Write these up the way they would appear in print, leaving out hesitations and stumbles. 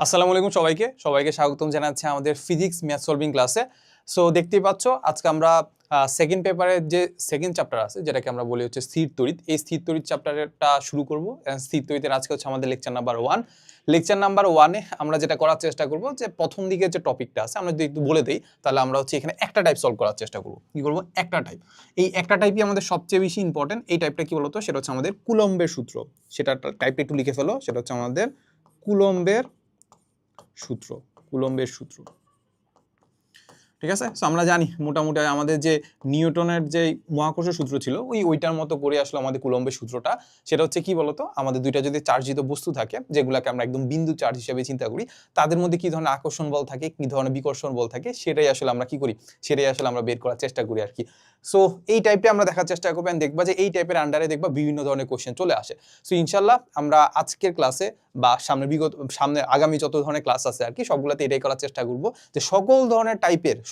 আসসালামু আলাইকুম সবাইকে স্বাগতম জানাচ্ছি আমাদের ফিজিক্স ম্যাথ সলভিং ক্লাসে। সো দেখতেই পাচ্ছ আজকে আমরা সেকেন্ড পেপারের যে সেকেন্ড চ্যাপ্টার আছে যেটাকে আমরা বলি হচ্ছে স্থির তড়িৎ। এই স্থির তড়িৎ চ্যাপ্টারটা শুরু করব। স্থির তড়িতের আজকে হচ্ছে আমাদের লেকচার নাম্বার 1। লেকচার নাম্বার 1-এ আমরা যেটা করার চেষ্টা করব যে প্রথম দিকে যে টপিকটা আছে আমরা যদি একটু বলে দেই তাহলে আমরা হচ্ছে এখানে একটা টাইপ সলভ করার চেষ্টা করব। কি করব? একটা টাইপ। এই একটা টাইপই আমাদের সবচেয়ে বেশি ইম্পর্টেন্ট। এই টাইপটা কি বলতো? সেটা হচ্ছে আমাদের কুলম্বের সূত্র। সেটা টাইপটা একটু লিখে ফেলো। সেটা হচ্ছে আমাদের কুলম্বের সূত্র। কুলম্বের সূত্র, ঠিক আছে? সো আমরা জানি মোটামুটি আমাদের যে নিউটনের যে মহাকর্ষ সূত্র ছিল ওইটার মতো করে আসলে আমাদের কুলম্বের সূত্রটা। সেটা হচ্ছে কি বলতো, আমাদের দুইটা যদি চার্জিত বস্তু থাকে যেগুলোকে আমরা একদম বিন্দু চার্জ হিসেবে চিন্তা করি, তাদের মধ্যে কি ধরনের আকর্ষণ বল থাকে, কি ধরনের বিকর্ষণ বল থাকে, সেটাই আসলে আমরা কি করি, সেটাই আসলে আমরা বের করার চেষ্টা করি আর কি। সো এই টাইপটা আমরা দেখার চেষ্টা করবো, দেখবা যে এই টাইপের আন্ডারে দেখবা বিভিন্ন ধরনের কোশ্চেন চলে আসে। সো ইনশাল্লাহ আমরা আজকের ক্লাসে বা সামনে আগামী যত ধরনের ক্লাস আছে আর কি, সবগুলোতে এটাই করার চেষ্টা করব যে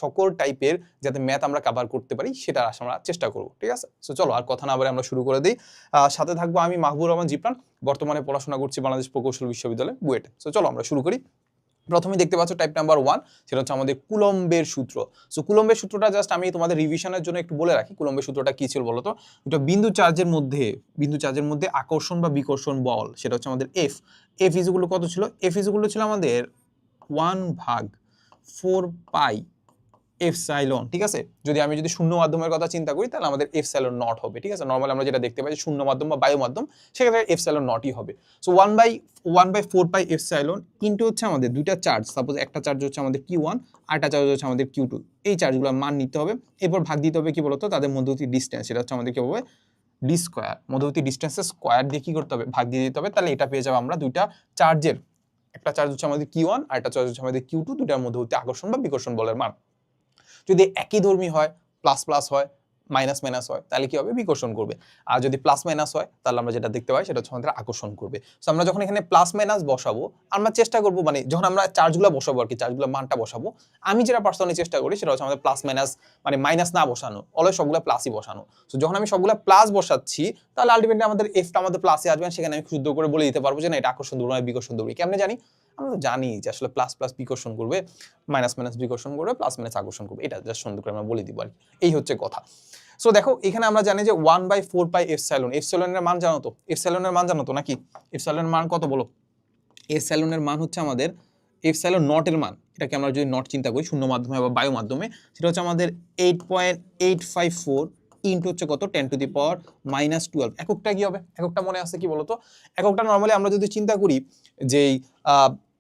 সকল টাইপের যাতে ম্যাথ আমরা কভার করতে পারি সেটা আমরা চেষ্টা করব, ঠিক আছে? সো চলো আর কথা না বলে আমরা শুরু করে দিই। সাথে থাকবো আমি মাহবুবুর রহমান জিপ্রান, বর্তমানে পড়াশোনা করছি বাংলাদেশ প্রকৌশল বিশ্ববিদ্যালয় বুয়েটে। সো চলো আমরা শুরু করি। প্রথমে দেখতে পাচ্ছ টাইপ নাম্বার 1, সেটা হচ্ছে আমাদের কুলম্বের সূত্র। সো কুলম্বের সূত্রটা জাস্ট আমি তোমাদের রিভিশনের জন্য একটু বলে রাখি। কুলম্বের সূত্রটা কি ছিল বলতো? এটা বিন্দু চার্জের মধ্যে আকর্ষণ বা বিকর্ষণ বল, সেটা হচ্ছে আমাদের এফ ইজগুলো কত ছিল? এফ ইজগুলো ছিল আমাদের 1/4 পাই এপসাইলন, ঠিক আছে? যদি শূন্য মাধ্যমের কথা চিন্তা করি তাহলে আমাদের এপসাইলন নট হবে, ঠিক আছে? নরমালি আমরা যেটা দেখতে পাই শূন্য মাধ্যম বা বায়ু মাধ্যম, সেক্ষেত্রে এপসাইলন নটই হবে। সো 1/4 পাই এপসাইলন ইনটু হচ্ছে আমাদের দুইটা চার্জ, সাপোজ একটা চার্জ হচ্ছে আমাদের Q1 আর একটা চার্জ হচ্ছে আমাদের Q2। এই চার্জগুলোর মান নিতে হবে, এরপর ভাগ দিতে হবে কি বলতো তাদের মধ্যবর্তী ডিসটেন্স, সেটা হচ্ছে আমাদের কি হবে ডি স্কয়ার। মধ্যবর্তী ডিসটেন্সের স্কয়ার দিয়ে কি করতে হবে, ভাগ দিয়ে দিতে হবে। তাহলে এটা পেয়ে যাবে আমরা দুইটা চার্জের, একটা চার্জ হচ্ছে আমাদের Q1 আর একটা চার্জ হচ্ছে আমাদের Q2, দুইটার মধ্যবর্তী আকর্ষণ বা বিকর্ষণ বলের মান। যদি একই ধর্মী হয়, প্লাস প্লাস হয়, মাইনাস মাইনাস হয়, তাহলে কি হবে, বিকর্ষণ করবে। আর যদি প্লাস মাইনাস হয় তাহলে আমরা যেটা দেখতে পাই সেটা হচ্ছে আমাদের আকর্ষণ করবে। সো আমরা যখন এখানে প্লাস মাইনাস বসাবো, আমরা চেষ্টা করবো মানে যখন আমরা চার্জগুলো বসাবো আর কি, চার্জগুলো মানটা বসাবো, আমি যেটা পার্সোনালি চেষ্টা করি সেটা হচ্ছে আমাদের প্লাস মাইনাস মানে মাইনাস না বসানো, অলওয়েজ সবগুলো প্লাসই বসানো। সো যখন আমি সবগুলো প্লাস বসাচ্ছি তাহলে আলটিমেটলি আমাদের এফটা আমাদের প্লাসে আসবে, সেখানে আমি শুদ্ধ করে বলে দিতে পারবো যে না এটা আকর্ষণ দৌড় না বিকর্ষণ দৌড়ি। কেমনে জানি? আমরা তো জানি যে আসলে প্লাস প্লাস বিকর্ষণ করবে, মাইনাস মাইনাস বিকর্ষণ করবে, প্লাস মাইনাস আকর্ষণ করবে, এটা জাস্ট সুন্দর করে আমরা বলে দিব আর কি। এই হচ্ছে কথা। সো দেখো এখানে আমরা জানি যে 1/4 পাই এপসাইলনের মান জানো তো? এপসাইলনের মান জানো তো নাকি? এপসাইলনের মান কত বলো? এপসাইলনের মান হচ্ছে আমাদের এপসাইলন নটের মান, এটাকে আমরা যদি নট চিন্তা করি শূন্য মাধ্যমে বা বায়ু মাধ্যমে, সেটা হচ্ছে আমাদের 8.854 ইনটু হচ্ছে কত 10⁻⁻12। এককটা কি হবে? এককটা মনে আছে কি বলতো? এককটা নরমালি আমরা যদি চিন্তা করি যে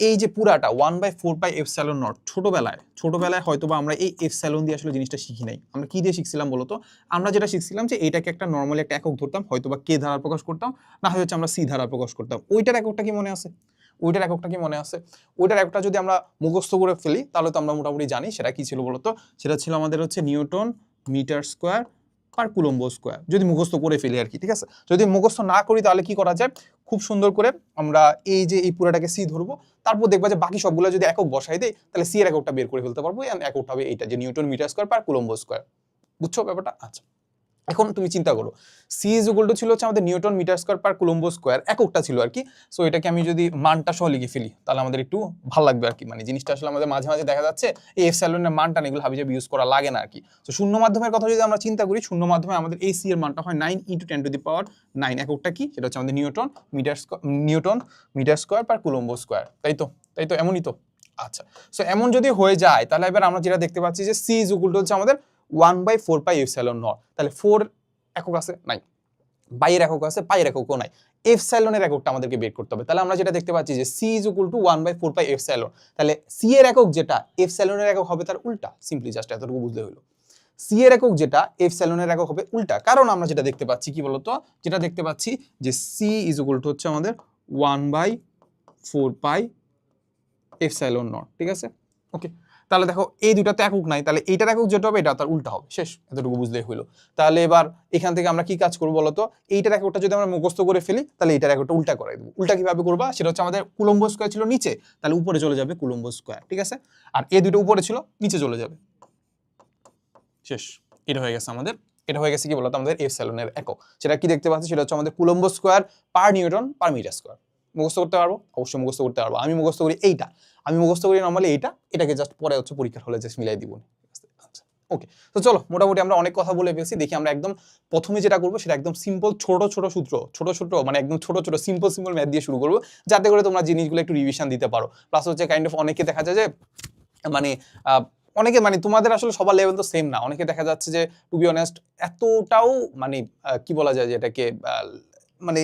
এই যে পুরাটা 1/4 পাই এপসাইলন নট, ছোটবেলায় হয়তোবা আমরা এই এপসাইলন দিয়ে আসলে জিনিসটা শিখি নাই। আমরা কি দিয়ে শিখছিলাম বলতো? আমরা যেটা শিখছিলাম যে এইটাকে একটা নরমালি একটা একক ধরতাম, হয়তোবা কে দ্বারা প্রকাশ করতাম, না হচ্ছে আমরা সি দ্বারা প্রকাশ করতাম। ওইটার এককটা কি মনে আছে? ওইটার এককটা যদি আমরা মুখস্থ করে ফেলি তাহলে তো আমরা মোটামুটি জানি সেটা কি ছিল বলতো? সেটা ছিল আমাদের হচ্ছে newton metre square per coulomb square, যদি মুখস্থ করে ফেলি আর কি, ঠিক আছে? যদি মুখস্থ না করি তাহলে কি করা যায়, খুব সুন্দর করে আমরা এই যে এই পুরাটাকে সি ধরবো, তারপর দেখবা যে বাকি সবগুলো যদি একক বসাই দেই তাহলে সি এর এককটা বের করে ফেলতে পারবো। এককটা হবে এইটা যে newton metre square per coulomb square. বুঝছো ব্যাপারটা? আচ্ছা, এখন তুমি চিন্তা করো সি ইজ ইকুয়াল টু ছিল হচ্ছে আমাদের newton metre square per coulomb square, এককটা ছিল আর কি। সো এটাকে আমি যদি মানটা সহ লিখে ফেলি তাহলে আমাদের একটু ভালো লাগবে আর কি, মানে জিনিসটা আসলে আমাদের মাঝে মাঝে দেখা যাচ্ছে এই এপসাইলনের মানটা এগুলো হাবিজাবি ইউজ করা লাগে না আর কি। তো শূন্য মাধ্যমের কথা যদি আমরা চিন্তা করি, শূন্য মাধ্যমে আমাদের এই সি এর মানটা হয় 9 × 10⁻9। এককটা কি? সেটা হচ্ছে আমাদের newton metre square per coulomb square, তাই তো? এমনই তো। আচ্ছা, সো এমন যদি হয়ে যায় তাহলে এবার আমরা যেটা দেখতে পাচ্ছি যে সি ইজ ইকুয়াল টু হচ্ছে আমাদের 1/4 পাই এপসাইলন নট। তাহলে 4 একক আছে নাই, বাইয়ের একক আছে, পাইয়ের এককও নাই, এপসাইলনের এককটা আমাদেরকে বের করতে হবে। তাহলে আমরা যেটা দেখতে পাচ্ছি যে C is equal to 1/4 pi epsilon. তাহলে সি এর একক যেটা এপসাইলনের একক হবে তার উল্টা, সিম্পলি জাস্ট এতটুকু বুঝলে হলো। সি এর একক যেটা এপসাইলনের একক হবে উল্টা, কারণ আমরা যেটা দেখতে পাচ্ছি কি বলতো, যেটা দেখতে পাচ্ছি যে সি ইজ ইকুয়াল টু হচ্ছে আমাদের 1/4 পাই এপসাইলন নট, ঠিক আছে? ওকে, তাহলে দেখো এই দুটাতে একক নাই, তাহলে এইটার একক যেটা হবে এটা তার উল্টা হবে, শেষ, এতটুকু বুঝলেই হলো। তাহলে এবার এখান থেকে আমরা কি কাজ করবো বলতো? এইটার এককটা যদি আমরা মুখস্থ করে ফেলি তাহলে এইটার এককটা উল্টা করে দেবো। উল্টা কিভাবে করবা? সেটা হচ্ছে আমাদের কুলম্ব স্কয়ার ছিল নিচে, তাহলে উপরে চলে যাবে কুলম্ব স্কয়ার, ঠিক আছে? আর এই দুটো উপরে ছিল, নিচে চলে যাবে, শেষ। এটা হয়ে গেছে আমাদের, এটা হয়ে গেছে কি বলতো আমাদের এপসাইলনের একক। সেটা কি দেখতে পাচ্ছি? সেটা হচ্ছে আমাদের coulomb square per newton per metre square. মুখস্থ করতে পারবো? অবশ্যই মুখস্থ করতে পারবো। আমি মুখস্থ করি এইটা, আমি মুখস্থ করি নর্মালি এইটা, এটাকে জাস্ট পরে হচ্ছে পরীক্ষার হলে জাস্ট মিলাই দিব। আচ্ছা ওকে, তো চলো মোটামুটি আমরা অনেক কথা বলে ফেলছি। দেখি আমরা একদম প্রথমে যেটা করবো সেটা একদম সিম্পল ছোট ছোট সূত্র, ছোট ছোট মানে একদম ছোট ছোট সিম্পল সিম্পল ম্যাথ দিয়ে শুরু করবো, যাতে করে তোমরা জিনিসগুলো একটু রিভিশন দিতে পারো। প্লাস হচ্ছে কাইন্ড অফ অনেকে দেখা যায় যে মানে অনেকে মানে তোমাদের আসলে সবার লেভেল তো সেম না, অনেকে দেখা যাচ্ছে যে টু বি অনেস্ট এতটাও মানে কি বলা যায় যে এটাকে মানে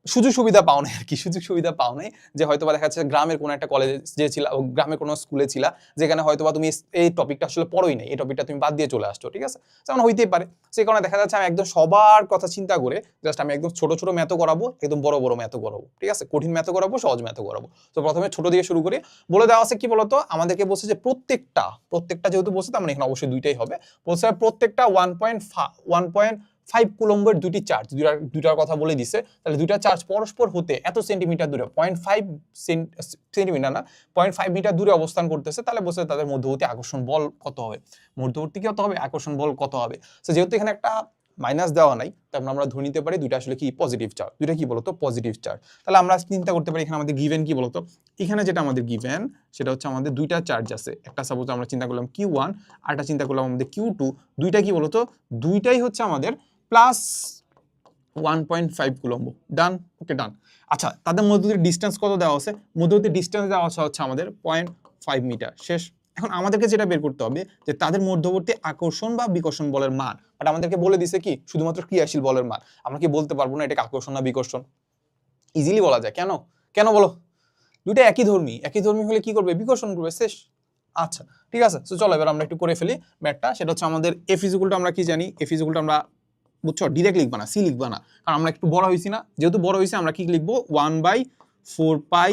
সুযোগ সুবিধা পাও নাই আর কি, সুযোগ সুবিধা পাও নাই যে হয়তোবা দেখা যাচ্ছে গ্রামের কোনো একটা কলেজে যে ছিল, গ্রামের কোনো স্কুলে ছিল যেখানে হয়তোবা তুমি এই টপিকটা আসলে পড়োই নাই, এই টপিকটা তুমি বাদ দিয়ে চলে আসছো, ঠিক আছে, যেমন হইতেই পারে। সেই কারণে দেখা যাচ্ছে আমি একদম সবার কথা চিন্তা করে জাস্ট আমি একদম ছোট ছোট ম্যাথও করাবো, একদম বড় বড় ম্যাথও করাবো, ঠিক আছে, কঠিন ম্যাথও করাবো, সহজ ম্যাথও করাবো। তো প্রথমে ছোট দিয়ে শুরু করি। বলে দেওয়া আছে কি বলতো, আমাদেরকে বলছে যে প্রত্যেকটা যেহেতু বলছে তার মানে এখানে অবশ্যই দুইটাই হবে। বলছে প্রত্যেকটা 1.5 কুলম্বের দুটি চার্জ, দুইটার কথা বলে দিছে, তাহলে দুইটা চার্জ পরস্পর হতে এত সেন্টিমিটার দূরে 0.5 সেন্টিমিটার না 0.5 মিটার দূরে অবস্থান করতেছে, তাহলে বলছে তাদের মধ্যবর্তী আকর্ষণ বল কত হবে, মধ্যবর্তী কত হবে, আকর্ষণ বল কত হবে। তো যেহেতু এখানে একটা মাইনাস দেওয়া নাই, তারপর আমরা ধরে নিতে পারি দুইটা আসলে কি পজিটিভ চার্জ, দুইটা কি বলতো পজিটিভ চার্জ। তাহলে আমরা চিন্তা করতে পারি এখানে আমাদের গিভেন কি বলতো, এখানে যেটা আমাদের গিভেন সেটা হচ্ছে আমাদের দুইটা চার্জ আছে, একটা সাপোজ আমরা চিন্তা করলাম Q1 আর একটা চিন্তা করলাম আমাদের Q2, দুইটা কি বলতো, দুইটাই হচ্ছে আমাদের প্লাস 1.5 কুলম্ব। ডান, ওকে ডান। আচ্ছা, তাদের মধ্যবর্তী ডিস্টেন্স কত দেওয়া আছে, মধ্যবর্তী ডিস্টেন্স দেওয়া হচ্ছে আমাদের 0.5 মিটার। শেষ। এখন আমাদেরকে যেটা বের করতে হবে যে তাদের মধ্যবর্তী আকর্ষণ বা বিকর্ষণ বলের মান, বাট আমাদেরকে বলে দিছে কি শুধুমাত্র ক্রিয়াশীল বলের মান। আমরা কি বলতে পারবো না এটাকে আকর্ষণ না বিকর্ষণ? ইজিলি বলা যায়। কেন কেন বলো, দুইটা একই ধর্মী হলে কি করবে, বিকর্ষণ করবে। শেষ। আচ্ছা ঠিক আছে, তো চলো এবার আমরা একটু করে ফেলি ম্যাথটা। সেটা হচ্ছে আমাদের এফ ইকুয়াল টু আমরা কি জানি, এফ ইকুয়াল টু আমরা বুঝছো ডিরেক্ট লিখবা না, সি লিখবা না, কারণ আমরা একটু বড় হয়েছি না, যেহেতু বড় হয়েছে আমরা কি লিখবো 1/4 পাই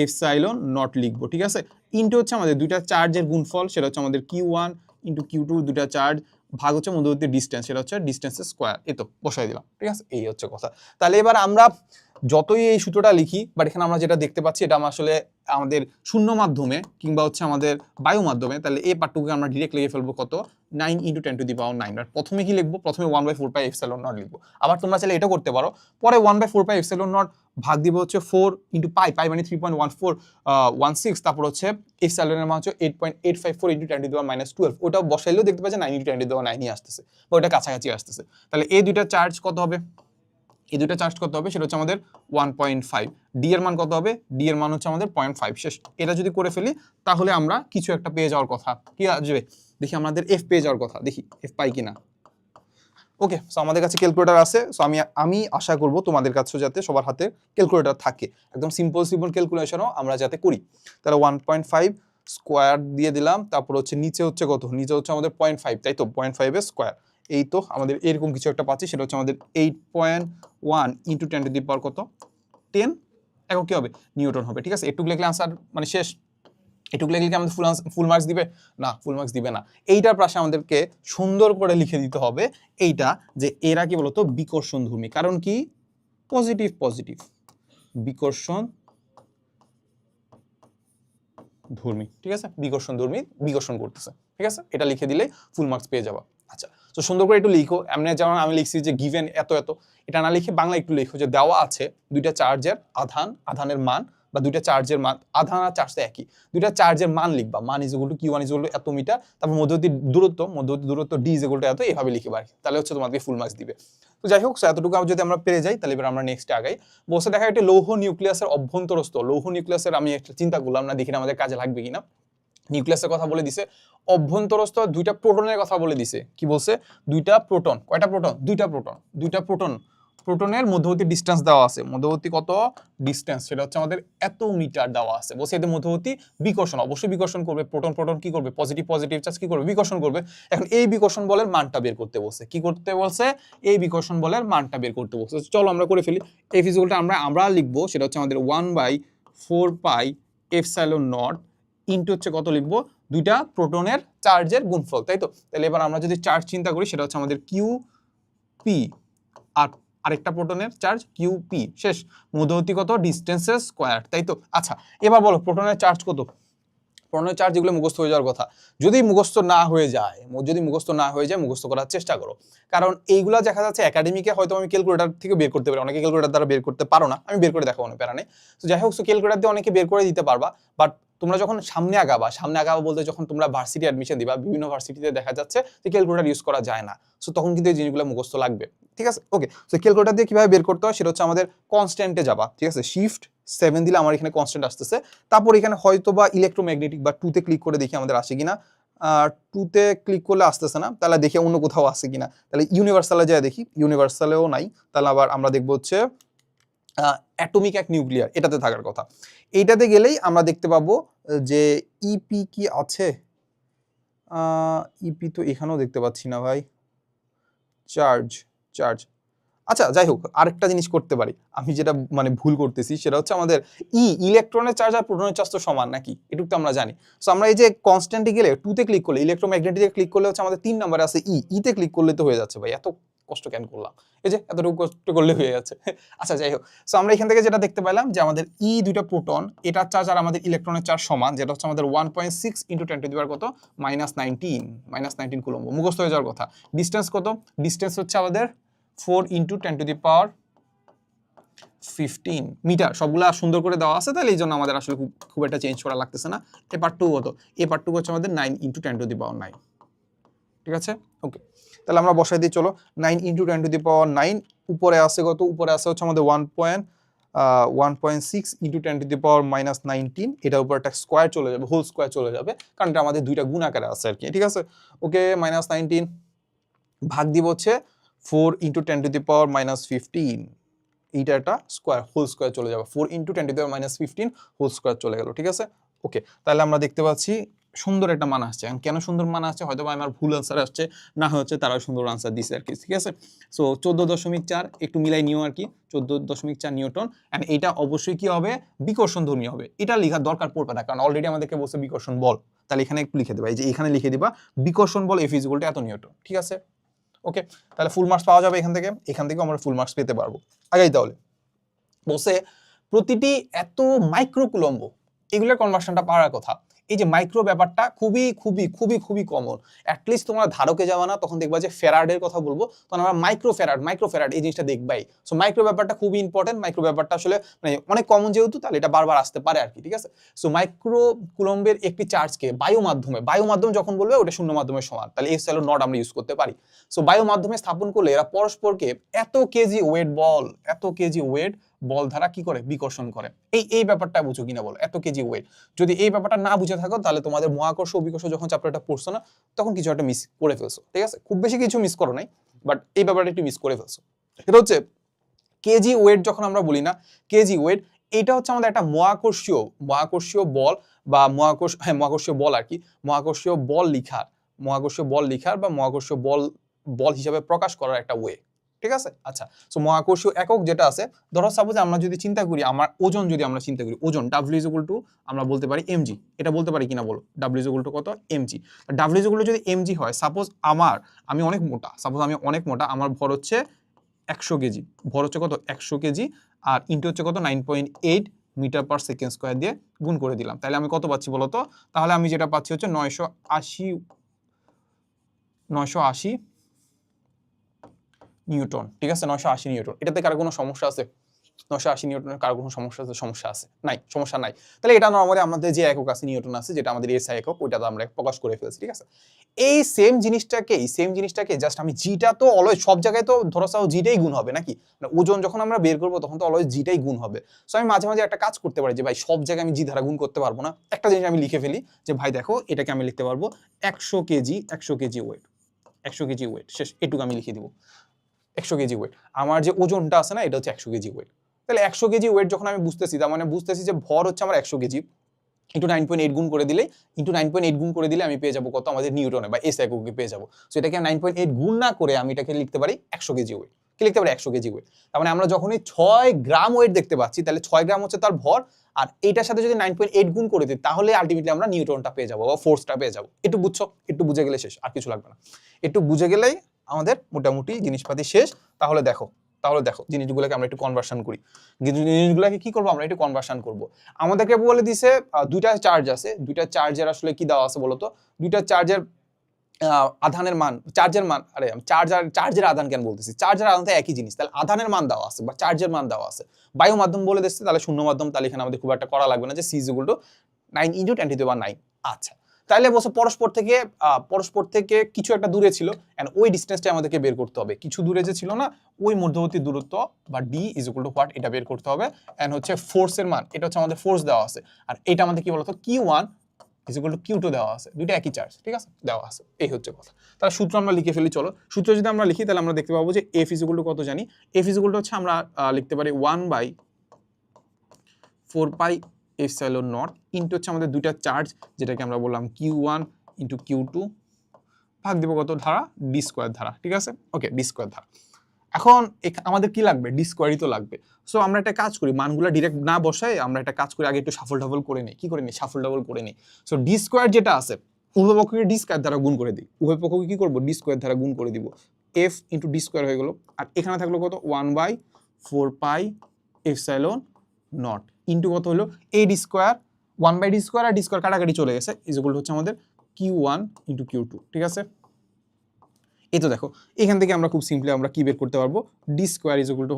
এপসাইলন নট লিখবো, ঠিক আছে। ইনটু হচ্ছে আমাদের দুইটা চার্জের গুণফল, সেটা হচ্ছে আমাদের Q1 ইন্টু Q2 দুইটা চার্জ, ভাগ হচ্ছে মধ্যবর্তী ডিস্টেন্স, সেটা হচ্ছে ডিস্টেন্সের স্কোয়ার। এই তো বসাই দিলাম, ঠিক আছে, এই হচ্ছে কথা। তাহলে এবার আমরা যতই এই সূত্রটা লিখি, বাট এখানে আমরা যেটা দেখতে পাচ্ছি এটা আসলে আমাদের শূন্য মাধ্যমে কিংবা হচ্ছে আমাদের বায়ু মাধ্যমে, তাহলে এই পার্টটুকুকে আমরা ডিরেক্ট লিখে ফেলবো কত, 9 × 10⁻⁹। আর প্রথমে কি লিখবো, প্রথমে 1/4 পাই এপসাইলন নট লিখবো। আবার তোমরা চাইলে এটা করতে পারো, পরে 1/4 পাই এপসাইলন নট ভাগ দিব হচ্ছে 4 × পাই, পাই মানে 3.1416, তারপর হচ্ছে এপসাইলনের মান হচ্ছে 8.854 × 10⁻⁻12। ওটা বসাইলেও দেখতে পাচ্ছি 9 × 10⁻9 আসতেছে, বা ওটা কাছাকাছি আসতেছে। তাহলে এই দুইটা চার্জ কত হবে, এই দুইটা চার্জ কত হবে, সেটা হচ্ছে আমাদের 1.5। ডি এর মান কত হবে, ডি এর মান হচ্ছে আমাদের 0.5। শেষ। এটা যদি করে ফেলি তাহলে আমরা কিছু একটা পেয়ে যাওয়ার কথা, কি আসবে দেখি, আমাদের এফ পেয়ে যাওয়ার কথা, দেখি এফ পাই কিনা। ওকে, সো আমাদের কাছে ক্যালকুলেটর আছে, সো আমি আশা করব তোমাদের কাছেও যাতে সবার হাতে ক্যালকুলেটর থাকে, একদম সিম্পল ক্যালকুলেশনও আমরা যাতে করি। তাহলে 1.5 স্কোয়ার দিয়ে দিলাম, তারপর হচ্ছে নিচে হচ্ছে কত, নিচে হচ্ছে আমাদের 0.5, তাই তো 0.5 এর স্কোয়ার। এই তো আমাদের এরকম কিছু একটা পাচ্ছি, সেটা হচ্ছে আমাদের 8.1 × 10⁻⁻ কত, 10 এখন কি হবে, নিউটন হবে, ঠিক আছে। একটু লিখলে আনসার মানে শেষ। এটুকু লিখলে কি আমাদের ফুল মার্কস দিবে না, ফুল মার্কস দিবে না। এইটার পাশে আমাদেরকে সুন্দর করে লিখে দিতে হবে এইটা, যে এরা কি বলতো বিকর্ষণ ধর্মী, কারণ কি পজিটিভ বিকর্ষণ ধর্মী, ঠিক আছে, বিকর্ষণ ধর্মী বিকর্ষণ করতেছে, ঠিক আছে, এটা লিখে দিলেই ফুল মার্কস পেয়ে যাবা। আচ্ছা, তো সুন্দর করে একটু লিখো, এমনি যেমন আমি লিখছি যে গিভেন এত এত, এটা না লিখে বাংলা একটু লিখো যে দেওয়া আছে দুইটা চার্জের আধানের মান, বা দুইটা চার্জের মান, আধান আর চার্জ তো একই, দুইটা চার্জের মান লিখবা, মান Q1 এত মিটার, তারপর মধ্যবর্তী দূরত্ব D এত, এইভাবে লিখবা, তাহলে হচ্ছে তোমাকে ফুল মার্কস দিবে। তো যাই হোক, এতটুকু যদি আমরা পেরে যাই তাহলে এবার আমরা নেক্সটে আগাই। বসে দেখা একটা লৌহ নিউক্লিয়াসের অভ্যন্তরস্থ, লৌহ নিউক্লিয়াসের আমি একটা চিন্তা করলাম না, দেখি আমাদের কাজে লাগবে কিনা। নিউক্লিয়াসের কথা বলে দিছে, অভ্যন্তরস্থ দুইটা প্রোটনের কথা বলে দিছে। কি বলছে, দুইটা প্রোটন, কয়টা প্রোটন, দুইটা প্রোটন, প্রোটনের মধ্যবর্তী ডিসটেন্স দেওয়া আছে, মধ্যবর্তী কত ডিসটেন্স, সেটা হচ্ছে আমাদের এত মিটার দেওয়া আছে। বলছে এদের মধ্যবর্তী বিকর্ষণ, অবশ্যই বিকর্ষণ করবে, প্রোটন কি করবে, পজিটিভ চার্জ কি করবে, বিকর্ষণ করবে। এখন এই বিকর্ষণ বলের মানটা বের করতে বলছে, কি করতে বলছে, এই বিকর্ষণ বলের মানটা বের করতে বলছে। চলো আমরা করে ফেলি। এই ফিজিক্যালটা আমরা লিখবো, সেটা হচ্ছে আমাদের 1/4 পাই এপসাইলন নট ইনটু হচ্ছে কত লিখবো, দুইটা প্রোটনের চার্জের গুণফল, তাই তো। তাহলে এবার আমরা যদি চার্জ চিন্তা করি, সেটা হচ্ছে আমাদের QP আর আরেকটা প্রোটনের চার্জ QP। শেষ। মধ্যবর্তী কত, ডিস্টেন্সের স্কোয়ার, তাই তো। আচ্ছা, এবার বলো প্রোটনের চার্জ কত, প্রণয় চার্জ যেগুলো মুখস্থ হয়ে যাওয়ার কথা, যদি মুখস্থ না হয়ে যায় মুখস্থ করার চেষ্টা করো। কারণ এইগুলা দেখা যাচ্ছে একাডেমিকে হয়তো আমি ক্যালকুলেটর থেকে বের করতে পারি, অনেকে ক্যালকুলেটর দ্বারা বের করতে পারো না, আমি বের করে দেখাবো, প্যারা নেই। তো যাই হোক, ক্যালকুলেটর দিয়ে অনেকে বের করে দিতে পারবা, বাট তোমরা যখন সামনে আগাবা বলতে যখন তোমরা ভার্সিটি অ্যাডমিশন দিবা, বিভিন্ন ভার্সিটিতে দেখা যাচ্ছে যে ক্যালকুলেটর ইউজ করা যায় না, সো তখন কিন্তু এই জিনিসগুলো মুখস্থ লাগবে, ঠিক আছে? ওকে, সো ক্যালকুলেটর দিয়ে কিভাবে বের করতে হয় সেটা হচ্ছে আমাদের কনস্ট্যান্টে যাবা, ঠিক আছে? শিফট 7 দিলে আমার এখানে কনস্ট্যান্ট আসতেছে, তারপর এখানে হয়তো বা ইলেকট্রোম্যাগনেটিক বা 2 তে ক্লিক করে দেখি আমাদের আসে কিনা। 2 তে ক্লিক করলে আসতেছে না, তাহলে দেখি অন্য কোথাও আছে কিনা, তাহলে ইউনিভার্সালে যায় দেখি, ইউনিভার্সালেও নাই, তাহলে আবার আমরা দেখবো হচ্ছে অ্যাটমিক এক নিউক্লিয়ার, এটাতে থাকার কথা। এইটাতে গেলেই আমরা দেখতে পাবো যে ইপি কি আছে, ইপি তো এখানেও দেখতে পাচ্ছি না ভাই, চার্জ। আচ্ছা যাই হোক, আরেকটা জিনিস করতে পারি, আমি যেটা মানে ভুল করতেছি সেটা হচ্ছে আমাদের ইলেকট্রনের চার্জ আর প্রোটনের চার্জ তো সমান নাকি, এটুকু তো আমরা জানি। সো আমরা এই যে কনস্ট্যান্টে গেলে 2 তে ক্লিক করলে, ইলেকট্রোম্যাগনেটিকে ক্লিক করলে হচ্ছে আমাদের 3 নম্বরে আছে তে ক্লিক করলে তো হয়ে যাচ্ছে ভাই, এত কষ্ট কেন করলাম, এই যে এতটুকু কষ্ট করলে হয়ে যাচ্ছে। আচ্ছা যাই হোক, সো আমরা এখান থেকে যেটা দেখতে পেলাম যে আমাদের দুইটা প্রোটন, এটার চার্জ আর আমাদের ইলেকট্রনের চার্জ সমান, যেটা হচ্ছে আমাদের 1.6 × 10⁻⁻⁴ কত, -19 কুলম্ব, মুখস্থ হয়ে যাওয়ার কথা। ডিসটেন্স কত, ডিসটেন্স হচ্ছে আমাদের 4 × 10⁻15 মিটার, সবগুলা সুন্দর করে দেওয়া আছে, তাহলে এই জন্য আমাদের আসলে খুব একটা চেঞ্জ করা লাগতেছে না। এ পার্ট 2 কত, এ পার্ট 2 হচ্ছে আমাদের 9 × 10⁹, ঠিক আছে? ওকে, তাহলে আমরা বসাই দিই, চলো 9 × 10⁹, উপরে আছে কত, উপরে আছে হচ্ছে আমাদের 1.6 × 10⁻⁻19, এটার উপর একটা স্কোয়ার চলে যাবে, হোল স্কোয়ার চলে যাবে, কারণ এটা আমাদের দুইটা গুণ আকারে আছে আর কি, ঠিক আছে? ওকে, -19 ভাগ দিব হচ্ছে 4 × 10⁻⁻15, এইটা একটা স্কোয়ার, হোল স্কোয়ার চলে যাবে, 4 × 10⁻⁻15 হোল স্কোয়ার চলে গেল, ঠিক আছে? ওকে, তাহলে আমরা দেখতে পাচ্ছি সুন্দর একটা মান আসছে। কেন সুন্দর মান আসছে, হয়তো বা আমার ভুল আনসার আসছে, না হচ্ছে তারা সুন্দর আনসার দিছে আর কি, ঠিক আছে? সো 14.4 একটু মিলাই নিও আর কি, 14.4 নিউটন, এন্ড এটা অবশ্যই কি হবে, বিকর্ষণ ধর্মী হবে। এটা লেখার দরকার পড়বে না, কারণ অলরেডি আমাদেরকে বলছে বিকর্ষণ বল, তাহলে এখানে একটু লিখে দেবা, এই যে এখানে লিখে দিবা বিকর্ষণ বল F = এত নিউটন, ঠিক আছে? ওকে, তাহলে ফুল মার্কস পাওয়া যাবে এখান থেকে আমরা ফুল মার্কস পেতে পারবো। আগাই তাহলে বসে প্রতিটি এত মাইক্রো কুলম্ব, এগুলোর কনভার্সনটা পাওয়ার কথা। এই যে মাইক্রো ব্যাপারটা খুবই খুবই খুবই খুবই কমন, অ্যাটলিস্ট তোমরা ধারকে যাওয়া না, তখন দেখবা যে ফেরাডের কথা বলবো, তখন আমরা মাইক্রো ফেরাড এই জিনিসটা দেখবাই। সো মাইক্রো ব্যাপারটা খুবই ইম্পর্টেন্ট, মাইক্রো ব্যাপারটা আসলে মানে অনেক কমন যেহেতু, তাহলে এটা বারবার আসতে পারে আর কি, ঠিক আছে? সো মাইক্রো কুলম্বের একটি চার্জকে বায়ু মাধ্যম যখন বলবে ওটা শূন্য মাধ্যমের সমান, তাহলে এপসাইলন নট আমরা ইউজ করতে পারি। সো বায়ু মাধ্যমে স্থাপন করলে এরা পরস্পরকে এত কেজি ওয়েট বল দ্বারা কি করে, বিকর্ষণ করে। এই ব্যাপারটা বুঝো কিনা বলো, এত কেজি ওয়েট, যদি এই ব্যাপারটা না বুঝে থাকো তাহলে তোমাদের মহাকর্ষ অভিকর্ষ যখন চ্যাপ্টারটা পড়ছো না, তখন কিছু একটা মিস করে ফেলছো, ঠিক আছে? খুব বেশি কিছু মিস করো নাই, বাট এই ব্যাপারটা একটু মিস করে ফেলছো। এটা হচ্ছে কেজি ওয়েট, যখন আমরা বলি না কেজি ওয়েট, এটা হচ্ছে আমাদের একটা মহাকর্ষীয় বল বা মহাকর্ষীয় বল আর কি, মহাকর্ষীয় বল লিখার বা মহাকর্ষীয় বল হিসাবে প্রকাশ করার একটা ওয়ে, ঠিক আছে? আচ্ছা, সো মহাকর্ষীয় একক যেটা আছে, ধরো সাপোজ আমরা যদি চিন্তা করি, আমার ওজন যদি আমরা চিন্তা করি, ওজন W = আমরা বলতে পারি mg, এটা বলতে পারি কিনা বলো, W = কত, mg। W যদি mg হয়, সাপোজ আমি অনেক মোটা, আমার ভর হচ্ছে 100 কেজি, ভর হচ্ছে কত, 100 কেজি, আর ইনটু হচ্ছে কত, 9.8 মিটার/সেকেন্ড স্কয়ার দিয়ে গুণ করে দিলাম, তাহলে আমি কত পাচ্ছি বলো তো? তাহলে আমি যেটা পাচ্ছি হচ্ছে 980 নিউটন, ঠিক আছে? 980 নিউটন। এটাতে কার কোনো সমস্যা আছে? 980 নিউটনের কার কোনো সমস্যা আছে? নাই, সমস্যা নাই। তাহলে এটা নরমালি আমাদের যে একক আছে, নিউটন আছে, যেটা আমাদের এসআই একক, ওইটা তো আমরা প্রকাশ করে ফেলছি, ঠিক আছে? এই সেম জিনিসটাকে জাস্ট আমি জিটা তো অলওয়েজ সব জায়গায় তো ধরো চাও জিটাই গুণ হবে নাকি, মানে ওজন যখন আমরা বের করব তখন তো অলওয়েজ জিটাই গুণ হবে। সো আমি মাঝে মাঝে একটা কাজ করতে পারি যে ভাই সব জায়গায় আমি জি দ্বারা গুণ করতে পারবো না, একটা জিনিস আমি লিখে ফেলি যে ভাই দেখো এটাকে আমি লিখতে পারবো 100 কেজি ওয়েট, শেষ, এটুকু আমি লিখে দিব 100 কেজি ওয়েট। আমার যে ওজনটা আছে না, এটা হচ্ছে 100 কেজি ওয়েট। তাহলে 100 কেজি ওয়েট যখন আমি বুঝতেছি, তার মানে বুঝতেছি যে ভর হচ্ছে আমার 100 কেজি, ইন্টু 9.8 গুণ করে দিলে আমি পেয়ে যাবো কত, আমাদের নিউটনে বা এস এককে পেয়ে যাবো। সো এটাকে 9.8 গুণ না করে আমি এটাকে লিখতে পারি 100 কেজি ওয়েট, কি লিখতে পারি 100 কেজি ওয়েট। তার মানে আমরা যখনই 6 গ্রাম ওয়েট দেখতে পাচ্ছি, তাহলে 6 গ্রাম হচ্ছে তার ভর, আর এইটার সাথে যদি 9.8 গুণ করে দিই, তাহলে আলটিমেটলি আমরা নিউটনটা পেয়ে যাবো বা ফোর্সটা পেয়ে যাবো। একটু বুঝছো, একটু বুঝে গেলে শেষ, আর কিছু লাগবে না। একটু বুঝে গেলেই আমাদের মোটামুটি জিনিসপাতি শেষ। তাহলে দেখো তাহলে দেখো জিনিসগুলোকে আমরা একটু কনভার্সন করি, জিনিসগুলোকে কি করবো আমরা একটু কনভার্সন করব। আমাদেরকে বলে দিছে দুইটা চার্জ আছে, দুইটা চার্জের আসলে কি দেওয়া আছে বলতো, দুইটা চার্জের আধানের মান, চার্জের মান, আরে চার্জের আধান কেন বলতেছি, চার্জের আধান তো একই জিনিস, তাহলে আধানের মান দেওয়া আছে বা চার্জের মান দেওয়া আছে। বায়ু মাধ্যম বলে দিচ্ছে, তাহলে শূন্য মাধ্যম, তাহলে এখানে আমাদের খুব একটা করা লাগবে না, যে c = 9 × 10⁹। আচ্ছা, তাহলে বলছো পরস্পর থেকে কিছু একটা দূরে ছিল, এন্ড ওই ডিসটেন্সটা আমাদেরকে বের করতে হবে। কিছু দূরে যে ছিল না, ওই মধ্যবর্তী দূরত্ব বা d = what, এটা বের করতে হবে। এন্ড হচ্ছে ফোর্সের মান, এটা হচ্ছে আমাদের ফোর্স দেওয়া আছে, আর এটা আমাদের কি বলতো Q1 = Q2 দেওয়া আছে, দুইটা একই চার্জ, ঠিক আছে, দেওয়া আছে। এই হচ্ছে কথা। তাহলে সূত্র আমরা লিখে ফেলি, চলো সূত্র যদি আমরা লিখি তাহলে আমরা দেখতে পাবো যে F = কত জানি, F = হচ্ছে আমরা লিখতে পারি 1/4πε0 ইনটু হচ্ছে আমাদের দুইটা চার্জ, যেটাকে আমরা বললাম Q1 × Q2 ভাগ দিব কত ধারা, d² ধারা, ঠিক আছে, ওকে, d² ধারা। এখন আমাদের কি লাগবে, d² তো লাগবে। সো আমরা একটা কাজ করি, মানগুলো ডাইরেক্ট না বসাই আমরা একটা কাজ করি, আগে একটু শাফল ডাবল করে নিই। কি করে নিই, শাফল ডাবল করে নিই। সো d² যেটা আছে উভয় পক্ষকে d² দ্বারা গুণ করে দিই, উভয় পক্ষকে কি করব, d² দ্বারা গুণ করে দিব, f × d² হয়ে গেল। আর এখানে থাকলো কত, 1/4πε0 ইনটু কত হলো a d², 1/d² R d² কাটাকাটি চলে গেছে, ইকুয়াল হচ্ছে আমাদের Q1 × Q2, ঠিক আছে। এই তো দেখো, এখান থেকে আমরা খুব সিম্পলি আমরা কি বের করতে পারবো, d²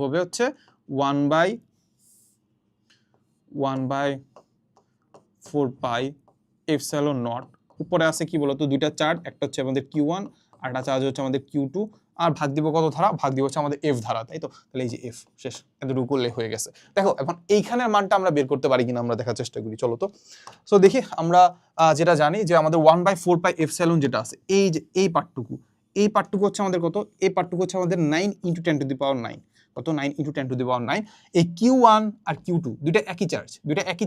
হবে হচ্ছে 1/4πε0। উপরে আছে কি বলতো, দুইটা চার্জ, একটা হচ্ছে আমাদের Q1 আর একটা চার্জ হচ্ছে আমাদের Q2, আর ভাগ দিব কত ধারা, ভাগ দিব হচ্ছে আমাদের F ধারা, তাই তো। তাহলে এই যে F শেষ, এতটুকু করলে হয়ে গেছে। দেখো এখন এইখানের মানটা আমরা বের করতে পারি কিনা আমরা দেখার চেষ্টা করি, চলো তো। সো দেখি, আমরা যেটা জানি যে আমাদের 1/4πε যেটা আছে, এই যে এই পার্টটুকু হচ্ছে আমাদের কত, এই পার্টটুকু হচ্ছে আমাদের 9 × 10⁹, কত, 9 × 10⁹। এই Q1 আর Q2 দুইটা একই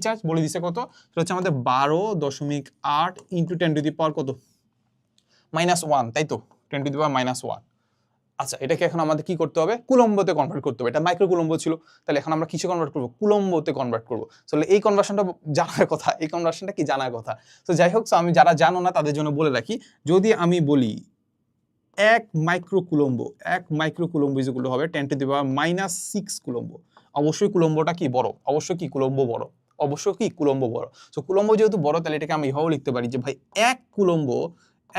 চার্জ, বলে দিছে কত, সেটা হচ্ছে আমাদের 12.8 × 10⁻, কত, -1, তাই তো, 10⁻⁻1। আচ্ছা, এটাকে এখন আমাদের কি করতে হবে, কুলম্বতে কনভার্ট করতে হবে। এটা মাইক্রো কুলম্ব ছিল, তাহলে এখন আমরা কিসে কনভার্ট করব, কুলম্বতে কনভার্ট করব। তাহলে এই কনভার্সনটা জানার কথা, এই কনভার্সনটা কি জানার কথা। তো যাই হোক, আমি যারা জানো না তাদের জন্য বলে রাখি, যদি আমি বলি 1 মাইক্রো কুলম্ব = হবে 10⁻⁻6 কুলম্ব। অবশ্যই কুলম্বটা কি বড়, অবশ্যই কি কুলম্ব বড়, সো কুলম্ব যেহেতু বড়, তাহলে এটাকে আমি এভাবে লিখতে পারি যে ভাই 1 কুলম্ব =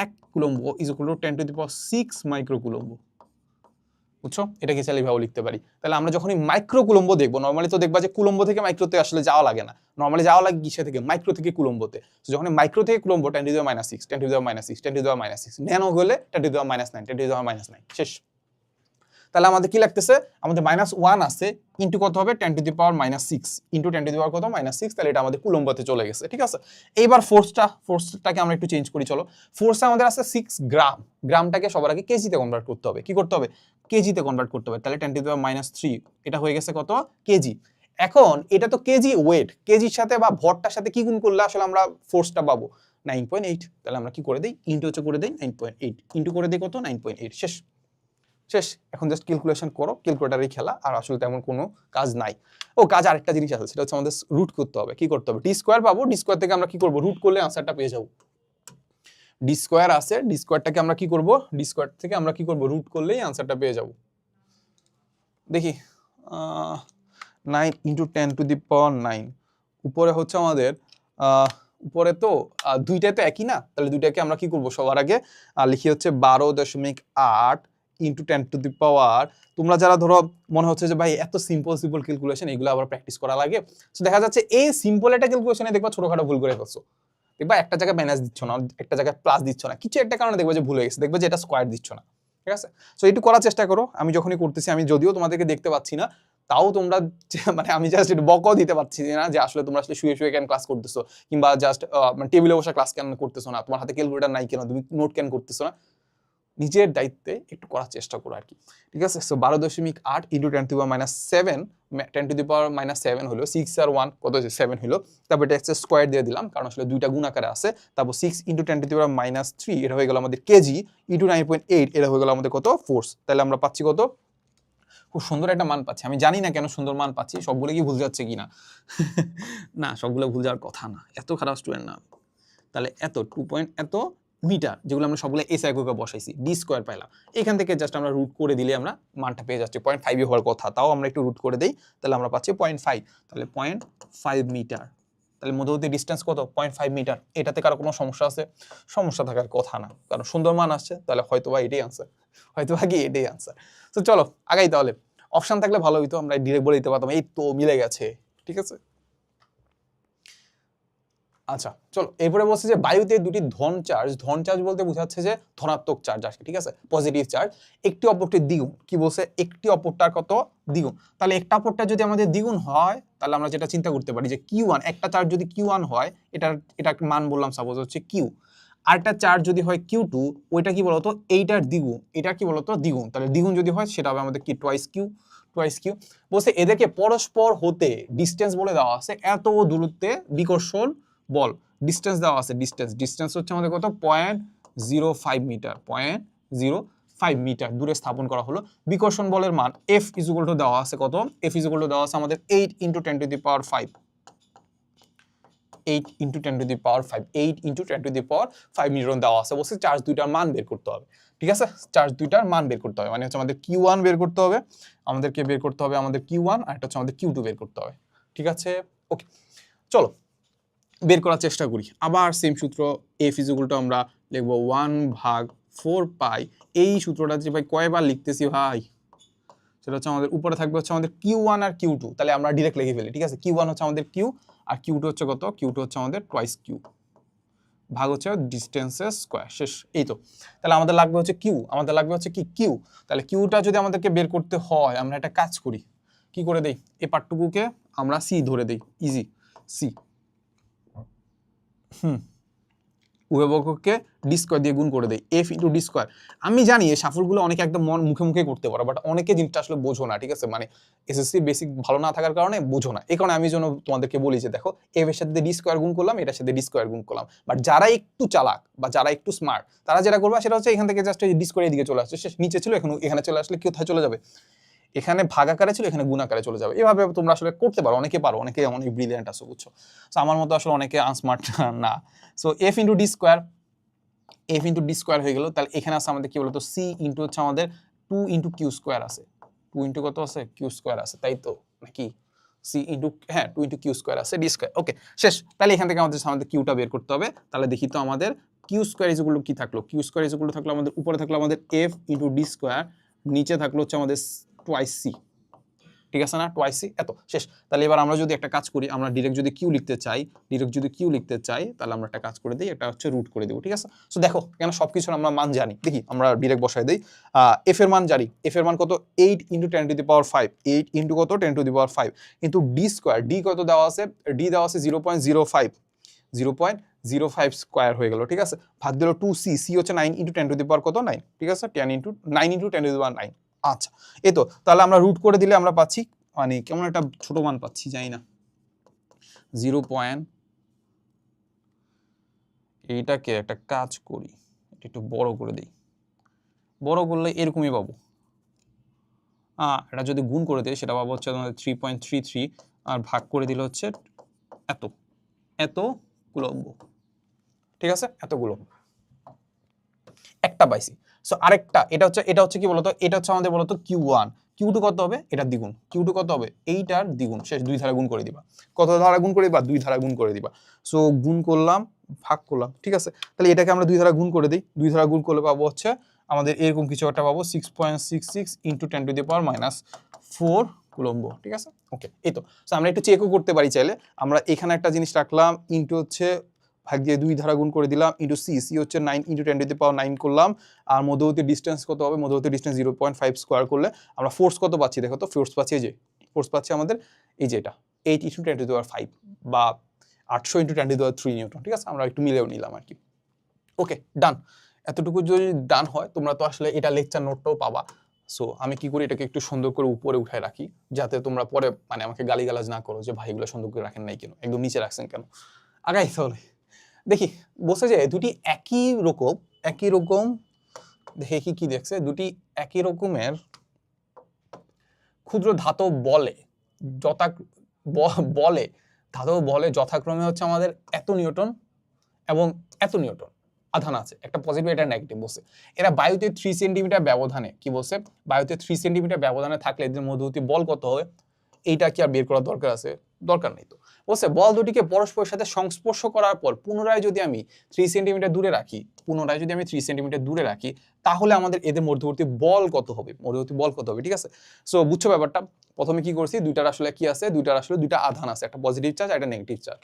10⁻6 মাইক্রো কুলম্ব। বুঝছো, এটাকে চাইলে এভাবে লিখতে পারি। তাহলে আমরা যখনই মাইক্রো কুলম্ব দেখবো, নরমালি তো দেখবা যে কুলম্ব থেকে মাইক্রোতে আসলে যাওয়া লাগে না, নরমালি যাওয়া লাগে কিসে থেকে, মাইক্রো থেকে কুলম্বতে। তো যখন মাইক্রো থেকে কুলম্ব 10⁻6 10⁻6 ন্যানো হলে 10⁻9 10⁻9 শেষ। তাহলে আমাদের কি লাগতেছে, আমাদের -1 আছে, ইনটু কত হবে, 10⁻6 ইনটু 10⁻6, তাহলে এটা আমাদের কুলম্বতে চলে গেছে, ঠিক আছে। এইবার ফোর্সটাকে আমরা একটু চেঞ্জ করি, চলো। ফোর্সে আমাদের আছে 6 গ্রাম, গ্রামটাকে সবার আগে কেজিতে কনভার্ট করতে হবে। কি করতে হবে, কেজিতে কনভার্ট করতে হবে। তাহলে 10⁻3 এটা হয়ে গেছে কত, কেজি। এখন এটা তো কেজি ওয়েট, কেজির সাথে বা ভরটার সাথে কি গুণ করলে আসলে আমরা ফোর্সটা পাবো, 9.8। তাহলে আমরা কি করে দেই, ইনটু হচ্ছে করে দেই 9.8, ইনটু করে দেই কত, 9.8, শেষ। এখন জাস্ট ক্যালকুলেশন করো, ক্যালকুলেটরেই খেলা, আর আসলে তেমন কোনো কাজ নাই। কাজ আরেকটা জিনিস আছে, সেটা হচ্ছে আমাদের রুট করতে হবে। কি করতে হবে, d² পাবো, d² থেকে আমরা কি করব, রুট করলে আনসারটা পেয়ে যাব। d² আছে, d²টাকে আমরা কি করব, d² থেকে আমরা কি করব, রুট করলেই আনসারটা পেয়ে যাব। দেখি 9 × 10⁹, উপরে হচ্ছে আমাদের উপরে তো দুইটাই তো একই না, তাহলে দুইটাকে আমরা কি করব, সবার আগে লিখি হচ্ছে 12.8 × 10⁻। তোমরা যারা ধরো মনে হচ্ছে যে ভাই এত সিম্পল ক্যালকুলেশন, এগুলো আবার প্র্যাকটিস করা লাগে, তো দেখা যাচ্ছে এই সিম্পল একটা ক্যালকুলেশনে দেখবা ছোটখাটো ভুল করে ফেলছো, দেখবা একটা জায়গায় মাইনাস দিচ্ছ না, একটা জায়গায় প্লাস দিচ্ছ না, কিছু একটা কারণে দেখবা যে ভুলে গেছে, দেখবা যে এটা স্কয়ার দিচ্ছ না, ঠিক আছে। সো একটু করার চেষ্টা করো, আমি যখনই করতেছি, আমি যদিও তোমাদেরকে দেখতে পাচ্ছি না, তাও তোমরা মানে আমি জাস্ট একটু বকও দিতে পারছি না যে আসলে তোমরা আসলে শুয়ে কেন ক্লাস করতেছো, কিংবা জাস্ট মানে টেবিলে বসে ক্লাস কেন করতেছো না, তোমার হাতে ক্যালকুলেটর নাই কেন, তুমি নোট কেন করতেছো না, নিজের দায়িত্বে একটু করার চেষ্টা করো আর কি, ঠিক আছে। সো 12.8 × 10⁻7, 10⁻7 হলো 6 আর 1 কত হচ্ছে, 7 হলো। তারপর এটা একটা স্কয়ার দিয়ে দিলাম, কারণ আসলে দুইটা গুণ আকারে আছে। তারপর 6 × 10⁻3 এটা হয়ে গেল আমাদের কেজি, ইনটু 9.8 এটা হয়ে গেল আমাদের কত, ফোর্স। তাহলে আমরা পাচ্ছি কত, খুব সুন্দর একটা মান পাচ্ছি। আমি জানি না কেন সুন্দর মান পাচ্ছি, সবগুলো কি ভুল যাচ্ছে কিনা না, সবগুলো ভুল যাওয়ার কথা না, এত খারাপ স্টুডেন্ট না। তাহলে এত 2 পয়েন্ট এত মিটার, যেগুলো আমরা সবগুলো এস এককে বসাইছি, ডি স্কোয়ার পাইলাম। এখান থেকে জাস্ট আমরা রুট করে দিলে আমরা মানটা পেয়ে যাচ্ছি। 0.5 হওয়ার কথা, তাও আমরা একটু রুট করে দেই, তাহলে আমরা পাচ্ছি 0.5। তাহলে 0.5 মিটার। তাহলে মধ্যবর্তী ডিস্টেন্স কত? 0.5 মিটার। এটাতে কারো কোনো সমস্যা আছে? সমস্যা থাকার কথা না, কারণ সুন্দর মান আসছে, তাহলে হয়তোবা এটাই আনসার, হয়তোবা কি এটাই আনসার। তো চলো আগাই, তাহলে অপশন থাকলে ভালো হইতো, আমরা ডিরেক্ট বলে দিতে পারতাম এই তো মিলে গেছে, ঠিক আছে। আচ্ছা চলো, এরপরে বলছে যে বায়ুতে দুটি ধন চার্জ বলতে বোঝাচ্ছে যে ধনাত্মক চার্জ আসে, ঠিক আছে, পজিটিভ চার্জ, একটি অপরটির দ্বিগুণ। কি বলছে? একটি অপরটার কত? দ্বিগুণ। তাহলে একটা অপরটা যদি আমাদের দ্বিগুণ হয়, তাহলে আমরা যেটা চিন্তা করতে পারি যে Q1, একটা চার্জ যদি Q1 হয়, এটার মান বললাম সাপোজ হচ্ছে Q, আরেকটা চার্জ যদি হয় Q2, ওইটা কি বলতো? এইটার দ্বিগুণ, এটা কি বলতো? দ্বিগুণ। তাহলে দ্বিগুণ যদি হয় সেটা হবে আমাদের কি? Twice Q. বলছে এদেরকে পরস্পর হতে ডিস্টেন্স বলে দেওয়া আছে, এত দূরত্বে বিকর্ষণ বল ডিস্টেন্স দেওয়া আছে। ডিস্টেন্স হচ্ছে আমাদের কত? 0.05 মিটার, 0.05 মিটার দূরে স্থাপন করা হলো। বিকর্ষণ বলের মান F ইকুয়াল টু দেওয়া আছে কত? F ইকুয়াল টু দেওয়া আছে আমাদের 8 × 10⁵, 8 × 10⁵, 8 × 10⁵ নিউটন দেওয়া আছে। বলছে চার্জ দুইটার মান বের করতে হবে, ঠিক আছে, চার্জ দুইটার মান বের করতে হবে, মানে হচ্ছে আমাদের Q1 বের করতে হবে, আমাদেরকে বের করতে হবে আমাদের Q1, আর একটা হচ্ছে আমাদের Q2 বের করতে হবে, ঠিক আছে। ওকে চলো বের করার চেষ্টা করি। আবার সেম সূত্র, F ইকুয়াল টু আমরা লিখবো 1/4π। এই সূত্রটা যে ভাই কয়বার লিখতেছি ভাই, সেটা হচ্ছে আমাদের উপরে থাকবে হচ্ছে আমাদের Q1 আর Q2, তাহলে আমরা ডাইরেক্ট লিখে ফেলি, ঠিক আছে। Q1 হচ্ছে আমাদের Q, আর Q2 হচ্ছে কত? Q2 হচ্ছে আমাদের টোয়াইস Q, ভাগ হচ্ছে ডিস্টেন্সের স্কয়ার, শেষ। এই তো, তাহলে আমাদের লাগবে হচ্ছে Q, আমাদের লাগবে হচ্ছে কি? Q। তাহলে Qটা যদি আমাদেরকে বের করতে হয়, আমরা একটা কাজ করি, কি করে দেই? এই পার্টটুকুকে আমরা C ধরে দেই, ইজি C। উভয়পক্ষকে ডি স্কয়ার দিয়ে গুণ করে দেই, F × ডি স্কয়ার। আমি জানি এই সাফল্যগুলো অনেকে একদম মন মুখে মুখে করতে পারো, বাট অনেকে জিনিসটা আসলে বোঝো না, ঠিক আছে, মানে এসএসসি বেসিক ভালো না থাকার কারণে বোঝো না। এই কারণে আমি জন্য তোমাদেরকে বলি যে দেখো, F এর সাথে ডি স্কয়ার গুণ করলাম, এটার সাথে ডি স্কয়ার গুণ করলাম। বাট যারা একটু চালাক বা যারা একটু স্মার্ট, তারা যেটা করবে সেটা হচ্ছে এখান থেকে জাস্ট ডি স্কয়ার এদিকে চলে আসছে, শেষ। নিচে ছিল, এখন এখানে চলে আসলে কোথায় চলে যাবে? এখানে ভাগ আকারে ছিল, এখানে গুণ আকারে চলে যাবে। এভাবে তোমরা আসলে করতে পারো, অনেকে পারো, অনেকে অনেক ব্রিলিয়ান্ট আছো, বুঝছো। সো আমার মতো আসলে অনেকে আনস্মার্ট না। So F × D square, F × D square হয়ে গেল। তাহলে এখানে আছে আমাদের কি বলতো? C ইন্টু হচ্ছে আমাদের 2 × Q স্কয়ার আছে, 2 ইন্টু কত আছে? Q স্কয়ার আছে, তাই তো নাকি? C ইন্টু, হ্যাঁ 2 × Q স্কয়ার আছে, ডি স্কয়ার। ওকে শেষ। তাহলে এখান থেকে আমাদের কিউটা বের করতে হবে। তাহলে দেখি তো আমাদের Q স্কয়ার ইকুয়াল কি থাকলো? Q স্কয়ার ইকুয়াল থাকলো আমাদের উপরে থাকলো আমাদের F × ডি স্কয়ার, নিচে থাকলো হচ্ছে আমাদের টোয়াইস C, ঠিক আছে না? টোয়াইস C, এত, শেষ। তাহলে এবার আমরা যদি একটা কাজ করি, আমরা ডিরেক্ট যদি কিউ লিখতে চাই, তাহলে আমরা একটা কাজ করে দিই, এটা হচ্ছে রুট করে দেব, ঠিক আছে। সো দেখো কেন সবকিছুর আমরা মান জানি, দেখি আমরা ডিরেক্ট বসাই দেই। F এর মান জানি, F এর মান কত? 8 × 10⁵, 8 ইন্টু কত? 10⁵, কিন্তু ডি স্কয়ার, ডি কত দেওয়া আছে? ডি দেওয়া আছে 0.05, 0.05 স্কয়ার হয়ে গেল, ঠিক আছে। ভাগ দিল 2C, C হচ্ছে 9 × 10⁵ কত? 9, ঠিক আছে, 9 × 10⁹। আচ্ছা এই তো, তাহলে আমরা রুট করে দিলে আমরা পাচ্ছি, মানে কেমন একটা ছোট মান পাচ্ছি, জানি না, 0. এইটাকে একটা কাজ করি, একটু বড় করে দিই, বড় করলে এরকমই পাবো। এটা যদি গুণ করে দিই সেটা পাবো হচ্ছে আমাদের 3.33, আর ভাগ করে দিলে হচ্ছে এত কুলম্ব, ঠিক আছে, এতগুলো একটা পাইছি। সো আরেকটা, এটা হচ্ছে কি বলতো? এটা হচ্ছে আমাদের বলতো Q1, Q2 কত হবে? এটার দ্বিগুণ। Q2 কত হবে? এইটার দ্বিগুণ, শেষ। 2 ধারা গুণ করে দিবা। কত ধারা গুণ করে দিবা? 2 ধারা গুণ করে দিবা। সো গুণ করলাম, ভাগ করলাম, ঠিক আছে। তাহলে এটাকে আমরা 2 ধারা গুণ করে দিই, 2 ধারা গুণ করলে পাবো হচ্ছে আমাদের এরকম কিছু একটা পাবো, 6.66 × 10⁻⁴ কুলম্ব, ঠিক আছে। ওকে এই তো। সো আমরা একটু চেকও করতে পারি চাইলে, আমরা এখানে একটা জিনিস রাখলাম, ইনটু হচ্ছে ভাগ দিয়ে 2 ধারা গুণ করে দিলাম, ইন্টু C হচ্ছে 9 × 10⁹ করলাম, আর মধ্যবর্তী ডিস্টেন্স কত হবে? মধ্যবর্তী ডিস্টেন্স 0.5 স্কয়ার করলে আমরা ফোর্স কত পাচ্ছি? দেখো তো, ফোর্স পাচ্ছি এই যে, ফোর্স পাচ্ছি আমাদের এই যে এটা 8 × 10⁵, বা 800 × 10⁵ নিউটন, ঠিক আছে। আমরা একটু মিলেও নিলাম আর কি। ওকে ডান। এতটুকু যদি ডান হয়, তোমরা তো আসলে এটা লেকচার নোটটাও পাবা। সো আমি কি করি, এটাকে একটু সুন্দর করে উপরে উঠায় রাখি, যাতে তোমরা পরে মানে আমাকে গালিগালাজ না করো যে ভাই এগুলো সুন্দর করে রাখেন নাই কেন, একদম নিচে রাখছেন কেন। আগাই তাহলে দেখি, বলছে যে দুটি একই রকম দেখি কি দেখছে, দুটি একই রকমের ক্ষুদ্র ধাতব বলে ধাতব বলে যথাক্রমে হচ্ছে আমাদের এত নিউটন এবং এত নিউটন, আধান আছে, একটা পজিটিভ একটা নেগেটিভ বলছে। এরা বায়ুতে 3 সেন্টিমিটার ব্যবধানে, কি বলছে, বায়ুতে 3 সেন্টিমিটার ব্যবধানে থাকলে এদের মধ্যবর্তী বল কত হবে, এইটা কি আর বের করার দরকার আছে? দরকার নেই তো। বলছে বল দুটিকে পরস্পরের সাথে সংস্পর্শ করার পর পুনরায় যদি আমি 3 সেন্টিমিটার দূরে রাখি, পুনরায় যদি আমি 3 সেন্টিমিটার দূরে রাখি, তাহলে আমাদের এদের মধ্যবর্তী বল কত হবে, মধ্যবর্তী বল কত হবে, ঠিক আছে? সো বুঝছো ব্যাপারটা? প্রথমে কি করছি, দুইটার আসলে কি আছে, দুইটার আসলে দুইটা আধান আছে, একটা পজিটিভ চার্জ একটা নেগেটিভ চার্জ।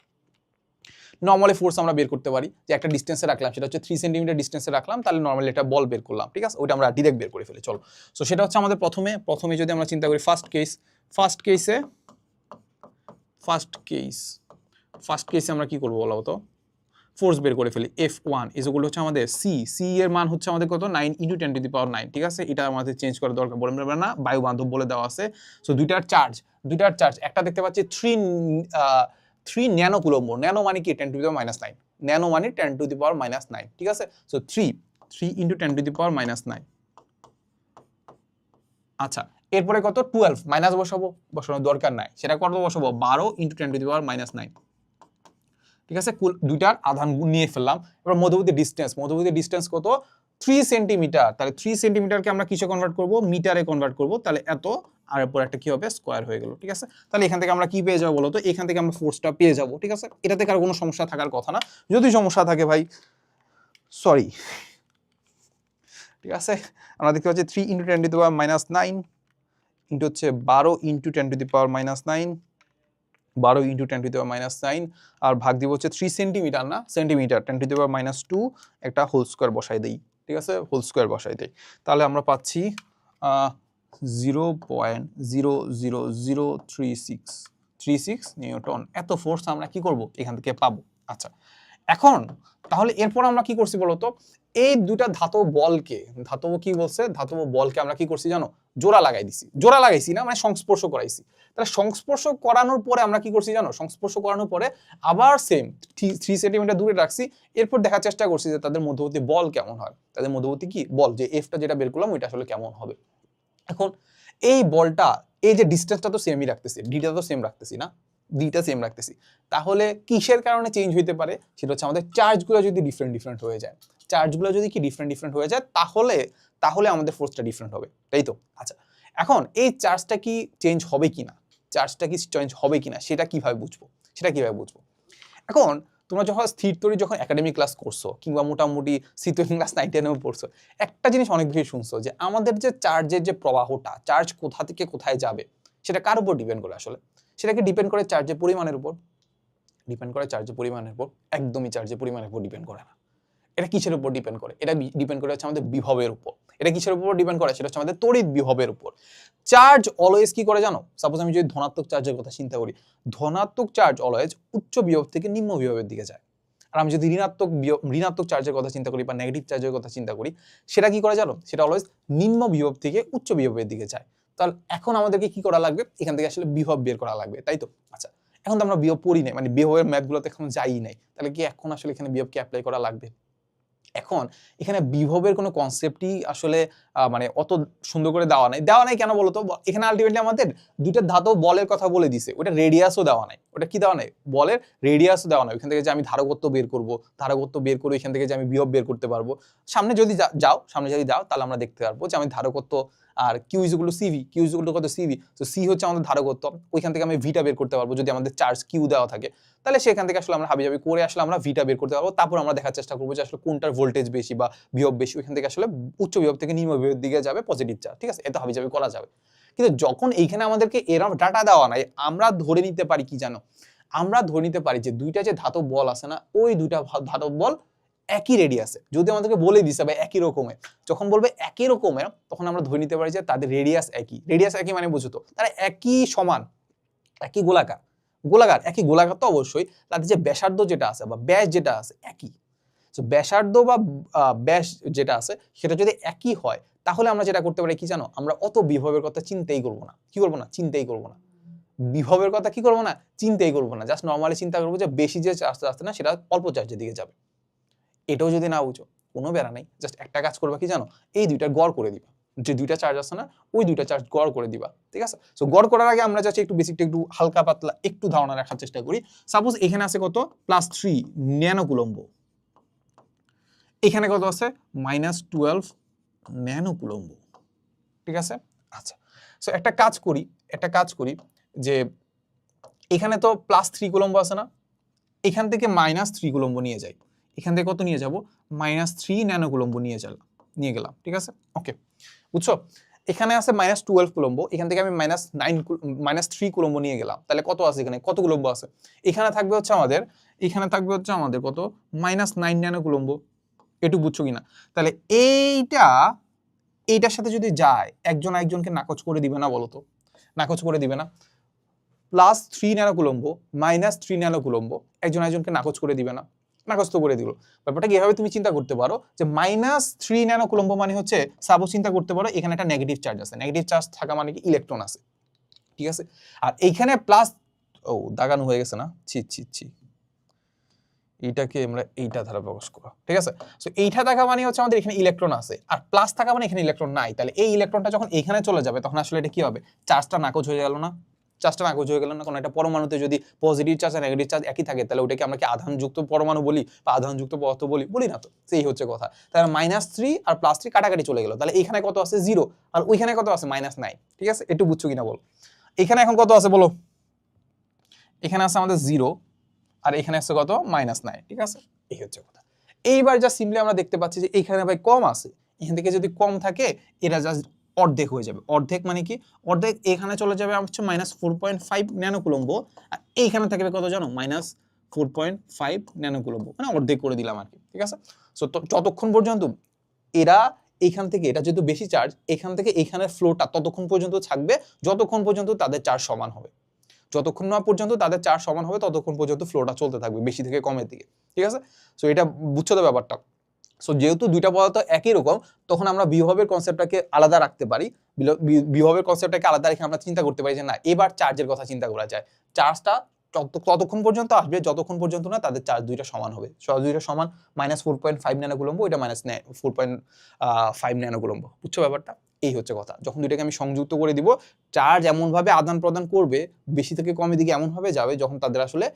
নর্মালি ফোর্স আমরা বের করতে পারি যে একটা ডিস্টেন্সে রাখলাম, সেটা হচ্ছে 3 সেন্টিমিটার ডিস্টেন্সে রাখলাম, তাহলে নর্মালি একটা বল বের করলাম, ঠিক আছে? ওটা আমরা ডিরেক্ট বের করে ফেলি, চলো। সো সেটা হচ্ছে আমাদের প্রথমে যদি আমরা চিন্তা করি ফার্স্ট কেসে আমরা কি করবো বলো তো, ফোর্স বের করে ফেলি। F1 এগুলো হচ্ছে আমাদের সি এর মান হচ্ছে আমাদের কত, 9 × 10⁻⁹, ঠিক আছে? এটা আমাদের চেঞ্জ করার দরকার বলবে না, বায়ু বান্ধব বলে দেওয়া আছে। সো দুইটার চার্জ একটা দেখতে পাচ্ছি 3 ন্যানো কুলম্ব, ন্যানো মানে কি 10⁻⁹, ন্যানো মানে 10⁻⁹, ঠিক আছে? সো 3 × 10⁻⁹। আচ্ছা, এরপরে কত, 12 মাইনাস বসানোর দরকার নাই, সেটা কত বসাবো, 12 × 10⁻⁹, ঠিক আছে? দুইটার আধান নিয়ে ফেললাম। এবার মধ্যবর্তী ডিসটেন্স কত, 3 সেন্টিমিটার। তাহলে 3 সেন্টিমিটারকে আমরা কিসে কনভার্ট করব, মিটারে কনভার্ট করব। তাহলে এত আর এরপর একটা কি হবে, স্কয়ার হয়ে গেল, ঠিক আছে? তাহলে এখান থেকে আমরা কি পেয়ে যাবো বলো তো, এখান থেকে আমরা ফোর্সটা পেয়ে যাব, ঠিক আছে? এটা থেকে আর কোনো সমস্যা থাকার কথা না। যদি সমস্যা থাকে ভাই সরি, ঠিক আছে? আমরা দেখতে পাচ্ছি 3 × 10⁻⁹ ইন্টু হচ্ছে 12 × 10⁻⁹, 12 × 10⁻⁹, আর ভাগ দিব হচ্ছে 3 সেন্টিমিটার না সেন্টিমিটার, 10⁻² একটা হোল স্কয়ার বসাই দেই, ঠিক আছে? হোল স্কয়ার বসাই দেই, তাহলে আমরা পাচ্ছি 0.00036 নিউটন। এত ফোর্স আমরা কি করব, এখান থেকে পাবো। আচ্ছা, এখন তাহলে এরপর আমরা কি করছি বলতো, এই দুটা ধাতব বলকে আমরা কি করছি জানো, জোড়া লাগাইছি না, মানে সংস্পর্শ করাইছি। তাহলে সংস্পর্শ করানোর পরে আমরা কি করছি জানো, সংস্পর্শ করানোর পরে আবার সেম 3 সেন্টিমিটার দূরে রাখছি। এরপর দেখার চেষ্টা করছি যে তাদের মধ্যবর্তী বল কেমন হয়, তাদের মধ্যবর্তী কি বল, যে এফটা যেটা বের করলাম ওইটা আসলে কেমন হবে। এখন এই বলটা, এই যে ডিসটেন্সটা তো সেমই রাখতেছি, ডিটা তো সেম রাখতেছি না, ডিটা সেম রাখতেছি, তাহলে কিসের কারণে চেঞ্জ হইতে পারে, সেটা হচ্ছে আমাদের চার্জগুলো যদি ডিফারেন্ট হয়ে যায়, তাহলে আমাদের ফোর্সটা ডিফারেন্ট হবে, তাই তো? আচ্ছা, এখন এই চার্জটা কি চেঞ্জ হবে কিনা সেটা কিভাবে বুঝবো, এখন তোমরা যখন স্থির তড়িৎ যখন একাডেমিক ক্লাস করছো, কিংবা মোটামুটি স্থির ক্লাস 9 10 পড়ছো, একটা জিনিস অনেক বেশি শুনছো যে আমাদের যে চার্জের যে প্রবাহটা, চার্জ কোথা থেকে কোথায় যাবে সেটা কার উপর ডিপেন্ড করে, আসলে সেটাকে ডিপেন্ড করে চার্জের পরিমাণের উপর, একদমই চার্জের পরিমাণের উপর ডিপেন্ড করে না। এটা কিসের উপর ডিপেন্ড করে, এটা ডিপেন্ড করে হচ্ছে আমাদের বিভবের উপর। এটা কিসের উপর ডিপেন্ড করে, সেটা হচ্ছে আমাদের তড়িৎ বিভবের উপর। চার্জ অলওয়েজ কি করে জানো, সাপোজ আমি যদি ধনাত্মক চার্জের কথা চিন্তা করি, ধনাত্মক চার্জ অলওয়েজ উচ্চ বিভব থেকে নিম্ন বিভবের দিকে যায়। আর আমি যদি ঋণাত্মক চার্জের কথা চিন্তা করি বা নেগেটিভ চার্জের কথা চিন্তা করি, সেটা কি করে জানো, সেটা অলওয়েজ নিম্ন বিভব থেকে উচ্চ বিভবের দিকে যায়। তাহলে এখন আমাদেরকে কি করা লাগবে, এখান থেকে আসলে বিভব বের করা লাগবে, তাই তো? আচ্ছা, এখন তো আমরা বিভব পড়ি নাই, মানে বিভবের ম্যাথগুলোতে এখন যাই নাই, তাহলে কি এখন আসলে এখানে বিভবকে অ্যাপ্লাই করা লাগবে? এখন এখানে বিভবের কোনো কনসেপ্টই আসলে মানে অত সুন্দর করে দেওয়া নাই কেন বলতো, এখানে আলটিমেটলি আমাদের দুইটা ধাতব বলের কথা বলে দিছে, ওটা রেডিয়াসও দেওয়া নাই, ওটা কি দেওয়া নাই, বলের রেডিয়াসও দেওয়া নাই। ওইখান থেকে যে আমি ধারকত্ব বের করবো এখান থেকে যে আমি বিভব বের করতে পারবো, সামনে যদি যাও তাহলে আমরা দেখতে পারবো যে আমি ধারকত্ব আর কিউ ইকুয়াল টু কত, সিভি, তো সি হচ্ছে আমাদের ধারকত্ব, ওইখান থেকে আমি ভিটা বের করতে পারবো যদি আমাদের চার্জ কিউ দেওয়া থাকে। তাহলে সেখান থেকে আসলে আমরা হাবিজাবি করে আসলে আমরা ভিটা বের করতে পারবো, তারপর আমরা দেখার চেষ্টা করবো যে আসলে কোনটার ভোল্টেজ বেশি বা বিভব বেশি, ওইখান থেকে আসলে উচ্চ বিভব থেকে নিম্ন বিভবের দিকে যাবে পজিটিভ চার্জ, ঠিক আছে? এটা হাবিজাবি করা যাবে। কিন্তু যখন এইখানে আমাদেরকে এরকম ডাটা দেওয়া নাই, আমরা ধরে নিতে পারি কি জানো, আমরা ধরে নিতে পারি যে দুইটা যে ধাতব বল আছে না, ওই দুইটা ধাতব বল একই রেডিয়াসে, যদি আমাদেরকে বলে দিছে বা একই রকমের, যখন বলবে একই রকমের তখন আমরা ধরে নিতে পারি যে তাদের রেডিয়াস একই মানে বুঝো তো, তারা একই সমান, একই গোলাকার একই গোলাকার তো অবশ্যই, তাদের যে ব্যাসার্ধ যেটা আছে বা ব্যাস যেটা আছে একই। তো ব্যাসার্ধ বা ব্যাস যেটা আছে সেটা যদি একই হয়, তাহলে আমরা যেটা করতে পারি কি জানো, আমরা অত বিভবের কথা চিন্তাই করব না, বিভবের কথা কি করব না, চিন্তাই করব না, জাস্ট নর্মালি চিন্তা করবো যে বেশি যে চার্জটা আসছে না সেটা অল্প চার্জের দিকে যাবে। এটাও যদি না বুঝো কোনো বেড়া নেই, জাস্ট একটা কাজ করবা কি জানো, এই দুইটা গড় করে দিবা, যে দুইটা চার্জ আছে না ওই দুইটা চার্জ গড় করে দিবা, ঠিক আছে? সো গড় করার আগে আমরা জাস্ট একটু বেসিকটা একটু হালকা পাতলা একটু ধারণা রাখার চেষ্টা করি। সাপোজ এখানে আছে কত, +3 ন্যানো কুলম্ব, এখানে কত আছে -12 ন্যানো কুলম্ব, ঠিক আছে। আচ্ছা, সো একটা কাজ করি যে এখানে তো +3 কুলম্ব আছে না, এখান থেকে -3 কুলম্ব নিয়ে যাই, এখান থেকে কত নিয়ে যাব -3 ন্যানো কুলম্ব নিয়ে গেলাম, ঠিক আছে। ওকে, বুঝছো, এখানে আছে -12 কুলম্ব, এখান থেকে আমি -3 কুলম্ব নিয়ে গেলাম, তাহলে কত আছে এখানে, কত কুলম্ব আছে, এখানে থাকবে হচ্ছে আমাদের কত -9 ন্যানো কুলম্ব। একটু বুঝছো কিনা? তাহলে এইটার সাথে যদি যায়, একজন আরেকজনকে নাকচ করে দিবে না বলো তো? নাকচ করে দিবে না? +3 ন্যানো কুলম্ব -3 ন্যানো কুলম্ব একজন আরেকজনকে নাকচ করে দিবে না? নাকচ তো করে দিল। ব্যাপারটা কি এভাবে তুমি চিন্তা করতে পারো যে -3 ন্যানো কুলম্ব মানে হচ্ছে, সাপোজ চিন্তা করতে পারো এখানে একটা নেগেটিভ চার্জ আছে, নেগেটিভ চার্জ থাকা মানে কি ইলেকট্রন আছে, ঠিক আছে। আর এইখানে দাগানো হয়ে গেছে না, ছি এইটাকে আমরা এইটা দ্বারা প্রকাশ করা, ঠিক আছে। সো এইটা থাকা মানে হচ্ছে আমাদের এখানে ইলেকট্রন আছে, আর প্লাস থাকা মানে এখানে ইলেকট্রন নাই, তাহলে এই ইলেকট্রনটা যখন এখানে চলে যাবে তখন আসলে এটা কি হবে, চার্জটা নাকচ হয়ে গেল না, চার্জটা নাকচ হয়ে গেল না। কারণ একটা পরমাণুতে যদি পজিটিভ চার্জ আর নেগেটিভ চার্জ একই থাকে, তাহলে ওটাকে আমরা কি আধানযুক্ত পরমাণু বলি বা আধানযুক্ত পদার্থ বলি না তো, সেই হচ্ছে কথা। তাহলে -3 আর +3 কাটাকাটি চলে গেল, তাহলে এখানে কত আছে 0, আর ওইখানে কত আছে -9, ঠিক আছে। একটু বুঝছো কিনা বল, এখানে এখন কত আছে বলো, এখানে আছে আমাদের 0, আর এখানে আছে কত -9, ঠিক আছে। এই হচ্ছে কথা। এইবার যা সিম্পলি আমরা দেখতে পাচ্ছি যে এখানে ভাই কম আছে, এখান থেকে যদি কম থাকে এটা জাস্ট অর্ধেক হয়ে যাবে। অর্ধেক মানে কি, অর্ধেক এখানে চলে যাবে হচ্ছে -4.5 ন্যানো কুলম্ব, আর এইখানে থাকবে কত জানো, -4.5 ন্যানো কুলম্ব, মানে অর্ধেক করে দিলাম আর কি, ঠিক আছে। সো যতক্ষণ পর্যন্ত এরা এখান থেকে, এটা যেহেতু বেশি চার্জ, এখান থেকে এখানের ফ্লোটা ততক্ষণ পর্যন্ত থাকবে যতক্ষণ পর্যন্ত তাদের চার্জ সমান হবে, যতক্ষণ না পর্যন্ত তাদের চার্জ সমান হবে ততক্ষণ পর্যন্ত ফ্লোটা চলতে থাকবে বেশি থেকে কমের দিকে, ঠিক আছে। সো এটা বুঝছো তো ব্যাপারটা। সো যেহেতু দুইটা পদার্থ একই রকম, তখন আমরা বিভবের কনসেপ্টটাকে আলাদা রাখতে পারি, বিভবের কনসেপ্টটাকে আলাদা রেখে আমরা চিন্তা করতে পারি যে না, এবার চার্জের কথা চিন্তা করা যায়। চার্জটা ততক্ষণ পর্যন্ত আসবে যতক্ষণ পর্যন্ত না তাদের চার্জ দুইটা সমান হবে। দুইটা সমান, -4.5 ন্যানো কুলম্ব, এটা -4.5 ন্যানো কুলম্ব, বুঝছো ব্যাপারটা। এই হচ্ছে কথা। যখন দুইটাকে আমি সংযুক্ত করে দিব, চার্জ এমনভাবে আদান প্রদান করবে, বেশি থেকে কমের দিকে এমনভাবে যাবে যখন তাদের আসলে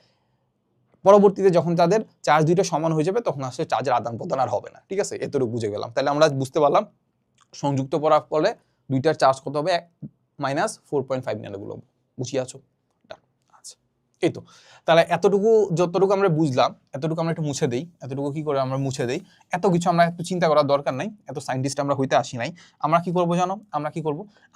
পরবর্তীতে যখন তাদের চার্জ দুইটা সমান হয়ে যাবে তখন আসলে চার্জের আদান প্রদান আর হবে না, ঠিক আছে। এতটুকু বুঝে গেলাম। তাহলে আমরা বুঝতে পারলাম সংযুক্ত করার ফলে দুইটার চার্জ কত হবে, -4.5 ন্যানো কুলম্ব। বুঝিয়ে আছো? আচ্ছা, এই তো। তাহলে যতটুকু আমরা বুঝলাম, এতটুকু আমরা একটু মুছে দেই। এতটুকু কি করে আমরা মুছে দেই, এত কিছু আমরা একটু চিন্তা করার দরকার নাই, এত সায়েন্টিস্ট আমরা হইতে আসি নাই। আমরা কি করব জানো,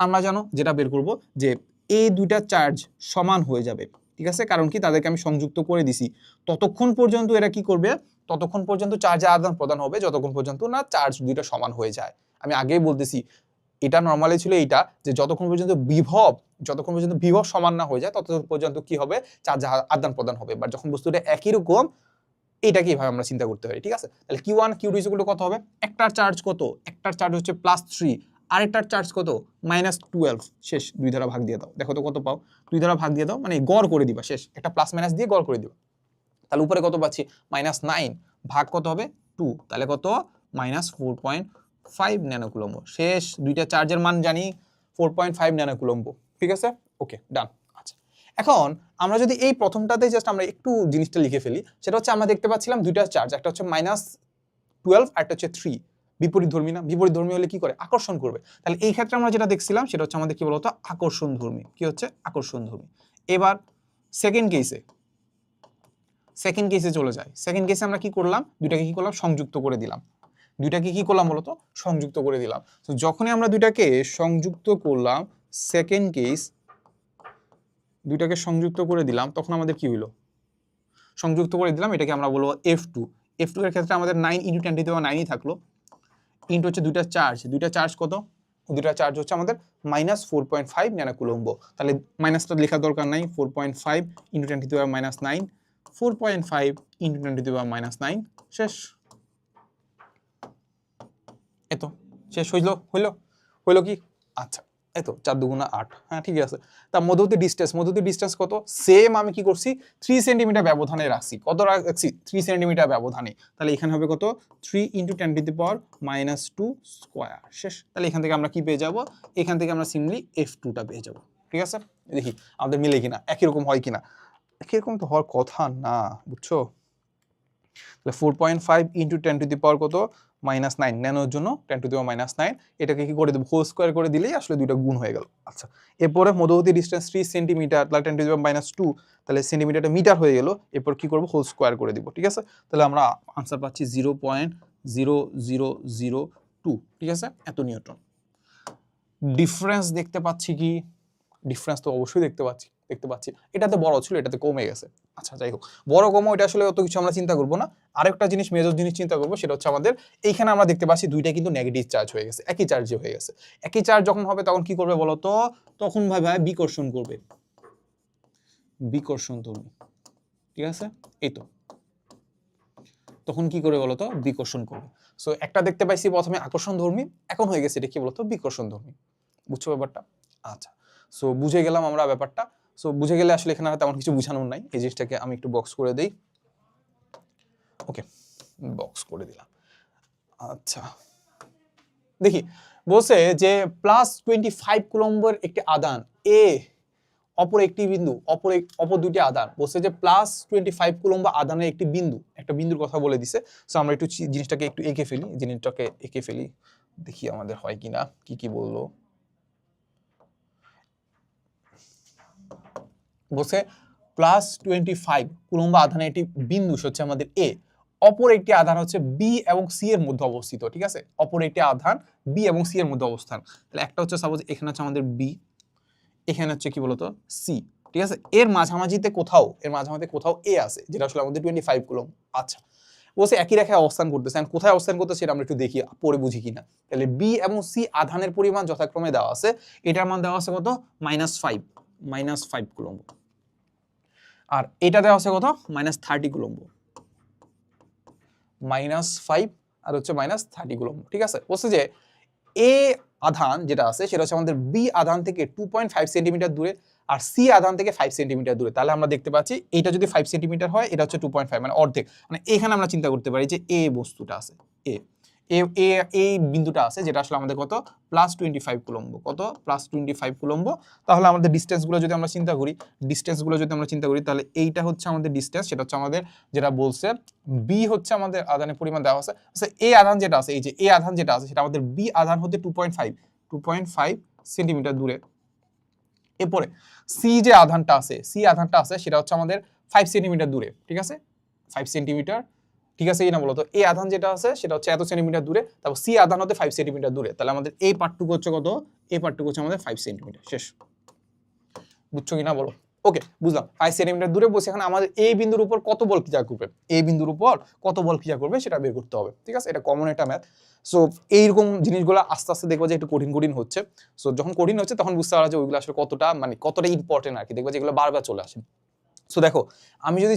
আমরা জানো যেটা বের করব যে এই দুইটা চার্জ সমান হয়ে যাবে, ঠিক আছে। কারণ কি, তাদেরকে আমি সংযুক্ত করে দিছি, ততক্ষণ পর্যন্ত এরা কি করবে, ততক্ষণ পর্যন্ত চার্জের আদান প্রদান হবে যতক্ষণ পর্যন্ত না চার্জ দুইটা সমান হয়ে যায়। আমি আগেই বলতেছি, এটা নর্মালি ছিল এইটা, যে যতক্ষণ পর্যন্ত বিভব সমান না হয়ে যায় ততক্ষণ পর্যন্ত কি হবে, চার্জ আদান প্রদান হবে। বাট যখন বস্তুটা একই রকম, এটা কিভাবে আমরা চিন্তা করতে পারি, ঠিক আছে। তাহলে Q1 Q2 কত হবে, একটার চার্জ কত, একটার চার্জ হচ্ছে +3, আরেকটার চার্জ কত -12, শেষ, 2 দ্বারা ভাগ দিয়ে দাও, দেখো তো কত পাও, 2 দ্বারা ভাগ দিয়ে দাও, মানে গড় করে দিবা, শেষ, একটা প্লাস মাইনাস দিয়ে গড় করে দিবা। তাহলে উপরে কত পাচ্ছি, -9 ভাগ কত হবে 2, তাহলে কত -4.5 ন্যানো কুলম্ব, শেষ। দুইটা চার্জের মান জানি 4.5 ন্যানো কুলম্ব, ঠিক আছে। ওকে, ডান। আচ্ছা, এখন আমরা যদি এই প্রথমটাতে জাস্ট আমরা একটু জিনিসটা লিখে ফেলি, সেটা হচ্ছে আমরা দেখতে পাচ্ছিলাম দুইটা চার্জ, একটা হচ্ছে -12 আর একটা হচ্ছে 3, বিপরীতধর্মী না, বিপরীতধর্মী হলে কি করে, আকর্ষণ করবে। তাহলে এই ক্ষেত্রে আমরা যেটা দেখছিলাম সেটা হচ্ছে আমাদের কি বলতো, আকর্ষণধর্মী, কি হচ্ছে আকর্ষণধর্মী। এবার সেকেন্ড কেসে চলে যায়। সেকেন্ড কেসে আমরা কি করলাম, দুইটাকে কি করলাম, সংযুক্ত করে দিলাম। দুইটাকে কি করলাম বলতো, সংযুক্ত করে দিলাম। তো যখনই আমরা দুইটাকে সংযুক্ত করলাম, সেকেন্ড কেস, দুইটাকে সংযুক্ত করে দিলাম, তখন আমাদের কি হইলো, সংযুক্ত করে দিলাম, এটাকে আমরা বলবো F2 এর ক্ষেত্রে আমাদের 9 × 10⁻⁹ থাকলো, ইন্টু হচ্ছে দুইটা চার্জ কত, দুইটা চার্জ হচ্ছে আমাদের -4.5 ন্যানো কুলম্ব। তাহলে মাইনাসটা লেখার দরকার নাই, 4.5 × 10⁻⁹, 4.5 × 10⁻⁹, শেষ। এতো শেষ হইলো কি, আচ্ছা, এতো 4 × 2 = 8, হ্যাঁ ঠিক আছে। তার মধ্যবর্তী ডিস্টেন্স কত, সেম আমি কি করছি 3 সেন্টিমিটার ব্যবধানে রাখছি, কত রাখছি 3 সেন্টিমিটার ব্যবধানে। তাহলে এখানে হবে কত, 3 × 10⁻² স্কয়ার, শেষ। তাহলে এখান থেকে আমরা কি পেয়ে যাব, এখান থেকে আমরা সিম্পলি F2টা পেয়ে যাব, ঠিক আছে। দেখি আমাদের মিলে কিনা, একই রকম হয় কিনা, একই রকম তো হওয়ার কথা না, বুঝছো। তাহলে 4.5 ইন্টু 10 টু দি পাওয়ার কত -9, ন্যানোর জন্য 10 টু দি পাওয়ার -9, এটাকে কি করে দেবো হোল স্কোয়ার করে দিলেই আসলে দুইটা গুণ হয়ে গেল। আচ্ছা, এরপরে মধ্যবর্তী ডিস্টেন্স 3 সেন্টিমিটার, তাহলে 10 টু দি পাওয়ার -2, তাহলে সেন্টিমিটারটা মিটার হয়ে গেল। এরপর কি করবো হোল স্কোয়ার করে দিব, ঠিক আছে। তাহলে আমরা আনসার পাচ্ছি 0.0002, ঠিক আছে, এত নিউটন। ডিফারেন্স দেখতে পাচ্ছি কি? ডিফারেন্স তো অবশ্যই দেখতে পাচ্ছি। এটাতে বড় ছিল, এটাতে কমে গেছে। আচ্ছা যাই হোক, বড় কমো এটা আসলে অত কিছু আমরা চিন্তা করবো না। আরেকটা জিনিস, মেজর জিনিস চিন্তা করবো, সেটা হচ্ছে আমাদের এইখানে আমরা দেখতে পাচ্ছি দুইটা কিন্তু নেগেটিভ চার্জ হয়ে গেছে, একই চার্জে হয়ে গেছে। একই চার্জ যখন হবে তখন কি করবে বলো তো? তখন ভাই বিকর্ষণ করবে, বিকর্ষণ ধর্মী, ঠিক আছে। এই তো তখন কি করে বলতো? বিকর্ষণ করবে। সো একটা দেখতে পাইছি প্রথমে আকর্ষণ ধর্মী, এখন হয়ে গেছে এটা কি বলতো? বিকর্ষণ ধর্মী। বুঝছো ব্যাপারটা? আচ্ছা, সো বুঝে গেলাম আমরা ব্যাপারটা। সো বুঝে গেলে আসলে এখানে তেমন কিছু বুঝানোর নাই, এই জিনিসটাকে আমি একটু বক্স করে দেই। ওকে, বক্স করে দিলাম। আচ্ছা দেখি, বলছে যে +25 কুলম্বের একটি আধান এ অপর একটি বিন্দু, অপর দুটি আধান, বলছে যে +25 কুলম্ব আধানের একটি বিন্দু, একটা বিন্দুর কথা বলে দিছে। সো আমরা একটু জিনিসটাকে একটু এঁকে ফেলি, দেখি আমাদের হয় কিনা। কি বললো? বলছে +25 কুলম্ব আধানের একটি বিন্দু হচ্ছে আমাদের এ, অপর একটি আধান হচ্ছে বি এবং সি এর মধ্যে অবস্থিত, ঠিক আছে। অপর একটি আধান বি এবং সি এর মধ্যে অবস্থান। তাহলে একটা হচ্ছে সাপোজ এখানে হচ্ছে আমাদের বি, এখানে হচ্ছে কি বলতো সি, ঠিক আছে। এর মাঝামাঝিতে কোথাও এ আছে, যেটা আসলে আমাদের 25 কুলম্ব। আচ্ছা, বলছে একই রেখায় অবস্থান করতেছে, কোথায় অবস্থান করতেছে সেটা আমরা একটু দেখি, পরে বুঝি কিনা। তাহলে বি এবং সি আধানের পরিমাণ যথাক্রমে দেওয়া আছে, এটার মান দেওয়া আছে কত? -5 কুলম্ব, আর এটা দেওয়া আছে কত? -30 কুলম্ব। -5 আর হচ্ছে -30 কুলম্ব, ঠিক আছে। বলছে যে এ আধান যেটা আছে সেটা হচ্ছে আমাদের বি আধান থেকে 2.5 সেন্টিমিটার দূরে, আর সি আধান থেকে 5 সেন্টিমিটার দূরে। তাহলে আমরা দেখতে পাচ্ছি এটা যদি 5 সেন্টিমিটার হয়, এটা হচ্ছে 2.5, মানে অর্ধেক। মানে এখানে আমরা চিন্তা করতে পারি যে এ বস্তুটা আছে, এই বিন্দুটা আছে, যেটা আসলে আমাদের কত? +25 কুলম্ব। কত? +25 কুলম্ব। তাহলে আমাদের ডিসটেন্সগুলো যদি আমরা চিন্তা করি, তাহলে এইটা হচ্ছে আমাদের ডিসটেন্স, সেটা হচ্ছে আমাদের যেটা বলছে বি হচ্ছে আমাদের আধানের পরিমাণ দেওয়া আছে। আচ্ছা, এ আধান যেটা আছে, এই যে এ আধান যেটা আছে, সেটা আমাদের বি আধান হতে 2.5 সেন্টিমিটার দূরে। এরপরে সি যে আধানটা আছে, সেটা হচ্ছে আমাদের 5 সেন্টিমিটার দূরে, ঠিক আছে। 5 সেন্টিমিটার, ঠিক আছে। এই না বলতো এ আধান যেটা আছে সেটা হচ্ছে এত সেন্টিমিটার দূরে, তারপর সি আধান হতে 5 সেন্টিমিটার দূরে। তাহলে আমাদের এই পার্টটুকু হচ্ছে কত? এই পার্টটুকু হচ্ছে আমাদের 5 সেন্টিমিটার। শেষ। বুঝছো কিনা বলো? ওকে, বুঝলাম। 5 সেন্টিমিটার দূরে বসে এখন আমাদের এই বিন্দুর উপর কত বল ক্রিয়া করবে, সেটা বের করতে হবে, ঠিক আছে। এটা কমন একটা ম্যাথ। সো এইরকম জিনিসগুলো আস্তে আস্তে দেখবো যে একটু কঠিন হচ্ছে। সো যখন কঠিন হচ্ছে তখন বুঝতে পারা যে ওইগুলো আসলে কতটা ইম্পর্টেন্ট আর কি, দেখবো যে এগুলো বারবার চলে আসে। সো দেখো, আমি যদি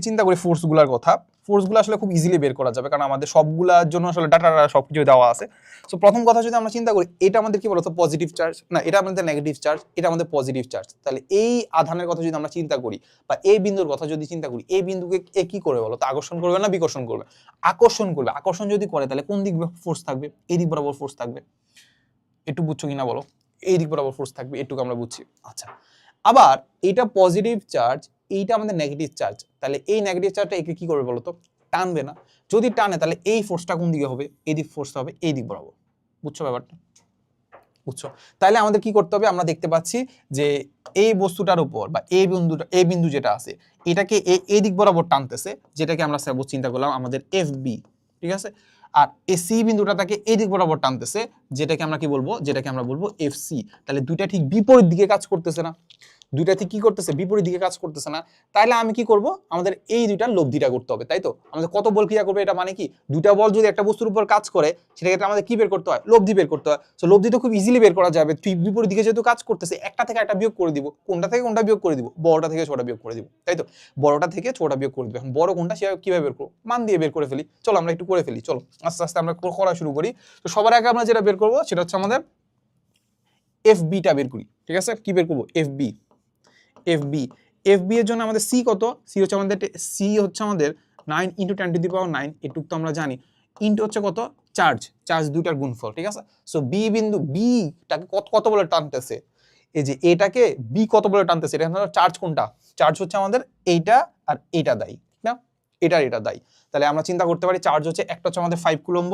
চিন্তা করি ফোর্সগুলোর কথা, ফোর্সগুলো আসলে খুব ইজিলি বের করা যাবে, কারণ আমাদের সবগুলোর জন্য আসলে ডাটা সবকিছু দেওয়া আছে। সো প্রথম কথা যদি আমরা চিন্তা করি, এটা আমাদের কি বলতো পজিটিভ চার্জ, না এটা আমাদের নেগেটিভ চার্জ, এটা আমাদের পজিটিভ চার্জ। তাহলে এই আধানের কথা যদি আমরা চিন্তা করি, বা এই বিন্দুর কথা যদি চিন্তা করি, এই বিন্দুকে কি করবে বলো তো? আকর্ষণ করবে না বিকর্ষণ করবে? আকর্ষণ যদি করে, তাহলে কোন দিক ফোর্স থাকবে? এই দিক বরাবর ফোর্স থাকবে। একটু বুঝছো কিনা বলো? এই দিক বরাবর ফোর্স থাকবে, এটুকু আমরা বুঝছি। আচ্ছা, আবার এটা পজিটিভ চার্জ, এইটা আমাদের নেগেটিভ চার্জ। তাহলে এই নেগেটিভ চার্জটা একে কি করবে বলতো? টানবে না। যদি টানে, তাহলে এই ফোর্সটা কোন দিকে হবে? এই দিক ফোর্সটা হবে এই দিক বরাবর। বুঝছো ব্যাপারটা? বুঝছো? তাহলে আমাদের কি করতে হবে? আমরা দেখতে পাচ্ছি যে এই বস্তুটার উপর, বা এই বিন্দু যেটা আছে, এটাকে এই দিক বরাবর টানতেছে, যেটাকে আমরা চিন্তা করলাম আমাদের FB, ঠিক আছে। আর এই সি বিন্দুটা তাকে এই দিক বরাবর টানতেছে, যেটাকে আমরা কি বলবো? FC। তাহলে দুইটা ঠিক বিপরীত দিকে কাজ করতেছে না? কি করতেছে? বিপরীত দিকে কাজ করতেছে না? তাহলে আমি কি করব? আমাদের এই দুইটার লব্ধিটা করতে হবে, তাই তো? আমাদের কত বল ক্রিয়া করবে, এটা মানে কি? দুইটা বল যদি একটা বস্তুর উপর কাজ করে, সেটাকে আমাদের কি বের করতে হয়? লব্ধি বের করতে হয়। সো লব্ধি তো খুব ইজিলি বের করা যাবে। ঠিক বিপরীত দিকে যেহেতু কাজ করতেছে, একটা থেকে একটা বিয়োগ করে দিব। কোনটা থেকে কোনটা বিয়োগ করে দিব? বড়টা থেকে ছোটটা বিয়োগ করে দিব, তাই তো? বড়টা থেকে ছোটটা বিয়োগ করে দিব। এখন বড় কোনটা সেটা কিভাবে বের করব? মান দিয়ে বের করে ফেলি। চলো আমরা একটু করে ফেলি, চলো আস্তে আস্তে আমরা করা শুরু করি। তো সবার আগে আমরা যেটা বের করব সেটা হচ্ছে আমাদের FBটা বের করি, ঠিক আছে। কি বের করব? FB এর জন্য আমাদের সি কত? সি হচ্ছে আমাদের 9 × 10⁹, এটুক তো আমরা জানি। ইনটু হচ্ছে কত? চার্জ দুইটার গুণফল, ঠিক আছে। সো বিটাকে কত বলে টানতেছে? এই যে এটাকে বি কত বলে টানতেছে? এটা চার্জ কোনটা? চার্জ হচ্ছে আমাদের এইটা আর এইটা দেয়, ঠিক না? এটা দায়ী। তাহলে আমরা চিন্তা করতে পারি চার্জ হচ্ছে একটা হচ্ছে আমাদের 5 কুলম্ব,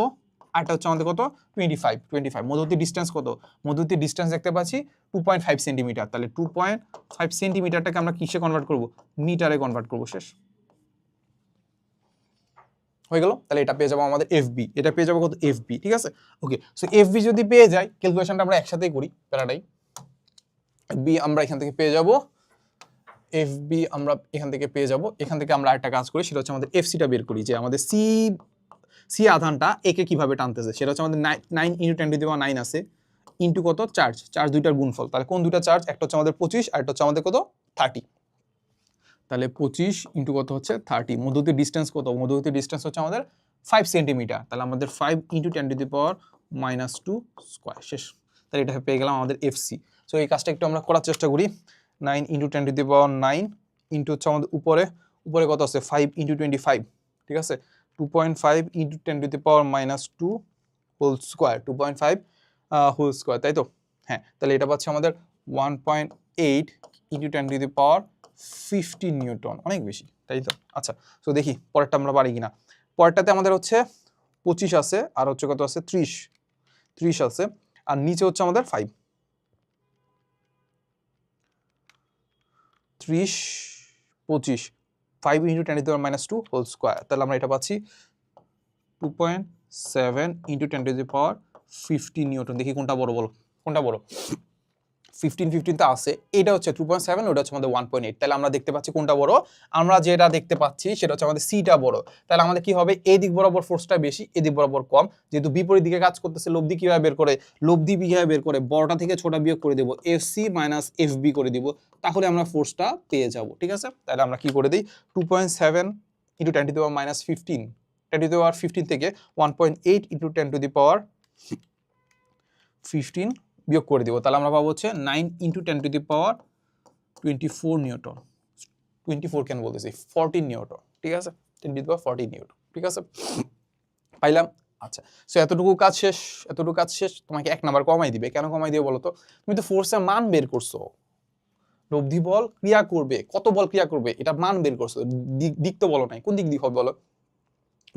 আরটা হচ্ছে আমাদের কত 25 মধ্যবর্তী ডিসটেন্স কত, মধ্যবর্তী ডিসটেন্স দেখতে পাচ্ছি 2.5 সেন্টিমিটার। তাহলে 2.5 সেন্টিমিটারটাকে আমরা কিসে কনভার্ট করব, মিটারে কনভার্ট করব। শেষ হয়ে গেল। তাহলে এটা পেয়ে যাবো আমাদের এফবি, এটা পেয়ে যাবো কত এফবি, ঠিক আছে। ওকে, সো এফবি যদি পেয়ে যাই, ক্যালকুলেশনটা আমরা একসাথেই করি, প্যারাডাই। এফবি আমরা এখান থেকে পেয়ে যাব, এফবি আমরা এখান থেকে পেয়ে যাব। এখান থেকে আমরা একটা কাজ করি, সেটা হচ্ছে আমাদের এফসিটা বের করি, যে আমাদের সি আধানটা একে কিভাবে টানতেছে। সেটা হচ্ছে আমাদের 9 × 10⁹ আছে, ইন্টু কত চার্জ দুইটার গুণফল। তাহলে কোন দুইটা চার্জ, একটা হচ্ছে আমাদের 25 আর একটা হচ্ছে আমাদের কত 30। তাহলে 25 ইন্টু কত হচ্ছে 30। মধ্যবর্তী ডিসটেন্স কত, মধ্যবর্তী ডিসটেন্স হচ্ছে আমাদের 5 সেন্টিমিটার। তাহলে আমাদের 5 × 10⁻² স্কয়ার। শেষ। তাহলে এটা পেয়ে গেলাম আমাদের এফসি। সো এই কাজটা একটু আমরা করার চেষ্টা করি। 9 × 10⁹ ইন্টু হচ্ছে আমাদের উপরে কত আছে 5 × 25, ঠিক আছে। 2.5 × 10⁻² হোল স্কয়ার, 2.5 হোল স্কয়ার, তাই তো। হ্যাঁ, তাহলে এটা পাচ্ছে আমাদের 1.8 × 10⁻15 নিউটন, অনেক বেশি, তাই তো। আচ্ছা, তো দেখি পরেরটা আমরা পারি কিনা। পরেরটাতে আমাদের হচ্ছে 25 আছে, আর হচ্ছে কত আছে 30 আছে, আর নিচে হচ্ছে আমাদের 5, 30 25 5 × 10⁻² হোল স্কয়ার। তাহলে আমরা এটা পাচ্ছি 2.7 × 10⁻15 নিউটন। দেখি কোনটা বড়, বলো কোনটা বড়। 15 তো আছে, এটা হচ্ছে 2.7, ওটা হচ্ছে আমাদের 1.8। তাহলে আমরা দেখতে পাচ্ছি কোনটা বড়, আমরা যেটা দেখতে পাচ্ছি সেটা হচ্ছে আমাদের সিটা বড়। তাহলে আমাদের কি হবে, এই দিক বরাবর ফোর্সটা বেশি, এদিক বরাবর কম। যেহেতু বিপরীত দিকে কাজ করতেছে, লব্ধি কিভাবে বের করে, বড়টা থেকে ছোটা বিয়োগ করে দেবো, এফসি মাইনাস এফবি করে দিব, তাহলে আমরা ফোর্সটা পেয়ে যাব, ঠিক আছে। তাহলে আমরা কি করে দিই, 2.7 × 10⁻15 10⁻15 থেকে 1.8 × 10⁻15 বিয়োগ করে দিব। তাহলে আমরা পাবো হচ্ছে 9 × 10⁻24 নিউটন। 24 কেন বলতেছি, 14 নিউটন, ঠিক আছে। 10⁻14 নিউটন, ঠিক আছে, পাইলাম। আচ্ছা, সো এতটুকু কাজ শেষ। তোমাকে 1 নাম্বার কমাই দিবে। কেন কমাই দিবে বলো তো, তুমি তো ফোর্সের মান বের করছো, লব্ধি বল ক্রিয়া করবে, কত বল ক্রিয়া করবে, এটা মান বের করছো, দিক তো বলো নাই। কোন দিক হবে বলো,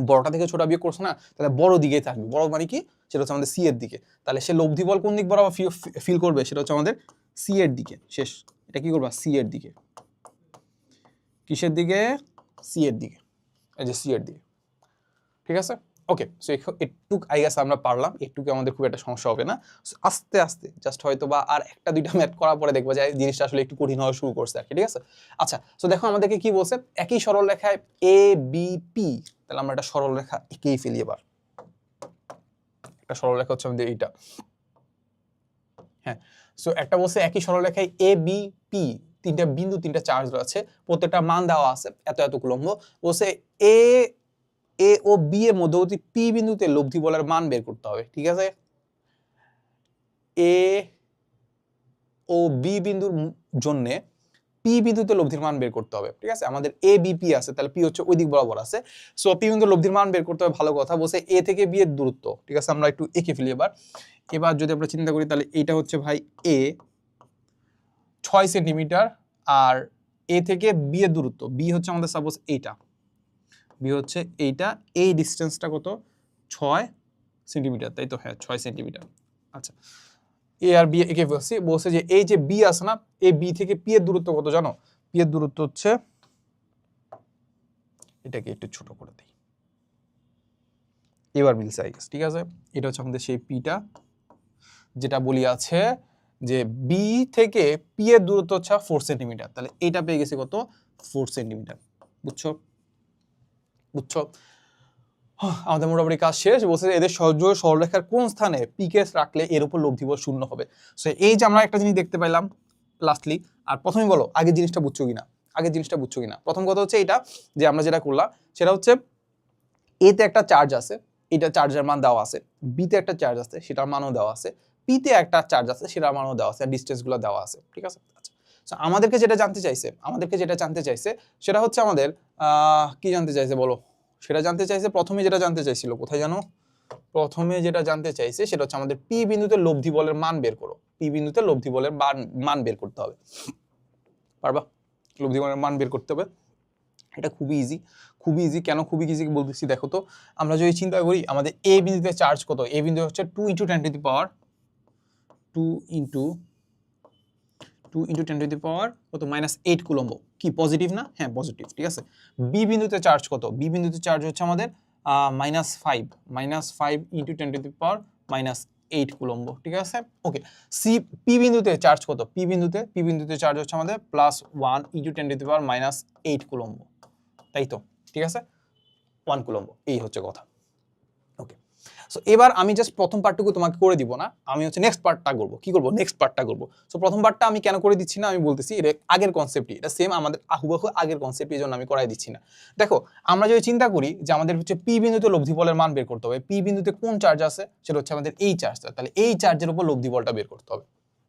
বড়টা থেকে ছোটা বিয়োগ করছো না, তাহলে বড় দিকেই থাকবে। বড় মানে কি, সেটা হচ্ছে আমাদের সি এর দিকে। তাহলে সে লব্ধি বল কোন দিক বরাবর ফিল করবে, সেটা হচ্ছে আমাদের সি এর দিকে। শেষ। এটা কি করবা, সি এর দিকে। কিসের দিকে, সি এর দিকে, এই যে সি এর দিকে, ঠিক আছে। ওকে, সো একটু আই গেস আমরা পারলাম, একটুকে আমাদের খুব একটা সমস্যা হবে না। আস্তে আস্তে জাস্ট হয়তো বা আর একটা দুইটা ম্যাথ করার পরে দেখবো যে জিনিসটা আসলে একটু কঠিন হওয়া শুরু করছে আর কি, ঠিক আছে। আচ্ছা, সো দেখো আমাদেরকে কি বলছে, একই সরল রেখায় এ বি পি। তাহলে আমরা একটা সরল রেখা এঁকেই ফেলি এবার। একটা সরল রেখা হচ্ছে আমাদের এইটা। হ্যাঁ, সো একটা বলছে একই সরল রেখায় এ বি পি, তিনটা বিন্দু, তিনটা চার্জ রয়েছে, প্রত্যেকটা মান দেওয়া আছে এত কুলম্ব। বলছে এ ও বি এর মধ্যবর্তী পি বিন্দুতে লব্ধি বলের মান বের করতে হবে, ঠিক আছে। এ ও বি বিন্দুর জন্য পি বিন্দুতে লব্ধির মান বের করতে হবে, ঠিক আছে। আমাদের এ বি পি আছে, তাহলে পি হচ্ছে ওই দিক বরাবর আছে। সো পি বিন্দুর লব্ধির মান বের করতে হবে, ভালো কথা। বলছে এ থেকে বি এর দূরত্ব, ঠিক আছে। আমরা একটু এঁকে ফেলি এবার যদি আমরা চিন্তা করি, তাহলে এইটা হচ্ছে ভাই এ 6 সেন্টিমিটার, আর এ থেকে বি এর দূরত্ব, বি হচ্ছে আমাদের সাপোজ এইটা, বি হচ্ছে এইটা, এই ডিস্টেন্সটা কত 6 সেন্টিমিটার, তাই তো। হ্যাঁ, 6 সেন্টিমিটার। আচ্ছা, এ আর বি একে বলছে যে এই যে বি আছে না, এই বি থেকে পি এর দূরত্ব কত জানো, পি এর দূরত্ব হচ্ছে, এটাকে একটু ছোট করে দিই, এবার মিলছে আই গেস, ঠিক আছে। এটা হচ্ছে আমাদের সেই পিটা, যেটা বলি আছে যে বি থেকে পি এর দূরত্ব হচ্ছে 4 সেন্টিমিটার। তাহলে এটা পেয়ে গেছে কত, 4 সেন্টিমিটার। বুঝছো, আমাদের মোটামুটি কাজ শেষ। বলছে এদের সহযোগী সরলরেখার কোন স্থানে পিকে রাখলে এর উপর লব্ধি বল শূন্য হবে। সো এই যে আমরা একটা জিনিস দেখতে পাইলাম লাস্টলি। আর প্রথমে বলো আগের জিনিসটা বুঝছো কিনা, প্রথম কথা হচ্ছে এটা যে আমরা যেটা করলাম সেটা হচ্ছে এতে একটা চার্জ আছে, এটা চার্জের মান দেওয়া আছে, বিতে একটা চার্জ আছে, সেটার মানও দেওয়া আছে, পিতে একটা চার্জ আছে, সেটার মানও দেওয়া আছে, ডিসটেন্সগুলো দেওয়া আছে, ঠিক আছে। আচ্ছা, আমাদেরকে যেটা জানতে চাইছে সেটা হচ্ছে আমাদের কি জানতে চাইছে বলো, সেটা জানতে চাইছে প্রথমে যেটা জানতে চাইছিল, কোথায় জানো, প্রথমে যেটা জানতে চাইছে সেটা হচ্ছে আমাদের পি বিন্দুতে লব্ধি বলের মান বের করো। পি বিন্দুতে লব্ধি বলের মান বের করতে হবে, পারবা? লব্ধি বলের মান বের করতে হবে, এটা খুবই ইজি। খুবই ইজি। কেন খুবই ইজি বলতেছি দেখো তো, আমরা যদি চিন্তা করি আমাদের এ বিন্দুতে চার্জ কত, এ বিন্দু হচ্ছে 2 × 10⁻² কত -8 কুলম্ব, কি পজিটিভ না? হ্যাঁ পজিটিভ, ঠিক আছে। বি বিন্দুতে চার্জ কত, বি বিন্দুতে চার্জ হচ্ছে আমাদের -5 ×10⁻⁻8 কুলম্ব, ঠিক আছে। ওকে, সি পি বিন্দুতে চার্জ কত, পি বিন্দুতে চার্জ হচ্ছে আমাদের +1 × 10⁻⁸ কুলম্ব, তাই তো, ঠিক আছে, 1 কুলম্ব, এই হচ্ছে কথা। ওকে, সো এবার আমি জাস্ট প্রথম পার্টটুকু তোমাকে করে দিব না, আমি হচ্ছে নেক্সট পার্টটা করব। কি করব? নেক্সট পার্টটা করব। সো প্রথম পার্টটা আমি কেন করে দিচ্ছি না আমি বলতেছি, এটা আগের কনসেপ্টই, এটা সেম আমাদের হুবহু আগের কনসেপ্ট, এই জন্য আমি করাই দিচ্ছি না। দেখো, আমরা যদি চিন্তা করি যে আমাদের হচ্ছে পি বিন্দুতে লব্ধি বলের মান বের করতে হবে, পি বিন্দুতে কোন চার্জ আছে সেটা হচ্ছে আমাদের এই চার্জটা, তাহলে এই চার্জের উপর লব্ধি বলটা বের করতে হবে,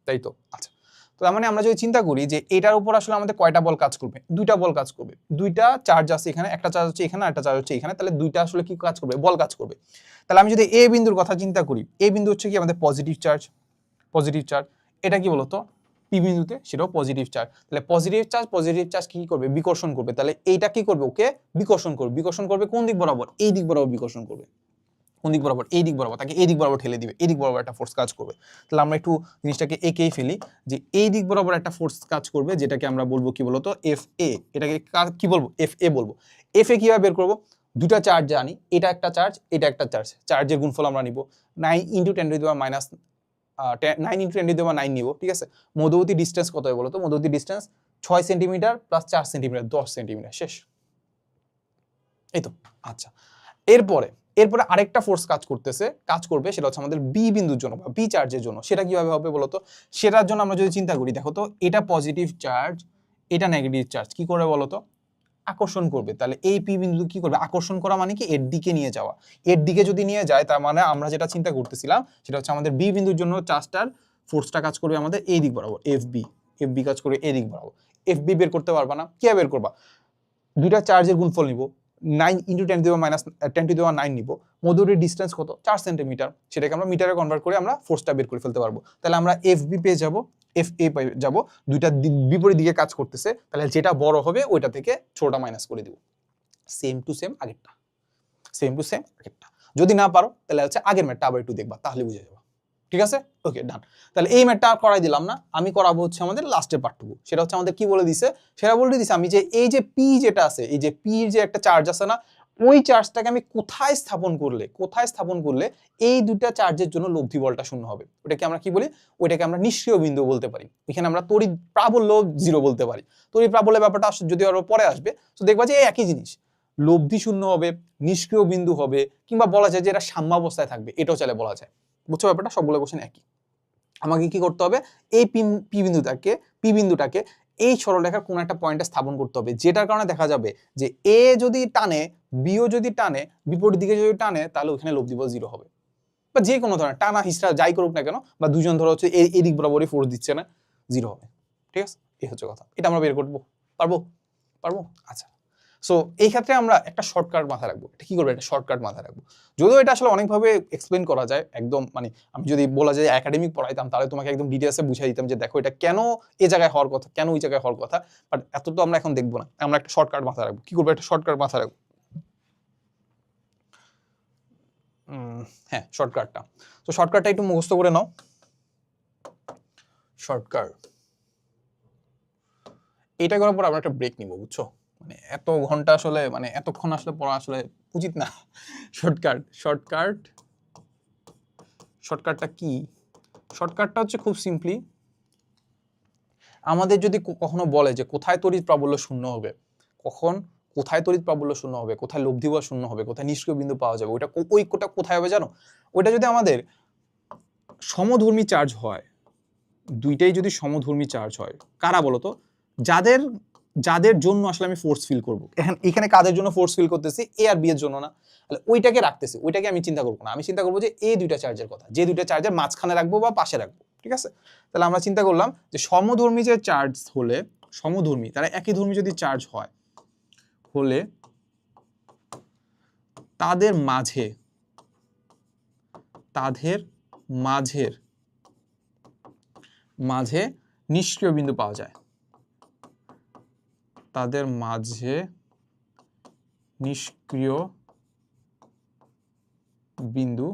তাই তো। আচ্ছা, তো তার মানে আমরা যদি চিন্তা করি যে এটার উপর আসলে আমাদের কয়টা বল কাজ করবে, দুইটা বল কাজ করবে, দুইটা চার্জ আছে এখানে, একটা চার্জ হচ্ছে এখানে, একটা চার্জ হচ্ছে এখানে, তাহলে দুইটা আসলে কি কাজ করবে, বল কাজ করবে। তাহলে আমি যদি এ বিন্দুর কথা চিন্তা করি, এ বিন্দু হচ্ছে কি আমাদের পজিটিভ চার্জ, এটা কি বলতো পি বিন্দুতে, সেটাও পজিটিভ চার্জ, তাহলে পজিটিভ চার্জ কি করবে, বিকর্ষণ করবে, তাহলে এইটা কি করবে, ওকে বিকর্ষণ করবে কোন দিক বরাবর, এই দিক বরাবর বিকর্ষণ করবে, কোন দিক বরাবর, এই দিক বরাবর, তাকে এই দিক বরাবর ঠেলে দিবে, এই দিক বরাবর একটা ফোর্স কাজ করবে। তাহলে আমরা একটু জিনিসটাকে একেই ফেলি, যে এই দিক বরাবর একটা ফোর্স কাজ করবে, যেটাকে আমরা বলবো কি বলতো এফ এ, এটাকে কি বলবো, এফ এ বলবো। এফ এ কিভাবে বের করবো, দুটা চার্জ জানি, এটা একটা চার্জ, এটা একটা চার্জ, চার্জের গুণফল আমরা নিব 9 × 10⁻9 নিব, ঠিক আছে। মধ্যবর্তী ডিস্টেন্স কত হয় বলতো, মধ্যবর্তী ডিস্টেন্স 6 সেন্টিমিটার + 4 সেন্টিমিটার, 10 সেন্টিমিটার, শেষ, এই তো। আচ্ছা, এরপরে আরেকটা ফোর্স কাজ করবে, সেটা হচ্ছে আমাদের বি বিন্দুর জন্য বা বি চার্জের জন্য। সেটা কিভাবে হবে বলতো, সেটার জন্য আমরা যদি চিন্তা করি, দেখো তো এটা পজিটিভ চার্জ, এটা নেগেটিভ চার্জ, কি করে বলতো, আকর্ষণ করবে। তাহলে এই পি বিন্দু কি করবে, আকর্ষণ করা মানে কি, এর দিকে নিয়ে যাওয়া, এর দিকে যদি নিয়ে যায়, তার মানে আমরা যেটা চিন্তা করতেছিলাম সেটা হচ্ছে আমাদের বি বিন্দুর জন্য চার্জটার ফোর্সটা কাজ করবে আমাদের এই দিক বরাবর, এফ বি কাজ করবে এই দিক বরাবর। এফ বি বের করতে পারবা না, কি বের করবা, দুইটা চার্জের গুণফল নিব, 9 × 10⁻9 নিব, মধ্যবর্তী ডিস্টেন্স কত, 4 সেন্টিমিটার, সেটাকে আমরা মিটারে কনভার্ট করে আমরা ফোর্সটা বের করে ফেলতে পারবো। তাহলে আমরা এফ বি পেয়ে যাব, এফ এ পেয়ে যাব, দুইটা বিপরীত দিকে কাজ করতেছে, তাহলে যেটা বড় হবে ওইটা থেকে ছোটটা মাইনাস করে দিব, সেম টু সেম আগেরটা। যদি না পারো তাহলে হচ্ছে আগের ম্যাথটা আবার একটু দেখবা, তাহলে বুঝে যাবে, ঠিক আছে। ওকে, ডান। তাহলে এই ম্যাথটা করাই দিলাম না, আমি করাবো হচ্ছে আমাদের লাস্টের পার্টটুকু, সেটা হচ্ছে আমাদের কি বলে দিছে, সেটা বলে দিছে আমি যে এই যে পি যেটা আছে, এই যে পি যে একটা চার্জ আছে না, ওই চার্জটাকে আমি কোথায় স্থাপন করলে এই দুটা চার্জের জন্য লব্ধি বলটা শূন্য হবে, ওটাকে আমরা কি বলি, ওইটাকে আমরা নিষ্ক্রিয় বিন্দু বলতে পারি। এখানে আমরা তড়িৎ প্রাবল্য 0 বলতে পারি। তড়িৎ প্রাবল্যের ব্যাপারটা যদি আরো পরে আসবে, তো দেখবা যে এই একই জিনিস, লব্ধি শূন্য হবে, নিষ্ক্রিয় বিন্দু হবে, কিংবা বলা যায় যে এটা সাম্যাবস্থায় থাকবে, এটাও চাইলে বলা যায়। বুঝছো ব্যাপারটা, সবগুলো কোশ্চেন একই। আমাকে কি করতে হবে, এই পি বিন্দুটাকে এই সরলরেখার কোন একটা পয়েন্টে স্থাপন করতে হবে, যেটার কারণে দেখা যাবে যে এ যদি টানে, বিও যদি টানে, বিপরীত দিকে যদি টানে, তাহলে ওখানে লব্ধি বল 0 হবে, বা যে কোনো ধরনের টানা হিস্ট্রা যাই করুক না কেন, বা দুজন ধরো হচ্ছে এই দিক বরাবরই ফোর্স দিচ্ছে না, 0 হবে, ঠিক আছে। এই হচ্ছে কথা, এটা আমরা বের করবো, পারবো। আচ্ছা, সো এই ক্ষেত্রে আমরা একটা শর্টকাট মাথায় রাখবো, এটা কি করবো, একটা শর্টকাট মাথায় রাখবো। যদিও এটা আসলে অনেকভাবে এক্সপ্লেন করা যায়, একদম মানে আমি যদি বলা যায় একাডেমিক পড়াইতাম, তাহলে তোমাকে একদম ডিটেলসে বুঝাই দিতাম যে দেখো এটা কেন এই জায়গায় হওয়ার কথা, কেন ওই জায়গায় হওয়ার কথা, বাট এত তো আমরা এখন দেখবো না, আমরা একটা শর্টকাট মাথায় রাখবো। কি করবো, একটা শর্টকাট মাথায় রাখবো, হ্যাঁ শর্টকাটটা। তো শর্টকাটটা একটু মুখস্থ করে নাও। শর্টকাট এটা করার পর আমরা একটা ব্রেক নিব, বুঝছো, মানে এত ঘন্টা আসলে, মানে এতক্ষণ আসলে পড়া আসলে উচিত না। শর্টকাটটা কি, শর্টকাটটা হচ্ছে খুব সিম্পলি, আমাদের যদি কখনো বলে যে কোথায় তড়িৎ প্রাবল্য শূন্য হবে, কোথায় লব্ধি বল শূন্য হবে, কোথায় নিষ্ক্রিয় বিন্দু পাওয়া যাবে, ওইটা কোথায় হবে জানো, ওইটা যদি আমাদের সমধর্মী চার্জ হয়, দুইটাই যদি সমধর্মী চার্জ হয়, কারা বলতো, যাদের জন্য আসলে আমি ফোর্স ফিল করবো, এখানে কাদের জন্য ফোর্স ফিল করতেছি, এ আর বি এর জন্য না, তাহলে ওইটাকে রাখতেছি, ওইটাকে আমি চিন্তা করবো না, আমি চিন্তা করবো যে এই দুইটা চার্জের কথা, যে দুইটা চার্জের মাঝখানে রাখবো বা পাশে রাখবো, ঠিক আছে। তাহলে আমরা চিন্তা করলাম যে সমধর্মী যে চার্জ হলে, সমধর্মী তারা একই ধর্মী যদি চার্জ হয় হলে তাদের মাঝে নিষ্ক্রিয় বিন্দু পাওয়া যায়, তাদের মাঝে নিষ্ক্রিয় বিন্দু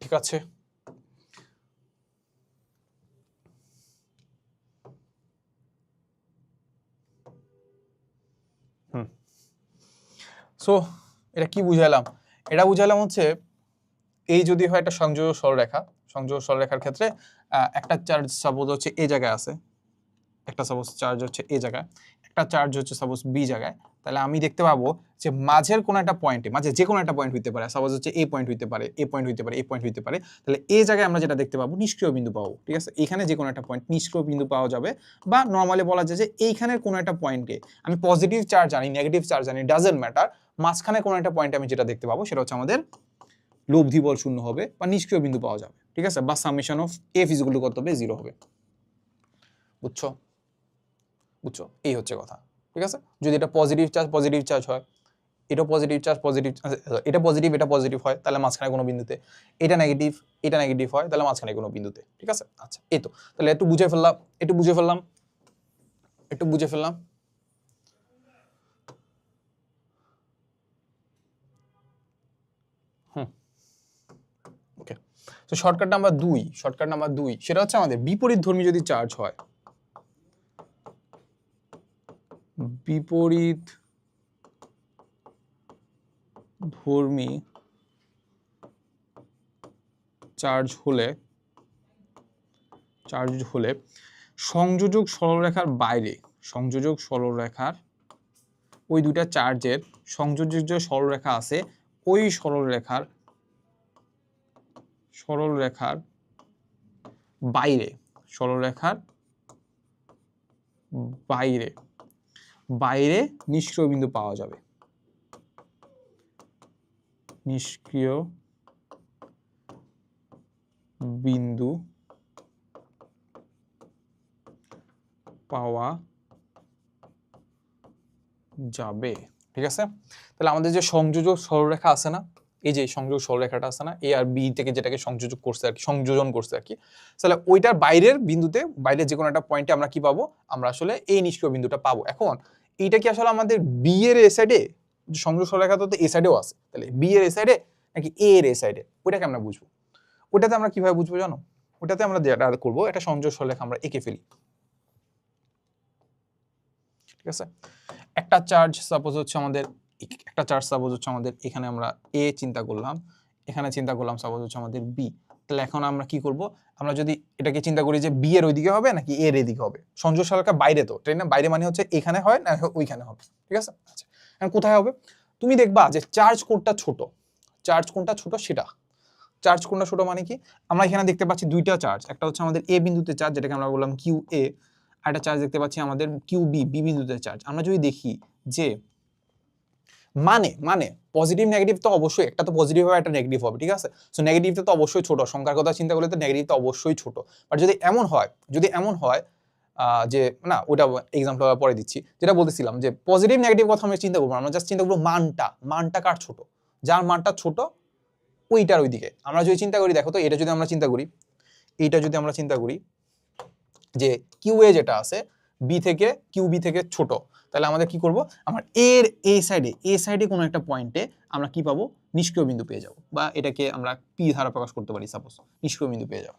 ঠিক আছে। সো এটা কি বুঝালাম? এটা বুঝালাম হচ্ছে এই যদি হয় একটা সংযোগ সরলরেখা, সংযোগ সরলরেখার ক্ষেত্রে একটা চার্জ সাপোজ হচ্ছে এই জায়গায় আছে, একটা সাপোজ চার্জ হচ্ছে এই জায়গায়, একটা চার্জ হচ্ছে সাপোজ বি জায়গায়, তাহলে আমি দেখতে পাবো যে মাঝের কোনো একটা পয়েন্টে, মাঝে যে কোনো একটা পয়েন্ট হইতে পারে, সাপোজ হচ্ছে এই পয়েন্ট হইতে পারে, এই পয়েন্ট হইতে পারে, এই পয়েন্ট হইতে পারে, তাহলে এই জায়গায় আমরা যেটা দেখতে পাবো নিষ্ক্রিয় বিন্দু পাবো। ঠিক আছে, এখানে যে কোনো একটা পয়েন্ট নিষ্ক্রিয় বিন্দু পাওয়া যাবে, বা নর্মালি বলা যায় যে এইখানের কোনো একটা পয়েন্টে আমি পজিটিভ চার্জ আনি নেগেটিভ চার্জ আনি ডাজন্ট ম্যাটার, মাঝখানে কোনো একটা পয়েন্টে আমি যেটা দেখতে পাবো সেটা হচ্ছে আমাদের লব্ধি বল শূন্য হবে বা নিষ্ক্রিয় বিন্দু পাওয়া যাবে। ঠিক আছে, বা summation of F is equal to কত হবে 0 হবে। বুঝছো? বুঝছো, এই হচ্ছে কথা। ঠিক আছে, যদি এটা পজিটিভ চার্জ হয়, এটা পজিটিভ চার্জ এটা পজিটিভ হয়, তাহলে মাঝখানে কোনো বিন্দুতে, এটা নেগেটিভ হয়, তাহলে মাঝখানে কোনো বিন্দুতে। ঠিক আছে, আচ্ছা এই তো, তাহলে একটু বুঝে ফেললাম। ওকে, তো শর্টকাট নাম্বার 2, সেটা হচ্ছে আমাদের বিপরীতধর্মী যদি চার্জ হয়, বিপরীতধর্মী চার্জ হলে সংযোজক সরলরেখার ওই দুইটা চার্জের সংযোজক যে সরলরেখা আছে, ওই সরলরেখার বাইরে নিষ্ক্রিয় বিন্দু পাওয়া যাবে। নিষ্ক্রিয় বিন্দু পাওয়া যাবে। ঠিক আছে, তাহলে আমাদের যে সংযোজক সরলরেখা আছে না, এই যে সংযোগ সরলরেখাটা আছে না, এ আর বি থেকে যেটাকে সংযোজন করছে আর কি, তাহলে ওইটার বাইরের বিন্দুতে, বাইরের যে কোনো একটা পয়েন্টে আমরা কি পাবো, আমরা আসলে এই নিষ্ক্রিয় বিন্দুটা পাবো। এখন এইটা কি আসলে আমাদের বি এর এ সাইডে, সংযোগ সরলরেখা তো এ সাইডেও আছে, তাহলে বি এর এ সাইডে নাকি এ এর এ সাইডে, ওইটাকে আমরা বুঝবো। ওটাতে আমরা কিভাবে বুঝবো জানো? ওটাতে আমরা যেটা করবো, একটা সংযোগ সরলরেখা আমরা এঁকে ফেলি। ঠিক আছে, একটা চার্জ সাপোজ হচ্ছে আমাদের এখানে আমরা এ চিন্তা করলাম, এখানে চিন্তা করলাম সাপোজ হচ্ছে আমাদের বি। তাহলে এখন আমরা কি করব, আমরা যদি এটাকে চিন্তা করি যে বি এর ওইদিকে হবে নাকি এর এদিকে হবে, সংযোগ সরলরেখা বাইরে, তো ট্রেনের বাইরে মানে হচ্ছে এখানে হয় না ওইখানে হবে। ঠিক আছে, আচ্ছা এখন কোথায় হবে? তুমি দেখবা যে চার্জ কোনটা ছোট সেটা, চার্জ কোনটা ছোট মানে কি, আমরা এখানে দেখতে পাচ্ছি দুইটা চার্জ, একটা হচ্ছে আমাদের এ বিন্দুতে চার্জ, যেটাকে আমরা বললাম কিউ এ, আর একটা চার্জ দেখতে পাচ্ছি আমাদের কিউ বি, বি বিন্দুতে চার্জ। আমরা যদি দেখি যে মানে পজিটিভ নেগেটিভ তো অবশ্যই, একটা তো পজিটিভ হবে একটা নেগেটিভ হবে। ঠিক আছে, সো নেগেটিভটা তো অবশ্যই ছোট, সংখ্যার কথা চিন্তা করলে তো নেগেটিভ তো অবশ্যই ছোট। বাট যদি এমন হয় যে না, ওটা এক্সাম্পল পরে দিচ্ছি, যেটা বলতেছিলাম যে পজিটিভ নেগেটিভ কথা আমরা চিন্তা করবো, আমরা জাস্ট চিন্তা করবো মানটা কার ছোট, যার মানটা ছোট ওইটার ওইদিকে। আমরা যদি চিন্তা করি, দেখো তো, এটা যদি আমরা চিন্তা করি যে কিউ এ যেটা আছে বি থেকে, কিউ বি থেকে ছোট, তাহলে আমাদের কি করব, আমার এর এ সাইডে কোনো একটা পয়েন্টে আমরা কি পাবো, নিষ্ক্রিয় বিন্দু পেয়ে যাব, বা এটাকে আমরা পি দ্বারা প্রকাশ করতে পারি, সাপোজ নিষ্ক্রিয় বিন্দু পেয়ে যাব।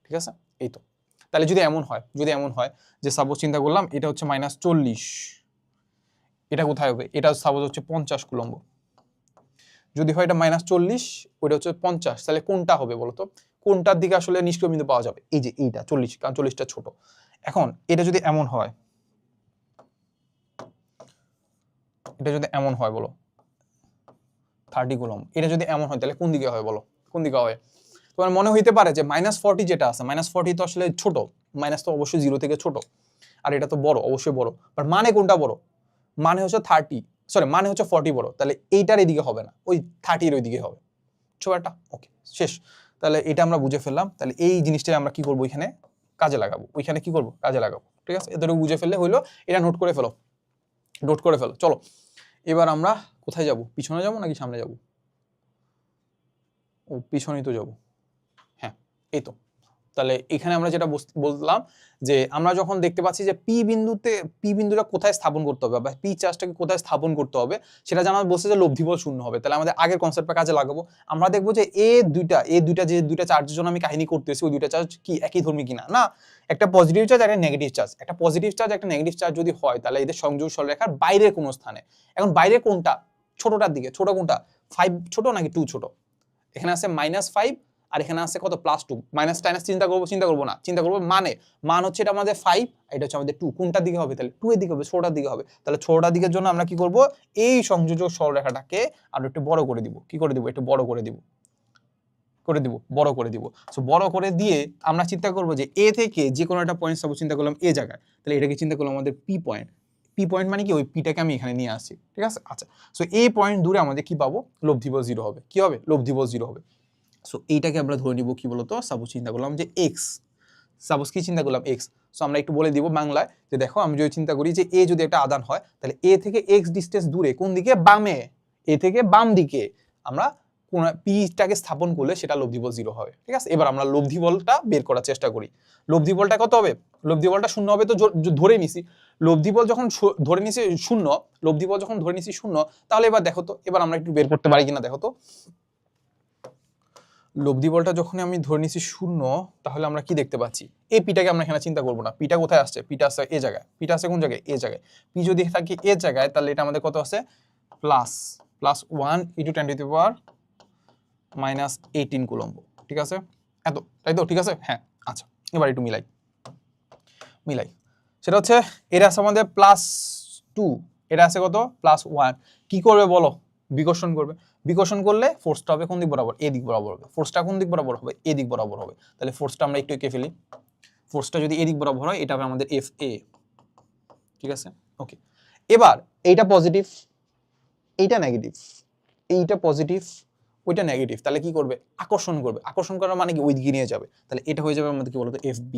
ঠিক আছে, এই তো। তাহলে যদি এমন হয় যে সাপোজ চিন্তা করলাম এটা হচ্ছে -40, এটা কোথায় হবে, এটা সাপোজ হচ্ছে 50 কুলম্ব, যদি হয় এটা -40, ওইটা হচ্ছে 50, তাহলে কোনটা হবে বলো তো, কোনটার দিকে আসলে নিষ্ক্রিয় বিন্দু পাওয়া যাবে? এই যে এইটা 40, কারণ 40টা ছোট। এখন এটা যদি এমন হয় বলো 30 কুলম্ব, এটা যদি এমন হয় তাহলে কোন দিকে হয় বলো, কোন দিকে হয়? তোমার মনে হইতে পারে যে -40 যেটা আছে, -40 তো আসলে ছোট, মাইনাস তো অবশ্যই 0 থেকে ছোট, আর এটা তো বড়, অবশ্যই বড়, বাট মানে কোনটা বড়, মানে হচ্ছে 40 বড়, তাহলে এইটার এদিকে হবে না, ওই 30 এর ওইদিকে হবে। ছোটটা ওকে, শেষ। তাহলে এটা আমরা বুঝে ফেললাম, তাহলে এই জিনিসটাই আমরা কি করবো, এখানে কাজে লাগাবো, ওইখানে কি করবো, কাজে লাগাবো। ঠিক আছে, এতটুকু বুঝে ফেললে হইলো, এটা নোট করে ফেলো। চলো এবার আমরা কোথায় যাব, পিছনে যাব নাকি সামনে যাব? ও পিছনেই তো যাব, হ্যাঁ এই তো। তাহলে এখানে আমরা যেটা বললাম যে আমরা যখন দেখতে পাচ্ছি যে পি বিন্দুটা কোথায় স্থাপন করতে হবে বা পি চার্জটাকে কোথায় স্থাপন করতে হবে সেটা জানা বলছে যে লব্ধি বল শূন্য হবে। তাহলে আমাদের আগের কনসেপ্টটা কাজে লাগাবো। আমরা দেখবো যে এ দুইটা যে দুইটা চার্জের জন্য আমি কাহিনী করতেছি ওই দুইটা চার্জ কি একই ধর্মী কিনা, না একটা পজিটিভ চার্জ একটা নেগেটিভ চার্জ। একটা পজিটিভ চার্জ একটা নেগেটিভ চার্জ যদি হয় তাহলে এদের সংযোগ সরলরেখার বাইরের কোনো স্থানে, এখন বাইরে কোনটা, ছোটটার দিকে, ছোট কোনটা 5 ছোট নাকি 2 ছোট, এখানে আছে -5 আর এখানে আছে কত +2, মাইনাস টাইনাস চিন্তা করবো না, চিন্তা করবো মান হচ্ছে এটা আমাদের 5, এটা হচ্ছে আমাদের 2, কোনটার দিকে হবে তাহলে 2 এর দিকে হবে, ছোটটার দিকে হবে। তাহলে ছোটটার দিকের জন্য আমরা কি করব, এই সংযোজক সরলরেখাটাকে আরো একটু বড় করে দিব। কি করে দিব, একটু বড় করে দিব, বড় করে দিব। সো বড় করে দিয়ে আমরা চিন্তা করব যে এ থেকে যে কোনো একটা পয়েন্ট সাপোজ চিন্তা করলাম এ জায়গায়, তাহলে এটাকে চিন্তা করলাম আমাদের পি পয়েন্ট। পি পয়েন্ট মানে কি, ওই পিটাকে আমি এখানে নিয়ে আসছি, ঠিক আছে। আচ্ছা, সো এই পয়েন্ট দূরে আমাদের কি পাবো, লব্ধি বল 0 হবে। কি হবে, লব্ধি বল 0 হবে। সো এইটাকে আমরা ধরে নিব কি বলতো, সাপোজ চিন্তা করলাম যে এক্স, সাপোজ কি চিন্তা করলাম এক্স। সো আমরা একটু বলে দিব বাংলায় যে দেখো আমি যদি চিন্তা করি যে এ যদি একটা আদান হয় তাহলে এ থেকে এক্স ডিস্টেন্স দূরে, কোন দিকে, বামে, এ থেকে বাম দিকে আমরা কোন পিটাকে স্থাপন করলে সেটা লব্ধি বল 0 হবে, ঠিক আছে। এবার আমরা লব্ধি বলটা বের করার চেষ্টা করি। লব্ধি বলটা কত হবে, লব্ধি বলটা 0 হবে, তো ধরে নিছি লব্ধি বল যখন ধরে নিছি 0, লব্ধি বল যখন ধরে নিছি 0, তাহলে এবার দেখো তো, এবার আমরা একটু বের করতে পারি কিনা দেখো তো। লব্ধি বলটা যখন আমি ধরে নিছি 0, তাহলে আমরা কি দেখতে পাচ্ছি, এই পিটাকে আমরা এখানে চিন্তা করবো না। পিটা কোথায় আসছে, পিটা আসছে এ জায়গায়, পিটা আছে কোন জায়গায়, এ জায়গায়। পি যদি থাকে এ জায়গায় তাহলে এটা আমাদের কত আছে, +1 × 10⁻18 কুলম্ব, ঠিক আছে। এত, তাই তো, ঠিক আছে, হ্যাঁ। আচ্ছা, এবার একটু মিলাই, সেটা হচ্ছে এটা আছে আমাদের +2, এটা আছে কত, +1। কি করবে বলো, বিকর্ষণ করবে। বিকর্ষণ করলে ফোর্সটা হবে কোন দিক বরাবর, এ দিক বরাবর হবে। ফোর্সটা কোন দিক বরাবর হবে, এ দিক বরাবর হবে। তাহলে ফোর্সটা আমরা একটু এঁকে ফেলি। ফোর্সটা যদি এ দিক বরাবর হয় এটা হবে আমাদের FA, ঠিক আছে, ওকে। এবার এইটা পজিটিভ, এইটা নেগেটিভ, এইটা পজিটিভ, ওইটা নেগেটিভ, তাহলে কি করবে, আকর্ষণ করবে। আকর্ষণ করার মানে কি, ওই দিকে নিয়ে যাবে। তাহলে এটা হয়ে যাবে আমাদের কি বলতো, FB।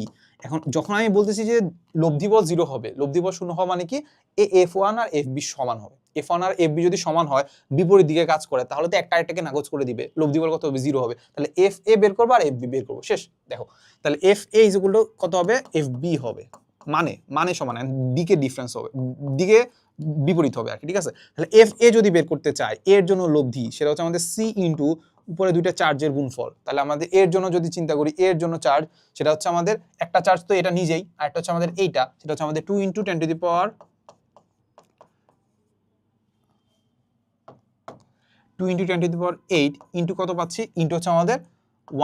এখন যখন আমি বলতেছি যে লব্ধি বল 0 হবে, লব্ধি বল 0 হওয়া মানে কি, F1 আর FB সমান হবে। F1 আর FB যদি সমান হয়, বিপরীত দিকে কাজ করে, তাহলে তো একটা আরেকটাকে নাকচ করে দিবে। লব্ধি বল কত হবে, 0 হবে। তাহলে FA বের করবো আর FB বের করবো, শেষ। দেখো তাহলে FA কত হবে, FB হবে। মানে সমান, দিকে ডিফারেন্স হবে, দিকে বিপরীত হবে আর কি, ঠিক আছে। তাহলে FA যদি বের করতে চাই, এর জন্য লব্ধি সেটা হচ্ছে আমাদের C ইন্টু উপরে দুইটা চার্জের গুণফল। তাহলে আমাদের এর জন্য যদি চিন্তা করি, এর জন্য চার্জ সেটা হচ্ছে আমাদের একটা চার্জ তো এটা নিজেই, আর একটা হচ্ছে আমাদের এইটা, সেটা হচ্ছে আমাদের 2 × 10⁸ ইন্টু কত পাচ্ছি, ইন্টু হচ্ছে আমাদের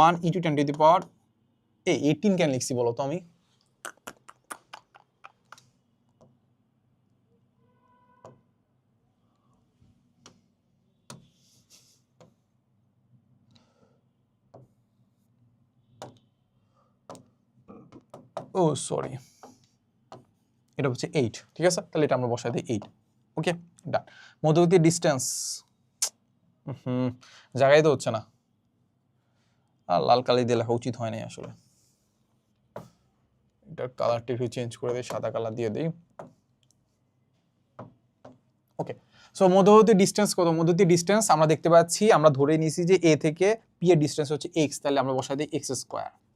1 × 10⁻18 কেন লিখছি বলো তো আমি, ও সরি, এটা হচ্ছে 8, ঠিক আছে। তাহলে এটা আমরা বসাই দিই 8, ওকে, ডান। মধ্যবর্তী ডিস্টেন্স, জায়গায় তো হচ্ছে না, আর লাল কালি দিয়ে লেখা উচিত হয় নাই আসলে। এটার কালারটা একটু চেঞ্জ করে দিই, সাদা কালার দিয়ে দিই, ওকে। সো মধ্যবর্তী ডিস্টেন্স কত, মধ্যবর্তী ডিস্টেন্স আমরা দেখতে পাচ্ছি, আমরা ধরে নিয়েছি যে এ থেকে পি এর ডিস্টেন্স হচ্ছে x, তাহলে আমরা বসাই দিই x²,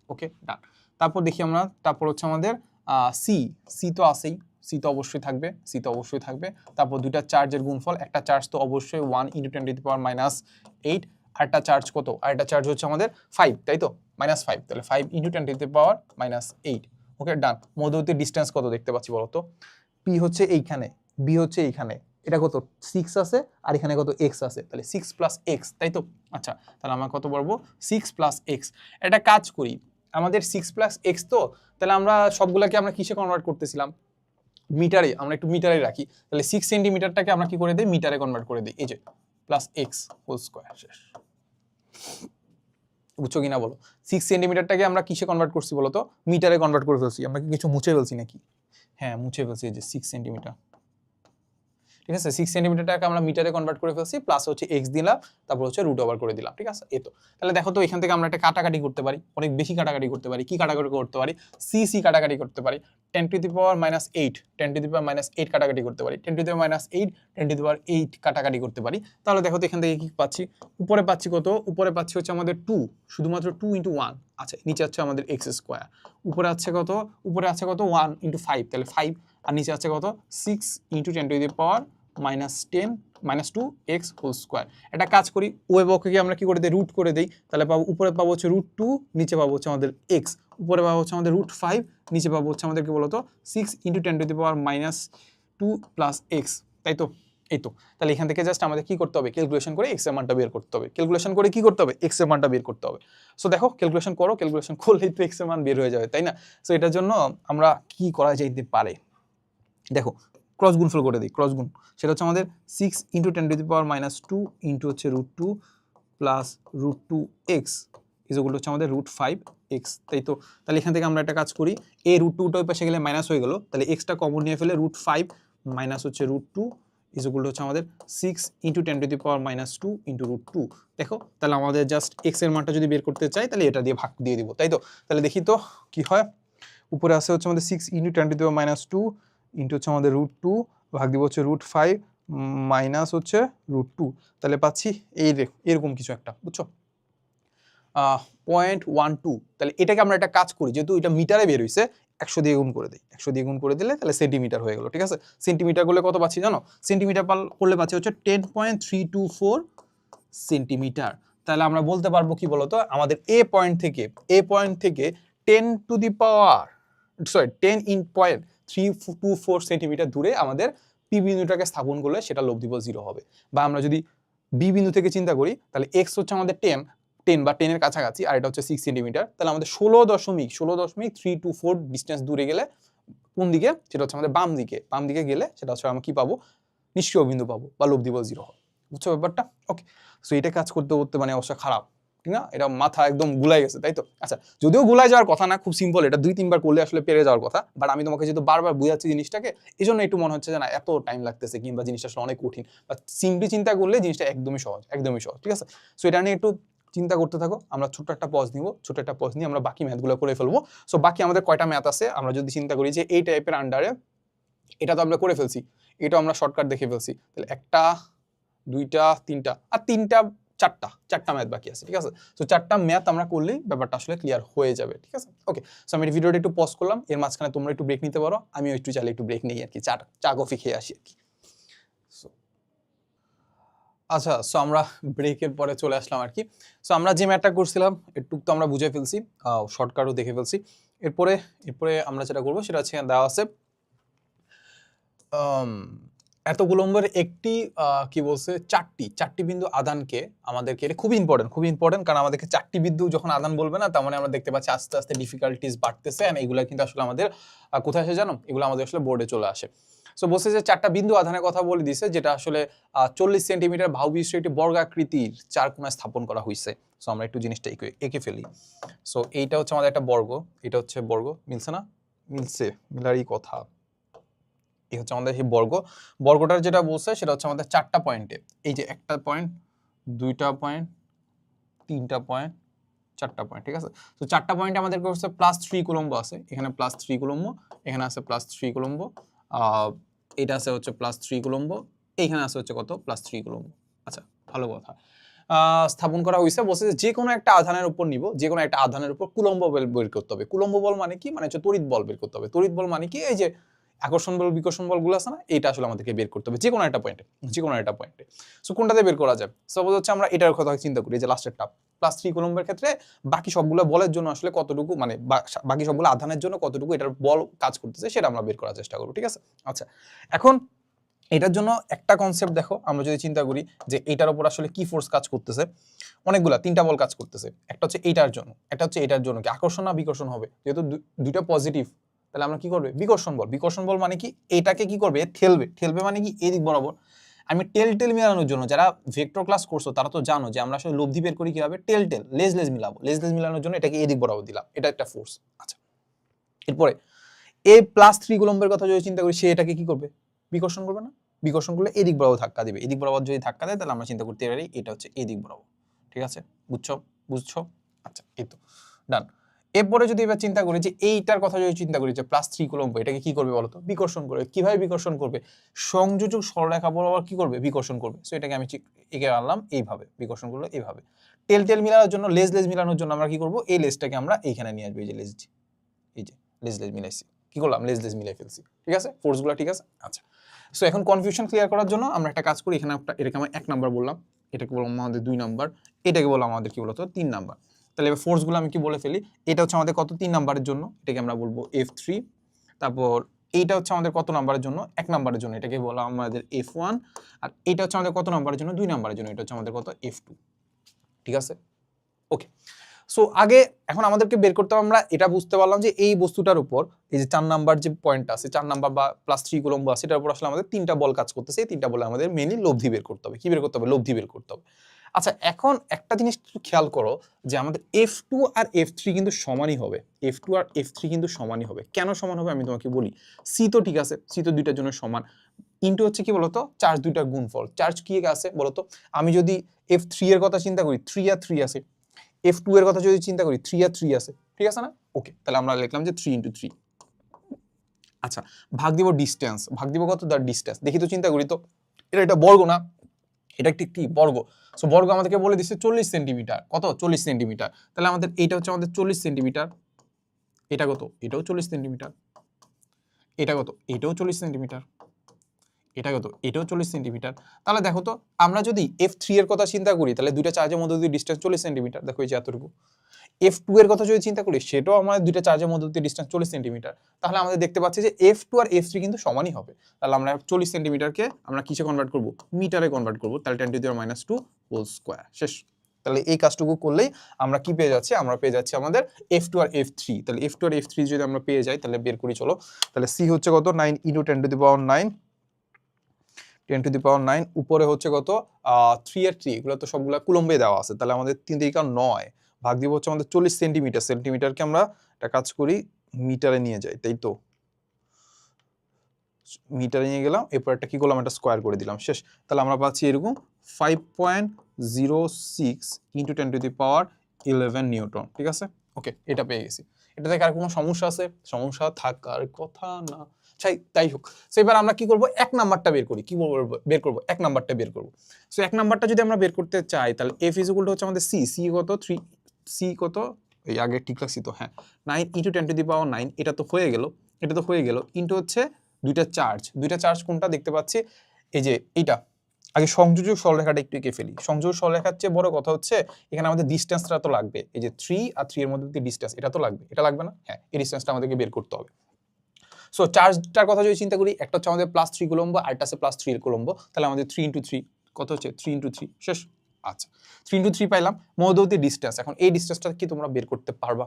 ওকে, ডান। তারপর দেখি আমরা, তারপর হচ্ছে আমাদের সি তো আছেই, সি তো অবশ্যই থাকবে। তারপর দুইটা চার্জের গুণফল, একটা চার্জ তো অবশ্যই 1 × 10⁻8, আরেকটা চার্জ কত, আরেকটা চার্জ হচ্ছে আমাদের 5, তাই তো, -5, তাহলে 5 × 10⁻8, ওকে, ডান। মধ্যবর্তী ডিস্টেন্স কত দেখতে পাচ্ছি বলো তো, পি হচ্ছে এইখানে, বি হচ্ছে এইখানে, এটা কত 6 আছে, আর এখানে কত x আছে, তাহলে 6 + x, তাই তো। আচ্ছা, তাহলে আমরা কত বলবো, 6 + x। এটা কাজ করি, আমাদের 6 + x তো, তাহলে আমরা সবগুলাকে আমরা কিসে কনভার্ট করতেছিলাম, মিটারে। আমরা একটু মিটারে রাখি, তাহলে 6 সেন্টিমিটারটাকে আমরা কি করে দিই, মিটারে কনভার্ট করে দিই, এই যে +x², শেষ। বুঝছো কিনা বলো, 6 সেন্টিমিটারটাকে আমরা কিসে কনভার্ট করছি বলো তো, মিটারে কনভার্ট করে ফেলছি। আমরা কি কিছু মুছে ফেলছি নাকি, হ্যাঁ মুছে ফেলছি, এই যে 6 সেন্টিমিটার, ঠিক আছে। 6 সেন্টিমিটারটাকে আমরা মিটারে কনভার্ট করে ফেলছি, প্লাস হচ্ছে x দিলাম, তারপর হচ্ছে √ওভার করে দিলাম, ঠিক আছে। এই তো, তাহলে দেখো তো এখান থেকে আমরা একটা কাটাকাটি করতে পারি, অনেক বেশি কাটাকাটি করতে পারি। কি কাটাকাটি করতে পারি, সি কাটাকাটি করতে পারি, 10⁻⁻8, 10⁻⁸ কাটাকাটি করতে পারি, 10⁻⁸, 10⁸ কাটাকাটি করতে পারি। তাহলে দেখো তো এখান থেকে কি পাচ্ছি, উপরে পাচ্ছি কত, উপরে পাচ্ছি হচ্ছে আমাদের 2, শুধুমাত্র 2 × 1, আচ্ছা নিচে আছে আমাদের এক্স স্কোয়ার, উপরে আছে কত, উপরে আছে কত 1 × 5, তাহলে 5, আর নিচে আছে কত 6 × 10⁻⁻10 -2 এক্স হোল স্কোয়ার। একটা কাজ করি, উভয় পক্ষকে আমরা কি করে দিই, রুট করে দিই, তাহলে পাবো উপরে পাবো হচ্ছে √2, নিচে পাবো হচ্ছে আমাদের এক্স, উপরে পাবো হচ্ছে আমাদের √5, নিচে পাবো হচ্ছে আমাদের কি বলতো 6 × 10⁻⁻2 প্লাস এক্স, তাই তো? এই তো, তাহলে এখান থেকে জাস্ট আমাদের কি করতে হবে, ক্যালকুলেশন করে এক্স এর মানটা বের করতে হবে, ক্যালকুলেশন করে কি করতে হবে, এক্স এর মানটা বের করতে হবে। সো দেখো ক্যালকুলেশন করো, ক্যালকুলেশন করলেই তো এক্স এর মান বের হয়ে যাবে, তাই না? সো এটার জন্য আমরা কি করা যেতে পারে, দেখো ক্রস গুণফল করে দিই, ক্রস গুণ, সেটা হচ্ছে আমাদের 6 × 10⁻2 ইন্টু হচ্ছে √2 প্লাস √2 এক্স ইজগুলো হচ্ছে আমাদের √5 এক্স, তাই তো? তাহলে এখান থেকে আমরা একটা কাজ করি, এই √2টা ওই পাশে গেলে মাইনাস হয়ে গেল, তাহলে এক্সটা কমন নিয়ে ফেলে √5 মাইনাস হচ্ছে √2 ইজগুলো হচ্ছে আমাদের 6 × 10⁻2 ইন্টু √2। দেখো তাহলে আমাদের জাস্ট এক্স এর মানটা যদি বের করতে চাই তাহলে এটা দিয়ে ভাগ দিয়ে দিব, তাই তো? তাহলে দেখি তো কি হয়, উপরে আসে হচ্ছে আমাদের 6 × 10⁻2 ইন্টু হচ্ছে আমাদের √2 ভাগ দিব হচ্ছে √5 মাইনাস হচ্ছে √2, তাহলে পাচ্ছি এই এরকম কিছু একটা, বুঝছো? 0.12। তাহলে এটাকে আমরা একটা কাজ করি, যেহেতু এটা মিটারে বের হইছে 100 দিয়ে গুণ করে দিই, 100 দিয়ে গুণ করে দিলে তাহলে সেন্টিমিটার হয়ে গেল, ঠিক আছে? সেন্টিমিটার করলে কত পাচ্ছি জানো, সেন্টিমিটার করলে পাচ্ছি হচ্ছে 10.324 সেন্টিমিটার। তাহলে আমরা বলতে পারবো কি বলতো, আমাদের এ পয়েন্ট থেকে 10.324 সেন্টিমিটার দূরে আমাদের পি বিন্দুটাকে স্থাপন করলে সেটা লব্ধি বল 0 হবে। বা আমরা যদি বি বিন্দু থেকে চিন্তা করি, তাহলে এক্স হচ্ছে আমাদের 10 বা 10 এর কাছাকাছি, আর এটা হচ্ছে 6 সেন্টিমিটার, তাহলে আমাদের 16.324 ডিস্টেন্স দূরে গেলে কোন দিকে, সেটা হচ্ছে আমাদের বাম দিকে গেলে সেটা হচ্ছে আমরা কি পাবো, নিষ্ক্রিয় বিন্দু পাবো বা লব্ধি বল 0 হবে, বুঝছো ব্যাপারটা? ওকে, সো এটা কাজ করতে করতে মানে অবস্থা খারাপ, ঠিক না? এটা মাথা একদম গুলাই গেছে, তাই তো? আচ্ছা, যদিও গুলাই যাওয়ার কথা না, খুব সিম্পল, এটা 2-3 বার করলে আসলে পেরে যাওয়ার কথা, বাট আমি তোমাকে যেহেতু বারবার বুঝাচ্ছি জিনিসটাকে, এই জন্য একটু মনে হচ্ছে যে না এত টাইম লাগতেছে, কিংবা জিনিসটা আসলে অনেক কঠিন, বা সিম্পলি চিন্তা করলে জিনিসটা একদমই সহজ, ঠিক আছে? সো এটা নিয়ে একটু চিন্তা করতে থাকো, আমরা ছোট্ট একটা পজ নিয়ে আমরা বাকি ম্যাথগুলো করে ফেলবো। সো বাকি আমাদের কয়টা ম্যাথ আছে, আমরা যদি চিন্তা করি যে এই টাইপের আন্ডারে, এটা তো আমরা করে ফেলছি, এটা আমরা শর্টকাট দেখে ফেলছি, তাহলে 1টা 2টা 3টা আর 3টা 4টা ম্যাথ বাকি আছে, ঠিক আছে? সো 4টা ম্যাথ আমরা করলেই ব্যাপারটা আসলে ক্লিয়ার হয়ে যাবে, ঠিক আছে? ওকে, সো আমি ভিডিওটা একটু পজ করলাম, এর মাঝখানে তোমরা একটু ব্রেক নিতে পারো, আমিও একটু চাইলে একটু ব্রেক নেই আর কি, চা কফি খেয়ে আসি আর কি। আচ্ছা, সো আমরা ব্রেকের পরে চলে আসলাম আর কি। সো আমরা যে ম্যাথটা করছিলাম একটু তো আমরা বুঝে ফেলছি, শর্টকাটও দেখে ফেলছি। এরপরে আমরা যেটা করবো সেটা হচ্ছে দেওয়া আছে এত কুলম্বের একটি কি বলছে চারটি বিন্দু আধানকে আমাদেরকে, এটা খুবই ইম্পর্টেন্ট, কারণ আমাদেরকে 4টি বিন্দু যখন আধান বলবে না, তার মানে আমরা দেখতে পাচ্ছি আস্তে আস্তে ডিফিকাল্টিস বাড়তেছে, এন্ড এগুলা কিন্তু আসলে আমাদের কোথায় আসে জানো, এগুলো আমাদের আসলে বোর্ডে চলে আসে। সো বলছে যে 4টা বিন্দু আধানের কথা বলে দিছে, যেটা আসলে 40 সেন্টিমিটার বাহুবিশিষ্ট একটি বর্গাকৃতির 4 কোণায় স্থাপন করা হয়েছে। সো আমরা একটু জিনিসটা এঁকে ফেলি। সো এইটা হচ্ছে আমাদের একটা বর্গ, এটা হচ্ছে বর্গ, মিলছে না? মিলছে, মিলারই কথা। এই হচ্ছে আমাদের এই বর্গটার যেটা বলছে সেটা হচ্ছে আমাদের 4টা পয়েন্টে, এই যে 1টা পয়েন্ট, 2টা পয়েন্ট, 3টা পয়েন্ট, 4টা পয়েন্ট, ঠিক আছে? তো 4টা পয়েন্টে আমাদের হচ্ছে +3 কুলম্ব আছে, এখানে +3 কুলম্ব, এখানে আছে +3 কুলম্ব, এটা আছে হচ্ছে +3 কুলম্ব, এইখানে আছে হচ্ছে কত +3 কুলম্ব। আচ্ছা, ভালো কথা। স্থাপন করা হয়েছে, বলছে যে কোনো একটা আধানের উপর নিব, যে কোনো একটা আধানের উপর কুলম্ব বল বের করতে হবে। কুলম্ব বল মানে কি, মানে হচ্ছে তড়িৎ বল বের করতে হবে। তড়িৎ বল মানে কি, এই যে আকর্ষণ বল বিকর্ষণ বলগুলো আছে না, এটা আসলে আমাদেরকে বের করতে হবে যে কোনো একটা পয়েন্টে। সো কোনটাতে বের করা যায়? সাপোজ হচ্ছে আমরা এটার কথা চিন্তা করি, যে লাস্টেরটা +3 কুলম্বের ক্ষেত্রে বাকি সবগুলো বলের জন্য আসলে কতটুকু, মানে বাকি সবগুলো আধানের জন্য কতটুকু এটার বল কাজ করতেছে সেটা আমরা বের করার চেষ্টা করব, ঠিক আছে? আচ্ছা, এখন এটার জন্য একটা কনসেপ্ট দেখো, আমরা যদি চিন্তা করি যে এটার উপর আসলে কি ফোর্স কাজ করতেছে, অনেকগুলা 3টা বল কাজ করতেছে, একটা হচ্ছে এইটার জন্য, একটা হচ্ছে এটার জন্য, কি আকর্ষণ না বিকর্ষণ হবে, যেহেতু দুইটা পজিটিভ, তাহলে আমরা কি করবে, বিকর্ষণ বল মানে কি, এটাকে কি করবে, ঠেলবে মানে কি এদিক বরাবর। আমি টেল মিলানোর জন্য, যারা ভেক্টর ক্লাস করছো তারা তো জানো যে আমরা আসলে লব্ধি বের করি কিভাবে, লেজ মিলাবো, লেজ মিলানোর জন্য এটাকে এদিক বরাবর দিলাম, এটা একটা ফোর্স। আচ্ছা, এরপরে A+3 কুলম্বের কথা যদি চিন্তা করি, সে এটাকে কি করবে, বিকর্ষণ করবে না, বিকর্ষণ করলে এদিক বরাবর ধাক্কা দিবে, এদিক বরাবর যদি ধাক্কা দেয় তাহলে আমরা চিন্তা করতে পারি এটা হচ্ছে এদিক বরাবর, ঠিক আছে? বুঝছো? আচ্ছা, এই তো ডান। এরপরে যদি এবার চিন্তা করি যে এইটার কথা যদি চিন্তা করি যে +3 কুলম্ব, এটাকে কি করবে বলতো, বিকর্ষণ করবে। কিভাবে বিকর্ষণ করবে, সংযোজক সরলরেখা বরাবর কি করবে, বিকর্ষণ করবে। সো এটাকে আমি এঁকে আনলাম এইভাবে, বিকর্ষণ করলো এইভাবে, টেল মিলানোর জন্য, লেজ মিলানোর জন্য আমরা কি করব, এই লেজটাকে আমরা এইখানে নিয়ে আসবো, এই যে লেজ, এই যে লেজ মিলাইছি, কি করলাম, লেজ মিলাই ফেলছি, ঠিক আছে, ফোর্সগুলো ঠিক আছে। আচ্ছা, সো এখন কনফিউশন ক্লিয়ার করার জন্য আমরা একটা কাজ করি, এখানে এটাকে আমরা 1 নাম্বার বললাম, এটাকে বললাম আমাদের 2 নাম্বার, এটাকে বললাম আমাদের কি বলতো 3 নাম্বার। তাহলে এবার ফোর্সগুলো আমি কি বলে ফেলি, এটা হচ্ছে আমাদের কত, 3 নাম্বারের জন্য, এটাকে আমরা বলবো F3। তারপর এইটা হচ্ছে আমাদের কত নাম্বারের জন্য, 1 নাম্বারের জন্য, এটাকে বললাম আমাদের F1। আর এটা হচ্ছে আমাদের কত নাম্বারের জন্য, 2 নাম্বারের জন্য, এটা হচ্ছে আমাদের কত, F2, ঠিক আছে। ওকে, সো আগে এখন আমাদেরকে বের করতে হবে, আমরা এটা বুঝতে পারলাম যে এই বস্তুটার উপর এই যে 4 নাম্বার যে পয়েন্ট আছে, 4 নাম্বার বা +3 কুলম্ব আছে, এটার উপর আসলে আমাদের 3টা বল কাজ করতেছে, এই 3টা বলে আমাদের মেইনলি লব্ধি বের করতে হবে। কি বের করতে হবে, লব্ধি বের করতে হবে। আচ্ছা, এখন একটা জিনিস একটু খেয়াল করো যে আমাদের F2 আর F3 কিন্তু সমানই হবে, F2 আর F3 কিন্তু সমানই হবে। কেন সমান হবে আমি তোমাকে বলি। সি তো ঠিক আছে, সি তো দুইটার জন্য সমান, ইনটু হচ্ছে কি বলতো, চার্জ দুইটার গুণফল। চার্জ কি আছে বলতো, আমি যদি F3 এর কথা চিন্তা করি, 3 আর 3 আছে, F2 এর কথা যদি চিন্তা করি, 3 আর 3 আছে, ঠিক আছে না। ওকে, তাহলে আমরা লিখলাম যে 3 × 3। আচ্ছা, ভাগ দিব ডিসটেন্স, ভাগ দিব কত, তার ডিসটেন্স, দেখি তো চিন্তা করি তো, এটা বর্গ না, এটা একটি বর্গ। সো বর্গ আমাদেরকে বলে দিচ্ছে 40 সেন্টিমিটার, কত, 40 সেন্টিমিটার। তাহলে আমাদের এইটা হচ্ছে আমাদের 40 সেন্টিমিটার, এটা কত, এটাও 40 সেন্টিমিটার, এটা কত, এটাও 40 সেন্টিমিটার, এটা কত, এটাও 40 সেন্টিমিটার। তাহলে দেখো তো, আমরা যদি F3 এর কথা চিন্তা করি, তাহলে দুইটা চার্জের মধ্যে দিয়ে ডিসটেন্স 40 সেন্টিমিটার, দেখো এই যে এতটুকু। F2 এর কথা যদি চিন্তা করি, সেটাও আমাদের দুইটা চার্জের মধ্যে দিয়ে ডিসটেন্স 40 সেন্টিমিটার। তাহলে আমাদের দেখতে পাচ্ছি যে F2 আর F3 কিন্তু সমানই হবে। তাহলে আমরা 40 সেন্টিমিটারকে আমরা কিসে কনভার্ট করব, মিটারে কনভার্ট করব। তাহলে 10⁻² হোল স্কয়ার, শেষ। তাহলে এই কাজটুকু করলেই আমরা কি পেয়ে যাচ্ছি, আমরা পেয়ে যাচ্ছি আমাদের F2 আর F3। তাহলে F2 আর F3 যদি আমরা পেয়ে যাই, তাহলে বের করি চলো। তাহলে C হচ্ছে কত, 9 × 10⁻9, 10⁻9, উপরে হচ্ছে কত 3 আর 3, এগুলো তো সবগুলো কুলম্বে দেওয়া আছে। তাহলে আমাদের 3 × 9 ভাগ দিব হচ্ছে আমাদের 40 সেন্টিমিটার, সেন্টিমিটারকে আমরা একটা কাজ করি, মিটারে নিয়ে যাই, তাই তো, মিটারে নিয়ে গেলাম, এরপর একটা কি করলাম, একটা স্কোয়ার করে দিলাম, শেষ। তাহলে আমরা পাচ্ছি এরকম 5.06 × 10⁻11 নিউটন, ঠিক আছে। ওকে, এটা পেয়ে গেছি। এটা থেকে আর কোনো সমস্যা আছে, সমস্যা থাকার কথা না, তাই হোক। সো এবার আমরা কি করব, 1 নাম্বারটা বের করি, কি বের করব, 1 নাম্বারটা বের করব। সো 1 নাম্বারটা যদি আমরা বের করতে চাই, তাহলে F = হচ্ছে আমাদের C কত, 3, C কত, এই আগে ঠিক রাখছি তো, হ্যাঁ, 9 × 10⁻9, এটা তো হয়ে গেল, এটা তো হয়ে গেল, ইনটু হচ্ছে দুইটা চার্জ কোনটা দেখতে পাচ্ছি, এই যে এইটা। আগে সংযোজক সরলরেখাটা একটু এঁকে ফেলি। সংযোজক সরলরেখার চেয়ে বড় কথা হচ্ছে এখানে আমাদের ডিসটেন্সটা তো লাগবে, এই যে 3 আর 3 এর মধ্যে যে ডিসটেন্স, এটা তো লাগবে, এটা লাগবে না, হ্যাঁ, এই ডিসটেন্সটা আমাদেরকে বের করতে হবে। সো চার্জটার কথা যদি চিন্তা করি, একটা হচ্ছে আমাদের +3 কুলম্ব, আরেকটা আছে +3 কুলম্ব। তাহলে আমাদের 3 × 3 কত হচ্ছে, 3 × 3, শেষ। আচ্ছা, 3 × 3 পাইলাম, মধ্যবর্তী ডিসটেন্স। এখন এই ডিসটেন্সটা কি তোমরা বের করতে পারবা,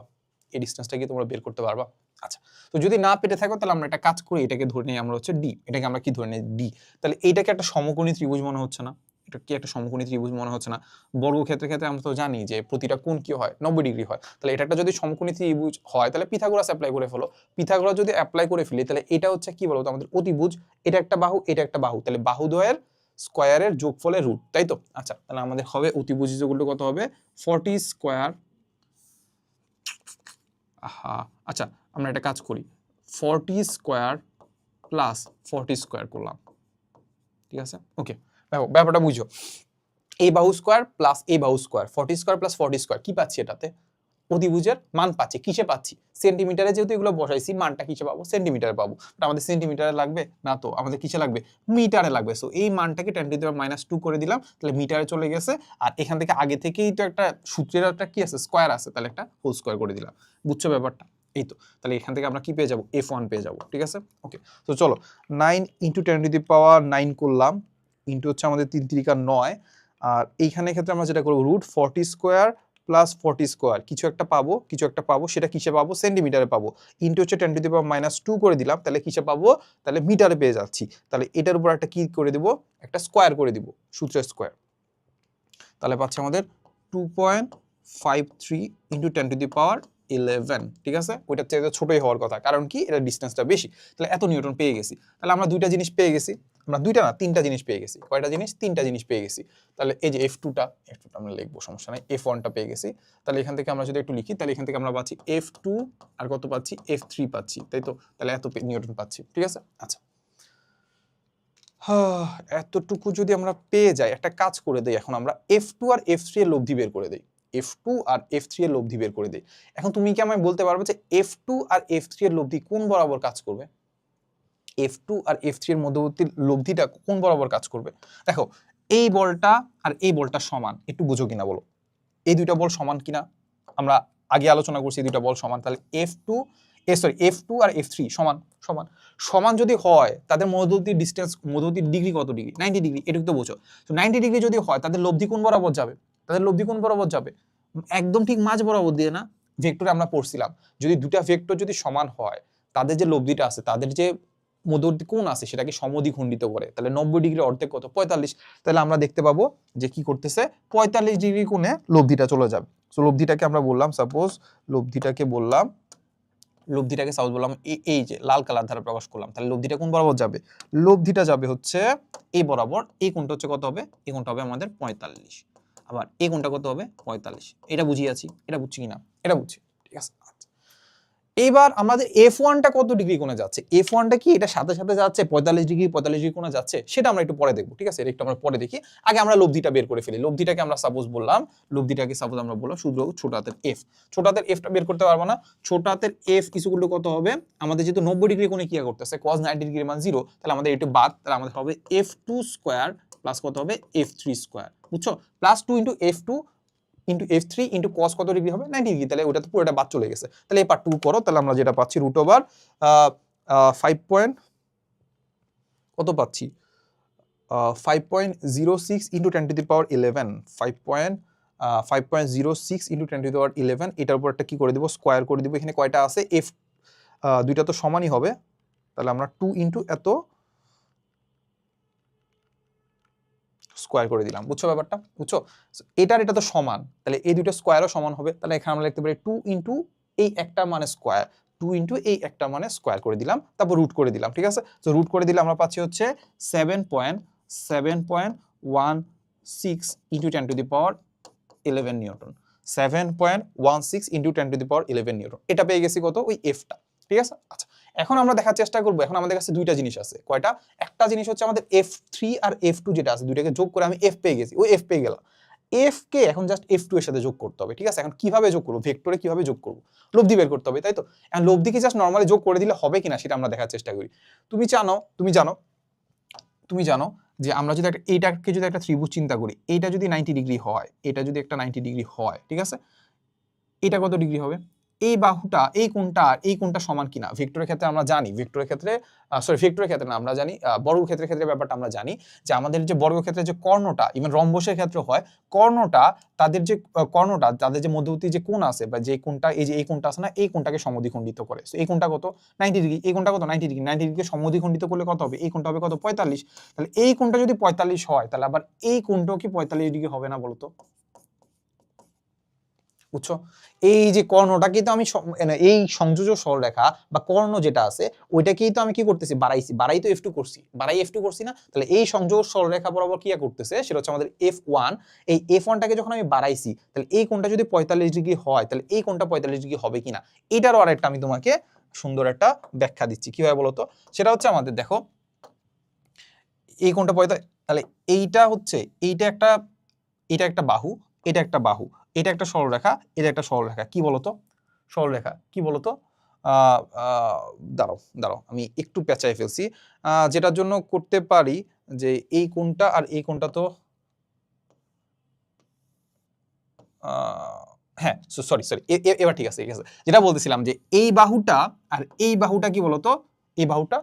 এই ডিসটেন্সটা কি তোমরা বের করতে পারবা? আচ্ছা, তো যদি না পেরে থাকো, তাহলে আমরা একটা কাজ করি, এটাকে ধরে নিই আমরা হচ্ছে ডি, এটাকে আমরা কি ধরে নিই, ডি। তাহলে এইটাকে একটা সমকোণী ত্রিভুজ মনে হচ্ছে না, এটা কি একটা সমকোণী ত্রিভুজ মনে হচ্ছে না। বর্গক্ষেত্রের আমরা তো জানি যে প্রতিটা কোণ কি হয়, 90 ডিগ্রি হয়। তাহলে এটা একটা যদি সমকোণী ত্রিভুজ হয়, তাহলে পিথাগোরাস অ্যাপ্লাই করে ফেলো। পিথাগোরাস যদি অ্যাপ্লাই করে ফেলি, তাহলে এটা হচ্ছে কি বলতো, আমাদের অতিভুজ, এটা একটা বাহু, এটা একটা বাহু, তাহলে বাহুদ্বয়ের স্কয়ারের যোগফলের রুট, তাই তো। আচ্ছা, তাহলে আমাদের হবে অতিভুজ যোগফল কত হবে, 40 স্কয়ার, আচ্ছা, আমরা একটা কাজ করি, 40 স্কয়ার প্লাস 40 স্কয়ার করলাম, ঠিক আছে। ওকে, দেখো ব্যাপারটা বুঝো, এই বাহু স্কয়ার প্লাস এই বাহু স্কয়ার, 40 স্কয়ার প্লাস 40 স্কয়ার, কি পাচ্ছি, এটাতে অতিভুজের মান পাচ্ছি। কিসে পাচ্ছি, সেন্টিমিটারে, যেহেতু এগুলো বসাইছি, মানটা কিসে পাবো, সেন্টিমিটারে পাবো। আমাদের সেন্টিমিটারে লাগবে না, তো আমাদের কিসে লাগবে, মিটারে লাগবে। সো এই মানটাকে 10⁻² করে দিলাম, তাহলে মিটারে চলে গেছে। আর এখান থেকে আগে থেকেই তো একটা সূত্রের একটা কি আছে, স্কয়ার আছে, তাহলে একটা হোল স্কয়ার করে দিলাম। বুঝছো ব্যাপারটা, এই তো। তাহলে এখান থেকে আমরা কি পেয়ে যাবো, F1 পেয়ে যাবো, ঠিক আছে। ওকে, তো চলো 9 × 10⁻9 করলাম, ইন্টু হচ্ছে আমাদের 3 × 9, আর এইখানে ক্ষেত্রে আমরা যেটা করবো, √40 স্কয়ার প্লাস 40 স্কয়ার, কিছু একটা পাবো, সেটা কিসে পাবো, সেন্টিমিটারে পাবো, ইনটু হচ্ছে 10⁻² করে দিলাম, তাহলে কিসে পাবো, তাহলে মিটারে পেয়ে যাচ্ছি। তাহলে এটার উপর একটা কি করে দিব, একটা স্কয়ার করে দিব, সূত্রের স্কয়ার। তাহলে পাচ্ছি আমাদের 2.53 × 10⁻11, ঠিক আছে। ওইটার চেয়ে ছোটই হওয়ার কথা, কারণ কি, এটা ডিসটেন্সটা বেশি। তাহলে এত নিউটন পেয়ে গেছি। তাহলে আমরা দুইটা জিনিস পেয়ে গেছি, আমরা দুইটা না, 3টা জিনিস পেয়ে গেছি। কয়টা জিনিস, 3টা জিনিস পেয়ে গেছি। তাহলে এই যে F2টা আমরা লিখবো, সমস্যা নাই, F1টা পেয়ে গেছি। তাহলে এখান থেকে আমরা যদি একটু লিখি, তাহলে এখান থেকে আমরা পাচ্ছি F2, আর কত পাচ্ছি, F3 পাচ্ছি, তাই তো। তাহলে এত নিউটন পাচ্ছি, ঠিক আছে। আচ্ছা, এতটুকু যদি আমরা পেয়ে যাই, একটা কাজ করে দেই, এখন আমরা F2 আর F3 এর লব্ধি বের করে দেই। F2 আর F3 এর লব্ধি বের করে দেই। এখন তুমি কি আমায় বলতে পারবে যে F2 আর F3 এর লব্ধি কোন বরাবর কাজ করবে? F2 আর F3 এর মধ্যবর্তী লব্ধিটা কোন বরাবর কাজ করবে? দেখো, এই বলটা আর এই বলটা সমান, একটু বুঝো কিনা বলো। এই দুইটা বল সমান কিনা? আমরা আগে আলোচনা করছি এই দুইটা বল সমান, তাহলে F2 আর F3 সমান সমান সমান যদি হয়, তাদের মধ্যবর্তী ডিসটেন্স, মধ্যবর্তী ডিগ্রি কত ডিগ্রি? 90 ডিগ্রি, এটুকু তো বোঝো। তো 90 ডিগ্রি যদি হয়, তাদের লব্ধি কোন বরাবর যাবে? তাদের লব্ধি কোন বরাবর যাবে? একদম ঠিক মাঝ বরাবর দিয়ে না? ভেক্টরে আমরা পড়ছিলাম, যদি দুটা ভেক্টর যদি সমান হয়, তাদের যে লব্ধিটা আছে, তাদের যে মধ্যবর্তী কোণ আছে, সেটাকে সমদ্বিখণ্ডিত করে। তাহলে 90 ডিগ্রি অর্ধেক কত? 45। তাহলে আমরা দেখতে পাবো যে কি করতেছে, 45 ডিগ্রি কোণে লব্ধিটা চলে যাবে। সো লব্ধিটাকে আমরা বললাম, সাপোজ লব্ধিটাকে সাপোজ বললাম এই যে লাল কালার দ্বারা প্রকাশ করলাম। তাহলে লব্ধিটা কোন বরাবর যাবে? লব্ধিটা যাবে হচ্ছে এই বরাবর। এই কোণটা হচ্ছে কত হবে? এই কোণটা হবে আমাদের 45। আবার এই কোণটা কত হবে? 45। এটা বুঝিয়েছি, এটা বুঝছি কিনা? এটা বুঝছি, ঠিক আছে। এবার আমাদের F1টা কত ডিগ্রি কোণে যাচ্ছে? F1টা কি এটা সাথে সাথে যাচ্ছে 45 ডিগ্রি কোণে যাচ্ছে? সেটা আমরা একটু পরে দেখব, ঠিক আছে? এটা একটু আমরা পরে দেখি। আগে আমরা লব্ধিটা বের করে ফেলি। লব্ধিটাকে আমরা সাপোজ আমরা বললাম শুধু ছোট হাতের F। ছোট হাতের Fটা বের করতে পারবো না। ছোট হাতের F ইকুয়াল টু কত হবে? আমাদের যেহেতু 90 ডিগ্রি কোণে কি করতেছে, cos 90 ডিগ্রির মান 0, তাহলে আমাদের এটা বাদ, তাহলে আমাদের হবে F2 স্কয়ার প্লাস কত হবে? F3 square. বুঝছো? Plus 2 into F2 into F3 into cos কত ডিগ্রি হবে? 90 ডিগ্রি। তাহলে ওটা তো পুরোটা বাদ চলে গেছে। তাহলে এই পার্ট 2 করো, তাহলে আমরা যেটা পাচ্ছি রুট ওভার 5 পয়েন্ট কত পাচ্ছি? 5.06 into 10 to the power 11। 5.06 into 10 to the power 11। এটার উপর একটা কি করে দিব? স্কোয়ার করে দিব। এখানে কয়টা আছে? F দুইটা তো সমানই হবে। তাহলে আমরা 2 ইন্টু এত স্কোয়ার করে দিলাম। বুঝছো ব্যাপারটা? বুঝছো? এটা তো সমান, তাহলে এই দুটো স্কোয়ারও সমান হবে। তাহলে এখানে আমরা লিখতে পারি 2 ইন্টু এই একটা মানে স্কোয়ার, 2 ইন্টু এই একটা মানে স্কোয়ার করে দিলাম, তারপর রুট করে দিলাম, ঠিক আছে? তো রুট করে দিলে আমরা পাচ্ছি হচ্ছে 7.16 into 10 to the power 11 Newton. 7.16 into 10 to the power 11 Newton. এটা পেয়ে গেছি কত? ওই এফটা, ঠিক আছে? আচ্ছা, এখন আমরা দেখার চেষ্টা করবো। এখন আমাদের কাছে দুইটা জিনিস আছে। কয়টা? একটা জিনিস হচ্ছে আমাদের F3 আর F2 যেটা আছে, দুইটাকে যোগ করে আমি F পেয়ে গেছি। ওই F পেয়ে গেলাম। F কে এখন জাস্ট F2 এর সাথে যোগ করতে হবে, ঠিক আছে? এখন কিভাবে যোগ করবো? ভেক্টরে কিভাবে যোগ করবো? লব্ধি বের করতে হবে, তাই তো? এখন লব্ধিকে জাস্ট নরমালি যোগ করে দিলে হবে কিনা সেটা আমরা দেখার চেষ্টা করি। তুমি জানো যে আমরা যদি এইটাকে যদি একটা ত্রিভুজ চিন্তা করি, এইটা যদি 90 ডিগ্রি হয়, এটা যদি একটা 90 ডিগ্রি হয়, ঠিক আছে? এটা কত ডিগ্রি হবে? এই বাহুটা, এই কোণটা সমান কিনা? ভেক্টরের ক্ষেত্রে আমরা জানি, ভেক্টরের ক্ষেত্রে না, আমরা জানি বর্গক্ষেত্রের ক্ষেত্রে ব্যাপারটা আমরা জানি যে আমাদের যে বর্গক্ষেত্রের যে কর্ণটা, ইভেন রম্বসের ক্ষেত্রে হয়, তাদের যে মধ্যবর্তী যে কোণ আছে, বা যে কোণটা, এই কোণটা আছে না, এই কোণটাকে সমদ্বিখণ্ডিত করে। সো এই কোণটা কত? 90 ডিগ্রি। এই কোণটা কত? 90 ডিগ্রি। 90 ডিগ্রিকে সমদ্বিখণ্ডিত করলে কত হবে? এই কোণটা হবে কত? 45। তাহলে এই কোণটা যদি 45 হয়, তাহলে আবার এই কোণটাও কি 45 ডিগ্রি হবে না বলতো? বুঝছো? এই যে কর্ণটাকে তো আমি এই সংযোজক সরলরেখা বা কর্ণ যেটা আছে, ওইটাকেই তো আমি কি করতেছি? বাড়াই তো F2 করছি না? তাহলে এই সংযোজক সরলরেখা বরাবর কি করতেছে, সেটা হচ্ছে আমাদের F1। এই F1টাকে যখন আমি বাড়াইছি, তাহলে এই কোণটা যদি 45 ডিগ্রি হয়, তাহলে এই কোণটা 45 ডিগ্রি হবে কিনা, এটারও আরেকটা আমি তোমাকে সুন্দর একটা ব্যাখ্যা দিচ্ছি। কিভাবে বলতো? সেটা হচ্ছে আমাদের দেখো, এই কোণটা 45, তাহলে এইটা একটা বাহু, এটা একটা বাহু, এটা একটা সরলরেখা, এটা একটা সরলরেখা। কি বলতো? সরলরেখা কি বলতো? দাঁড়াও আমি একটু পেঁচাই ফেলছি। যেটার জন্য করতে পারি যে এই কোণটা আর এই কোণটা তো হ্যাঁ, সরি, এবার ঠিক আছে। যেটা বলতেছিলাম যে এই বাহুটা আর এই বাহুটা কি বলতো? এই বাহুটা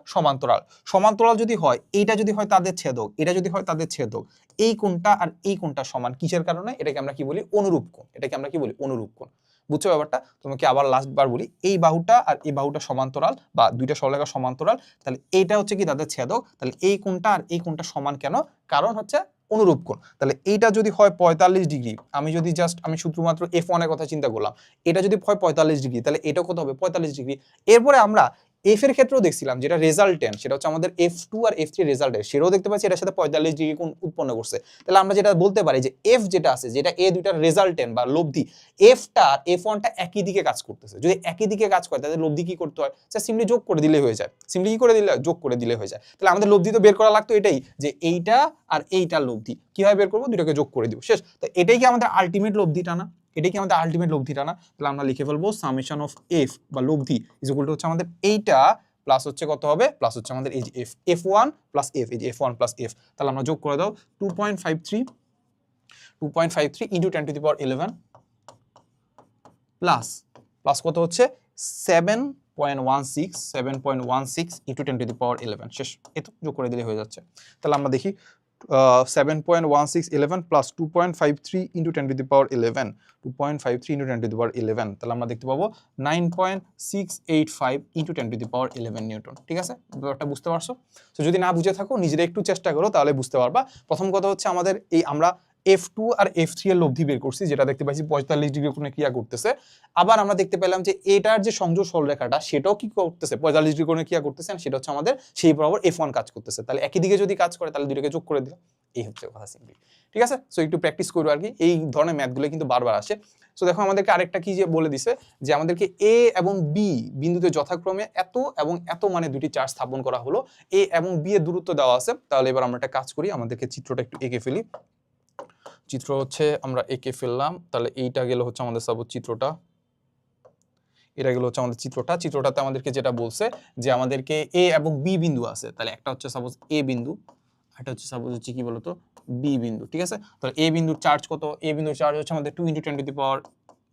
সমান্তরাল যদি হয়, এইটা যদি হয় তাদের ছেদক, এটা যদি হয় তাদের ছেদক, এই কোণটা আর এই কোণটা সমান কিসের কারণে? এটাকে আমরা কি বলি? অনুরূপ কোণ। বুঝছো ব্যাপারটা? তোমাকে আবার লাস্ট বার বলি, এই বাহুটা আর এই বাহুটা সমান্তরাল, বা দুইটা সরলরেখা সমান্তরাল, তাহলে এইটা হচ্ছে কি তাদের ছেদক। তাহলে এই কোণটা আর এই কোণটা সমান কেন? কারণ হচ্ছে অনুরূপ কোণ। তাহলে এইটা যদি হয় 45 ডিগ্রি, আমি শুধুমাত্র F1 এর কথা চিন্তা করলাম, এটা যদি হয় 45 ডিগ্রি, তাহলে এটা কত হবে? 45 ডিগ্রি। এরপরে আমরা এফ এর ক্ষেত্রেও দেখছিলাম যেটা রেজাল্টেন্ট সেটা হচ্ছে আমাদের F2 আর F3 রেজাল্টেন্ট, সেটাও দেখতে পাচ্ছি এটার সাথে 45 ডিগ্রি কোণ উৎপন্ন করছে। তাহলে আমরা যেটা বলতে পারি যে এফ যেটা আছে, যেটা এ দুইটার রেজাল্টেন্ট বা লব্ধি, এফটা আর F1টা একই দিকে কাজ করতেছে। যদি একই দিকে কাজ করে তাহলে লব্ধি কি করতে হয়, সিম্পলি যোগ করে দিলে হয়ে যায়। সিম্পলি কি করে দিলে, যোগ করে দিলে হয়ে যায়। তাহলে আমাদের লব্ধি তো বের করা লাগতো এটাই, যে এইটা আর এইটার লব্ধি কিভাবে বের করবো, দুটোকে যোগ করে দিব, শেষ। তো এটাই কি আমাদের আলটিমেট লব্ধিটা না, এটাই কি আমাদের আলটিমেট লব্ধিটা না? তাহলে আমরা লিখে ফেলবো সামেশন অফ এফ বা লব্ধি ইজ ইকুয়াল টু হচ্ছে আমাদের এইটা প্লাস হচ্ছে কত হবে, প্লাস হচ্ছে আমাদের এই যে এফ, F1 প্লাস এফ, এই যে F1 প্লাস এফ। তাহলে আমরা যোগ করে দাও 2.53 into 10 to the power 11 plus plus কত হচ্ছে 7.16 ইন্টু 10 টু দি পাওয়ার 11, শেষ। এত যোগ করে দিলে হয়ে যাচ্ছে। তাহলে আমরা দেখি 7.1611 plus 2.53 into 10 to the power 11, 2.53 into 10 to the power 11, তাহলে আমরা দেখতে পাবো 9.685 into 10 to the power 11 newton. ঠিক আছে, ব্যাপারটা বুঝতে পারছো? তো যদি না বুঝে থাকো নিজেরা একটু চেষ্টা করো, তাহলে বুঝতে পারবা। প্রথম কথা হচ্ছে আমাদের এই আমরা F2 আর F3 এর লব্ধি বের করছি, যেটা দেখতে পাচ্ছি 45 ডিগ্রি কোণে ক্রিয়া করতেছে। আবার আমরা দেখতে পেলাম যে এটার যে সংযোগ সরলরেখাটা সেটাও কি করতেছে, 45 ডিগ্রি কোণে ক্রিয়া করতেছে, সেটা হচ্ছে আমাদের সেই বরাবর F1 কাজ করতেছে। তাহলে একই দিকে যদি কাজ করে তাহলে দুটোকে যোগ করে দিলাম, এই হচ্ছে কথা সিম্পলি। ঠিক আছে, সো একটু প্র্যাকটিস করো আর কি, এই ধরনের ম্যাথগুলো কিন্তু বারবার আসে। সো দেখো আমাদেরকে আরেকটা কি যে বলে দিছে, যে আমাদেরকে এ এবং বি বিন্দুতে যথাক্রমে এত এবং এত মানে দুটি চার্জ স্থাপন করা হলো, এ এবং বি এর দূরত্ব দেওয়া আছে। তাহলে এবার আমরা একটা কাজ করি, আমাদেরকে চিত্রটা একটু এঁকে ফেলি। চিত্র হচ্ছে আমরা এঁকে ফেললাম, তাহলে এইটা গেল হচ্ছে আমাদের সাপোজ চিত্রটা, এটা গেল হচ্ছে আমাদের চিত্রটা। চিত্রটাতে আমাদেরকে যেটা বলছে যে আমাদেরকে এ এবং বি বিন্দু আছে, তাহলে একটা হচ্ছে সাপোজ এ বিন্দু, এটা হচ্ছে সাপোজ হচ্ছে কি বলতো বি বিন্দু। ঠিক আছে, তাহলে এ বিন্দুর চার্জ কত, এ বিন্দুর চার্জ হচ্ছে আমাদের 2 ইন্টু 10 টু দি পাওয়ার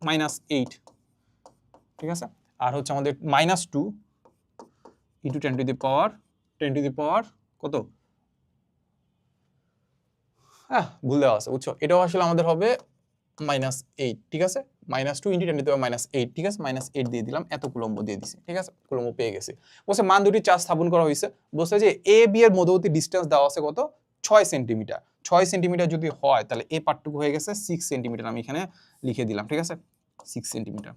-8। ঠিক আছে, আর হচ্ছে আমাদের -2 ইন্টু 10 টু দি পাওয়ার কত, ভুল দেওয়া আছে বুঝছো, এটাও আসলে আমাদের হবে -8। ঠিক আছে, -2 ইন্টু 10 টু দি পাওয়ার -8। ঠিক আছে, -8 দিয়ে দিলাম, এত কুলম্ব দিয়ে দিছি। ঠিক আছে, কুলম্ব পেয়ে গেছি। বলছে মান দুটি চার্জ স্থাপন করা হয়েছে। বলছে যে এ বি এর মধ্যবর্তী ডিসটেন্স দেওয়া আছে কত, 6 সেন্টিমিটার। 6 সেন্টিমিটার যদি হয় তাহলে এ পার্টটুকু হয়ে গেছে 6 সেন্টিমিটার, আমি এখানে লিখে দিলাম। ঠিক আছে, 6 সেন্টিমিটার।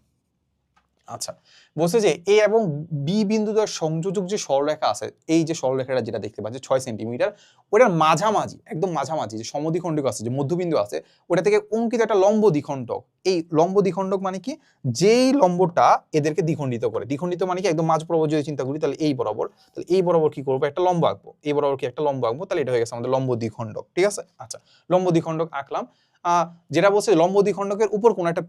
আচ্ছা, বলছে যে এ এবং বি বিন্দুদের সংযোজক যে সরলরেখা আছে, এই যে সরলরেখাটা যেটা দেখতে পাচ্ছি 6 সেন্টিমিটার, ওটার মাঝামাঝি, একদম মাঝামাঝি যে সমদ্বিখণ্ডক আছে, যে মধ্যবিন্দু আছে, ওটা থেকে অঙ্কিত একটা লম্ব দ্বিখণ্ডক। এই লম্ব দ্বিখণ্ডক মানে কি, যেই লম্বটা এদেরকে দ্বিখণ্ডিত করে। দ্বিখণ্ডিত মানে কি, একদম মাঝ বরাবর যদি চিন্তা করি তাহলে এই বরাবর, তাহলে এই বরাবর কি করবো, একটা লম্ব আঁকবো, এই বরাবর কি একটা লম্ব আঁকবো, তাহলে এটা হয়ে গেছে আমাদের লম্ব দ্বিখণ্ডক। ঠিক আছে, আচ্ছা, লম্ব দ্বিখণ্ডক আঁকলাম। যেটা বলছে লম্ব দ্বিখণ্ডকের উপর কোন একটা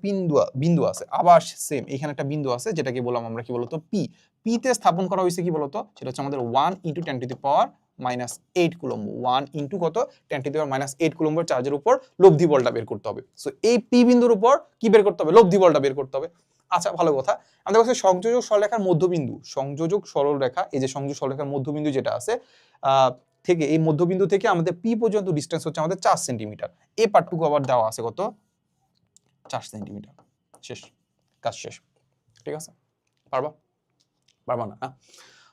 বিন্দু আছে, আবার সেম এখানে একটা বিন্দু আছে, যেটাকে বললাম আমরা কি বলতো পি। পি তে স্থাপন করা হয়েছে কি বলতো, সেটা হচ্ছে আমাদের 1 into 10 to the power -8 coulomb. 1 into কত, 10 টু দি পাওয়ার -8 কুলম্বের চার্জের উপর লব্ধি বলটা বের করতে হবে। সো এই পি বিন্দুর উপর কি বের করতে হবে, লব্ধি বলটা বের করতে হবে। আচ্ছা, ভালো কথা। আমাদের কাছে সংযোজক সরলরেখার মধ্যবিন্দু, সংযোজক সরলরেখা, এই যে সংযোজক সরলরেখার মধ্যবিন্দু যেটা আছে থেকে, এই মধ্যবিন্দু থেকে আমাদের পি পর্যন্ত ডিসটেন্স হচ্ছে আমাদের 4 সেন্টিমিটার। এই পার্টটুকু আবার দেওয়া আছে কত, 4 সেন্টিমিটার। শেষ, কাজ শেষ। ঠিক আছে, পারবা না?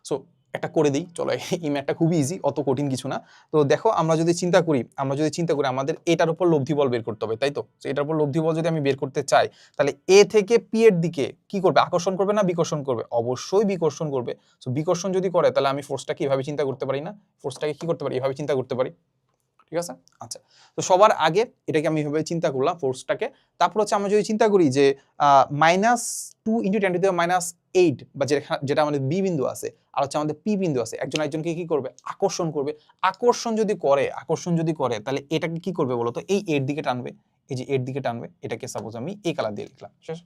সো একটা করে দিই, চলো। এই ম্যাথটা খুবই ইজি, অত কঠিন কিছু না। তো দেখো আমরা যদি চিন্তা করি আমাদের এটার উপর লব্ধি বল বের করতে হবে, তাই তো? এটার উপর লব্ধি বল যদি আমি বের করতে চাই, তাহলে এ থেকে পি এর দিকে কি করবে, আকর্ষণ করবে না বিকর্ষণ করবে? অবশ্যই বিকর্ষণ করবে। সো বিকর্ষণ যদি করে তাহলে আমি ফোর্সটাকে এভাবে চিন্তা করতে পারি না, ফোর্সটাকে কি করতে পারি, এভাবে চিন্তা করতে পারি। ঠিক আছে, আচ্ছা। তো সবার আগে এটাকে আমি এভাবে চিন্তা করলাম ফোর্সটাকে। তারপর হচ্ছে আমরা যদি চিন্তা করি যে -2 ইন্টু 10 টু দি পাওয়ার -8, বা যেটা আমাদের বি বিন্দু আছে আর হচ্ছে আমাদের পি বিন্দু আছে, একজন একজনকে কি করবে, আকর্ষণ করবে। আকর্ষণ যদি করে তাহলে এটাকে কি করবে বলতো, এই এর দিকে টানবে, এই যে এর দিকে টানবে। এটাকে সাপোজ আমি এই কালার দিয়ে লিখলাম, শেষ।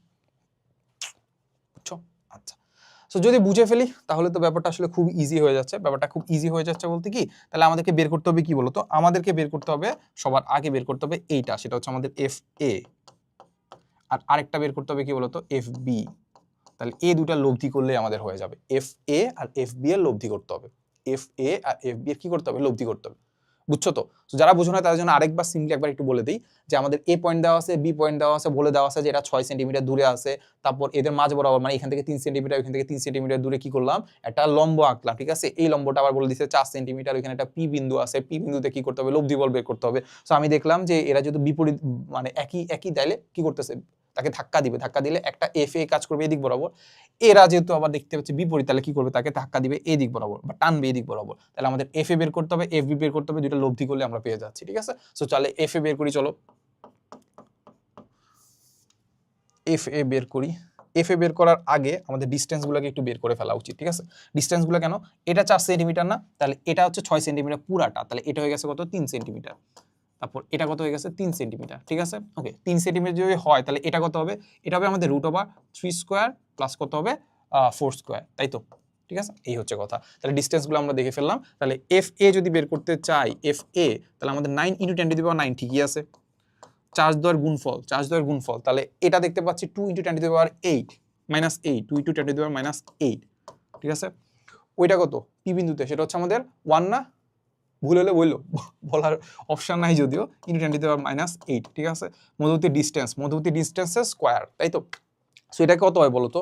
বুঝছো? আচ্ছা, সো যদি বুঝে ফেলি তাহলে তো ব্যাপারটা আসলে খুব ইজি হয়ে যাচ্ছে। ব্যাপারটা খুব ইজি হয়ে যাচ্ছে বলতে কি, তাহলে আমাদেরকে বের করতে হবে কি বলতো, আমাদেরকে বের করতে হবে সবার আগে বের করতে হবে এইটা, সেটা হচ্ছে আমাদের এফ এ, আর আরেকটা বের করতে হবে কি বলতো, এফ বি। তাহলে এ দুটা লব্ধি করলে আমাদের হয়ে যাবে। এফ এ আর এফ বি এর লব্ধি করতে হবে, এফ এ আর এফ বি এর কি করতে হবে, লব্ধি করতে হবে। বুঝছো তো? যারা বুঝো না তাদের জন্য আরেকবার সিম্পলি একবার একটু বলে দিই, যে আমাদের এ পয়েন্ট দেওয়া আছে, বি পয়েন্ট দেওয়া আছে, বলে দেওয়া আছে যে এটা 6 সেন্টিমিটার দূরে আছে। তারপর এদের মাঝ বরাবর মানে এখান থেকে 3 সেন্টিমিটার, এখান থেকে 3 সেন্টিমিটার দূরে কি করলাম, একটা লম্ব আঁকলাম। ঠিক আছে, এই লম্বটা আবার বলে দিচ্ছে 4 সেন্টিমিটার। এখানে একটা পি বিন্দু আছে, পি বিন্দুতে কি করতে হবে, লব্ধি বল বের করতে হবে। সো আমি দেখলাম যে এরা যদি বিপরীত মানে একই তাইলে কি করতেছে, তাকে ধাক্কা দিবে, ধাক্কা দিলে একটা এফ এ কাজ করবে এদিক বরাবর, এরা যেহেতু আবার দেখতে পাচ্ছে বিপরীত, তাহলে কি করবে, তাকে ধাক্কা দিবে এই দিক বরাবর বা টানবে এই দিক বরাবর। তাহলে আমাদের এফ এ বের করতে হবে, এফ বি বের করতে হবে, দুটো লব্ধি করলে আমরা পেয়ে যাচ্ছি, ঠিক আছে। সো তাহলে এফ এ বের করি, চলো এফ এ বের করি। এফ এ বের করার আগে আমাদের ডিস্টেন্সগুলোকে একটু বের করে ফেলা উচিত, ঠিক আছে। ডিস্টেন্সগুলো কেন, এটা 4 সেন্টিমিটার না, তাহলে এটা হচ্ছে 6 সেন্টিমিটার পুরাটা, তাহলে এটা হয়ে গেছে কত 3 সেন্টিমিটার। তারপর এটা কত হয়ে গেছে 3 সেন্টিমিটার, ঠিক আছে। ওকে 3 সেন্টিমিটার যদি হয় তাহলে এটা কত হবে, এটা হবে আমাদের √3 স্কয়ার প্লাস কত হবে 4 স্কয়ার, তাই তো, ঠিক আছে। এই হচ্ছে কথা। তাহলে ডিস্টেন্সগুলো আমরা দেখে ফেললাম। তাহলে এফ এ যদি বের করতে চাই, এফ এ, তাহলে আমাদের 9 × 10⁻9 ঠিকই আছে, চার্জ দেওয়ার গুণফল, তাহলে এটা দেখতে পাচ্ছি 2 × 10⁻8 -8, 2 × 10⁻8, ঠিক আছে। ওইটা কত পি বিন্দুতে, সেটা হচ্ছে আমাদের 1 না, ভুল হলে বললো, বলার অপশন নাই যদিও, × 10⁻8, ঠিক আছে। মধ্যবর্তী ডিস্টেন্সের স্কোয়ার, তাই তো। সো এটা কত হয় বলো তো,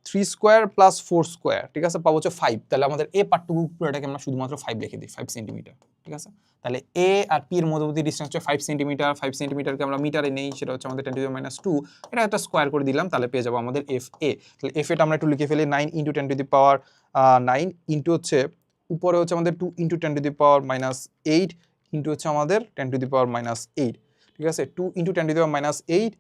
3 স্কোয়ার প্লাস 4 স্কোয়ার, ঠিক আছে, পাবো হচ্ছে 5। তাহলে আমাদের এ পার্টটুকু পুরোটাকে আমরা শুধুমাত্র 5 লিখে দিই, 5 সেন্টিমিটার, ঠিক আছে। তাহলে এ আর পি এর মধ্যবর্তী ডিস্টেন্স হচ্ছে 5 সেন্টিমিটার, 5 সেন্টিমিটারকে আমরা মিটারে নেই, সেটা হচ্ছে আমাদের 10⁻², এটা একটা স্কোয়ার করে দিলাম, তাহলে পেয়ে যাবো আমাদের এফ এ। তাহলে এফ এটা আমরা একটু লিখে ফেলি, 9 × 10⁻9 ইন্টু হচ্ছে উপরে হচ্ছে আমাদের 2 × 10⁻8 ইন্টু হচ্ছে আমাদের 10⁻8, ঠিক আছে। 2 × 10⁻8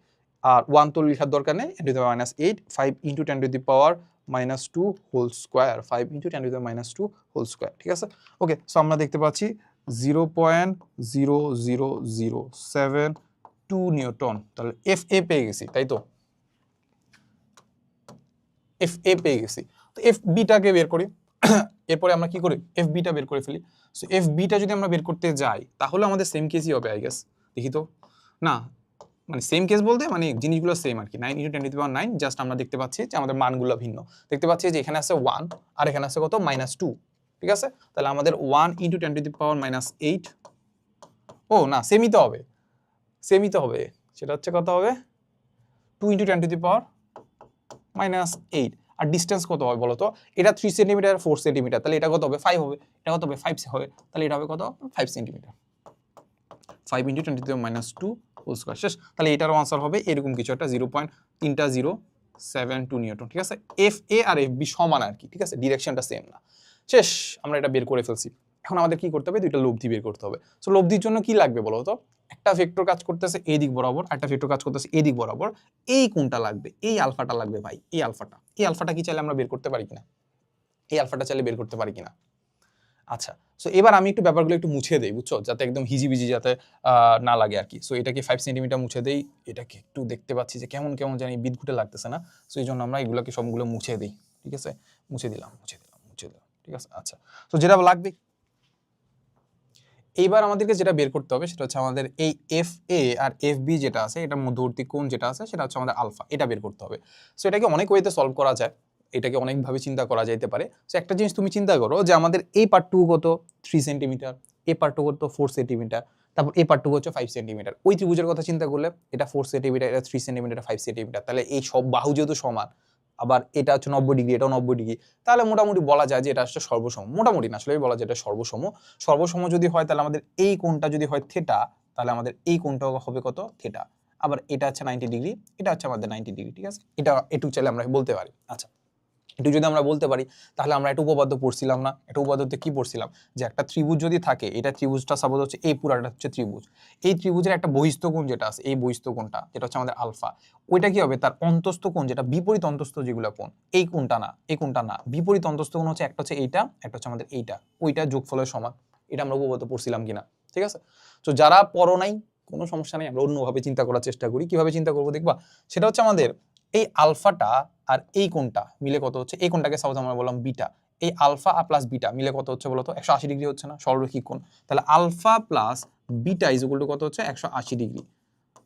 আর 1 তো লেখার দরকার নেই, 10⁻8, 5 × 10⁻2 হোল স্কোয়ার, 5 × 10⁻2 হোল স্কোয়ার, ঠিক আছে। ওকে, সো আমরা দেখতে পাচ্ছি 0.00072 নিউটন। তাহলে এফ এ পেয়ে গেছি, তাই তো, এফ এ পেয়ে গেছি। তো এফ বিটাকে বের করি, এরপরে আমরা কি করি, এফ বিটা বের করে ফেলি। সো এফ বিটা যদি আমরা বের করতে যাই তাহলে আমাদের সেম কেসই হবে, আই গেস। দেখি তো, না মানে সেম কেস বলতে মানে জিনিসগুলো সেম আর কি, 9 × 10⁻9, জাস্ট আমরা দেখতে পাচ্ছি যে আমাদের মানগুলো ভিন্ন। দেখতে পাচ্ছি যে এখানে আছে 1 আর এখানে আছে কত -2, ঠিক আছে। তাহলে আমাদের 1 × 10⁻8, ও না সেমই তো হবে, সেটা হচ্ছে কত হবে 2 × 10⁻8। আর ডিস্টেন্স কত হবে বলো তো, এটা 3 সেন্টিমিটার 4 সেন্টিমিটার, তাহলে এটা কত হবে 5 হবে, এটা কত হবে 5 হবে, তাহলে এটা হবে কত 5 সেন্টিমিটার, 5 × 10⁻2 হোল স্কয়ার, শেষ। তাহলে এটারও আনসার হবে এরকম কিছু একটা 0.3072 নিউটন, ঠিক আছে। এফ এ আর এফ বি সমান আর কি, ঠিক আছে, ডিরেকশনটা সেম না, শেষ। আমরা এটা বের করে ফেলছি। এখন আমাদের কি করতে হবে, দুইটা লব্ধি বের করতে হবে। সো লব্ধির জন্য কি লাগবে বলো তো, একটা ভেক্টর কাজ করতেছে এই দিক বরাবর, একটা ভেক্টর কাজ করতেছে এই দিক বরাবর, এই কোনটা লাগবে, এই আলফাটা লাগবে ভাই, এই আলফাটা কি চাইলে আমরা বের করতে পারি কিনা, এই আলফাটা চাইলে বের করতে পারি কিনা। আচ্ছা, সো এবার আমি একটু ব্যাপারগুলো একটু মুছে দেই, বুঝছো, যাতে একদম হিজিবিজি যাতে না লাগে আর কি। সো এটাকে 5 সেন্টিমিটার মুছে দেই, এটাকে একটু দেখতে পাচ্ছি যে কেমন কেমন জানি বিদঘুটে লাগতেছে না, সো এই জন্য আমরা এগুলোকে সবগুলো মুছে দিই, ঠিক আছে। মুছে দিলাম, ঠিক আছে। আচ্ছা, সো যেটা লাগবে এইবার আমাদেরকে যেটা বের করতে হবে সেটা হচ্ছে আমাদের এই এফ এ আর এফ বি যেটা আছে, এটার মধ্যবর্তী কোণ যেটা আছে সেটা হচ্ছে আমাদের আলফা, এটা বের করতে হবে। সো এটাকে অনেক ওয়েতে সলভ করা যায়, এটাকে অনেকভাবে চিন্তা করা যাইতে পারে। সো একটা জিনিস তুমি চিন্তা করো যে আমাদের এই পার্টটুকু কত 3 সেন্টিমিটার, এই পার্টটুকু কত 4 সেন্টিমিটার, তারপর এই পার্টটুকু হচ্ছে 5 সেন্টিমিটার। ওই ত্রিভুজের কথা চিন্তা করলে এটা 4 সেন্টিমিটার, এটা 3 সেন্টিমিটার, 5 সেন্টিমিটার, তাহলে এই সব বাহু যেহেতু সমান, আবার এটা হচ্ছে 90 ডিগ্রি, এটাও 90 ডিগ্রি, তাহলে মোটামুটি বলা যায় যে এটা হচ্ছে সর্বসম। মোটামুটি না, আসলে বলা যায় এটা সর্বসম যদি হয় তাহলে আমাদের এই কোণটা যদি হয় থিটা, তাহলে আমাদের এই কোণটা হবে কত থিটা। আবার এটা হচ্ছে 90 ডিগ্রি, এটা হচ্ছে আমাদের 90 ডিগ্রি, ঠিক আছে। এটা এটুকু চাইলে আমরা বলতে পারি। আচ্ছা, এটুকু যদি আমরা বলতে পারি তাহলে আমরা একটা উপপাদ্য পড়ছিলাম না, একটা উপপাদ্যতে কি পড়ছিলাম যে একটা ত্রিভুজ যদি থাকে, এটা ত্রিভুজটা সাপোজ হচ্ছে এই পুরাটা হচ্ছে ত্রিভুজ, এই ত্রিভুজের একটা বহিস্থ কোণ যেটা আছে, এই বহিস্থ কোণটা যেটা হচ্ছে আমাদের আলফা, ওইটা কি হবে তার অন্তস্থ কোণ, যেটা বিপরীত অন্তস্থ যেগুলো কোণ, এই কোণটা না, বিপরীত অন্তস্থ কোণ হচ্ছে একটা হচ্ছে এইটা, একটা হচ্ছে আমাদের এইটা, ওইটা যোগফলের সমান। এটা আমরা উপপাদ্য পড়ছিলাম কিনা, ঠিক আছে। তো যারা পড়ো নাই কোনো সমস্যা নেই, আমরা অন্যভাবে চিন্তা করার চেষ্টা করি। কিভাবে চিন্তা করবো দেখবা, সেটা হচ্ছে আমাদের এই আলফাটা আর এই কোণটা মিলে কত হচ্ছে, এই কোণটাকে সাপোজ আমরা বললাম বিটা, এই আলফা আর প্লাস বিটা মিলে কত হচ্ছে বলতো 180 ডিগ্রি হচ্ছে না, সরলরৈখিক কোণ। তাহলে alpha plus beta is equal to কত হচ্ছে 180 ডিগ্রি।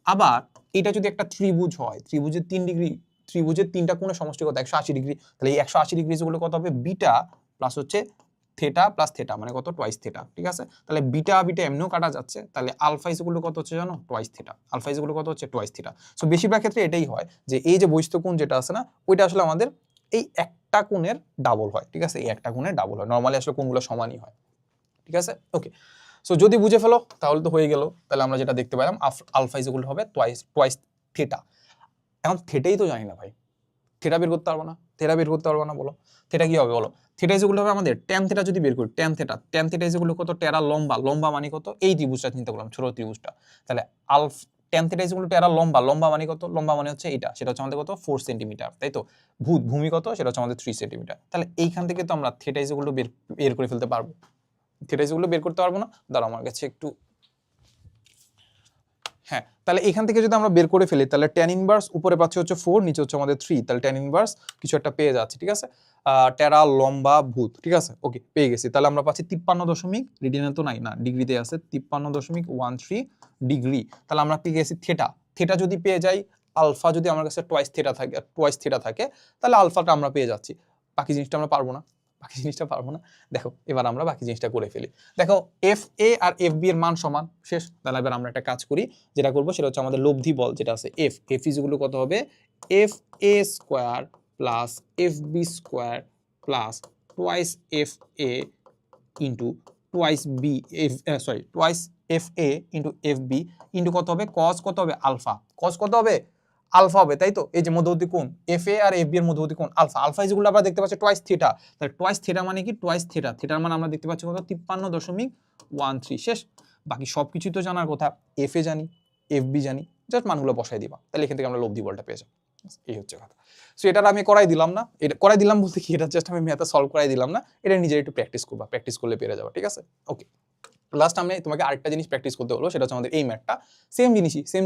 আবার এটা যদি একটা ত্রিভুজ হয়, ত্রিভুজের 3 ডিগ্রি, ত্রিভুজের 3টা কোণের সমষ্টি কত 180 ডিগ্রি, তাহলে এই 180 ডিগ্রি ইজ ইকুয়াল টু কত হবে বিটা প্লাস হচ্ছে থেটা প্লাস থেটা, মানে কত টুয়াইস থেটা, ঠিক আছে। তাহলে বিটা বিটা এমনিও কাটা যাচ্ছে, তাহলে আলফা ইজ ইকুয়াল টু কত হচ্ছে জানো twice theta, alpha is equal to কত হচ্ছে টুয়াইস থেটা। সো বেশিরভাগ ক্ষেত্রে এটাই হয় যে এই যে বহিস্থ কোণ যেটা আছে না, ওইটা আসলে আমাদের এই একটা কোণের ডাবল হয়, ঠিক আছে, এই একটা কোণের ডাবল হয়। নরমালি আসলে কোণগুলো সমানই হয়, ঠিক আছে। ওকে, সো যদি বুঝে ফেলো তাহলে তো হয়ে গেল। তাহলে আমরা যেটা দেখতে পেলাম আলফা ইজ ইকুয়াল টু হবে টুয়াইস থিটা। এখন থিটাই তো জানি না ভাই, থিটা বের করতে পারবো না, থিটা বের করতে পারবো না, বলো থিটা কি হবে বলো। থিটা ইজ ইকুয়াল হবে আমাদের ট্যান থিটা যদি বের করি, ট্যান থিটা ইজ ইকুয়াল কত, টেরা লম্বা, লম্বা মানে কত, এই ত্রিভুজটা চিন্তা করলাম ছোট ত্রিভুজটা, তাহলে ট্যান থিটা ইজ ইকুয়াল টেরা লম্বা, লম্বা মানে কত, লম্বা মানে হচ্ছে এটা, সেটা হচ্ছে আমাদের কত 4 সেন্টিমিটার, তাই তো। ভূমি কত, সেটা হচ্ছে আমাদের 3 সেন্টিমিটার। তাহলে এইখান থেকে তো আমরা থিটা ইজ ইকুয়াল বের করে ফেলতে পারবো। থিটা ইজ ইকুয়াল বের করতে পারবো না, দাঁড়াও আমার কাছে একটু, হ্যাঁ তাহলে এখান থেকে যদি আমরা বের করে ফেলি তাহলে ট্যান ইনভার্স উপরে পাচ্ছি হচ্ছে 4, নিচে হচ্ছে আমাদের 3, তাহলে ট্যান ইনভার্স কিছু একটা পেয়ে যাচ্ছে, ঠিক আছে, টেরা লম্বা ভূত, ঠিক আছে, ওকে পেয়ে গেছি। তাহলে আমরা পাচ্ছি 53 রেডিয়ানে তো নাই না, ডিগ্রিতে আছে 53.13 ডিগ্রি। তাহলে আমরা পেয়ে গেছি থিটা। থিটা যদি পেয়ে যাই, আলফা যদি আমার কাছে টোয়াইস থিটা থাকে তাহলে আলফাটা আমরা পেয়ে যাচ্ছি। বাকি জিনিসটা আমরা পারবো না, দেখো এবার আমরা বাকি জিনিসটা করে ফেলি। দেখো এফ এ আর এফ বি এর মান সমান, শেষ। তাহলে এবার আমরা একটা কাজ করি, যেটা করবো সেটা হচ্ছে আমাদের লব্ধি বল যেটা আছে এফ ইজগুলো কত হবে, F A square plus F B square plus twice F A into twice B twice F A into F B into কত হবে, কস কত হবে, আলফা, কস কত হবে, আলফা হবে, তাই তো। এই যে মধ্যবর্তী কোণ এফ এ আর এফ বি এর মধ্যবর্তী কোণ আলফা, আলফা যেগুলো আমরা দেখতে পাচ্ছি টোয়াইস থিটা, তাহলে টোয়াইস থিটা মানে কি, টোয়াইস থিটা, থিটার মান আমরা দেখতে পাচ্ছি কত 53.13, শেষ। বাকি সবকিছু তো জানার কথা, এফ এ জানি, এফ বি জানি, জাস্ট মানগুলো বসাই দিবা, তাহলে এখান থেকে আমরা লব্ধি বলটা পেয়ে যাবো, এই হচ্ছে কথা। সো এটা আমি করাই দিলাম না, এটা করাই দিলাম বলতে কি, এটা জাস্ট আমি ম্যাথে সলভ করাই দিলাম না, এটা নিজের একটু প্র্যাকটিস করবা, প্র্যাকটিস করলে পেরে যাবে, ঠিক আছে, ওকে। লাস্ট আমি তোমাকে আরেকটা জিনিস প্র্যাকটিস করতে হলো, সেটা হচ্ছে আমাদের এই ম্যাথটা, সেম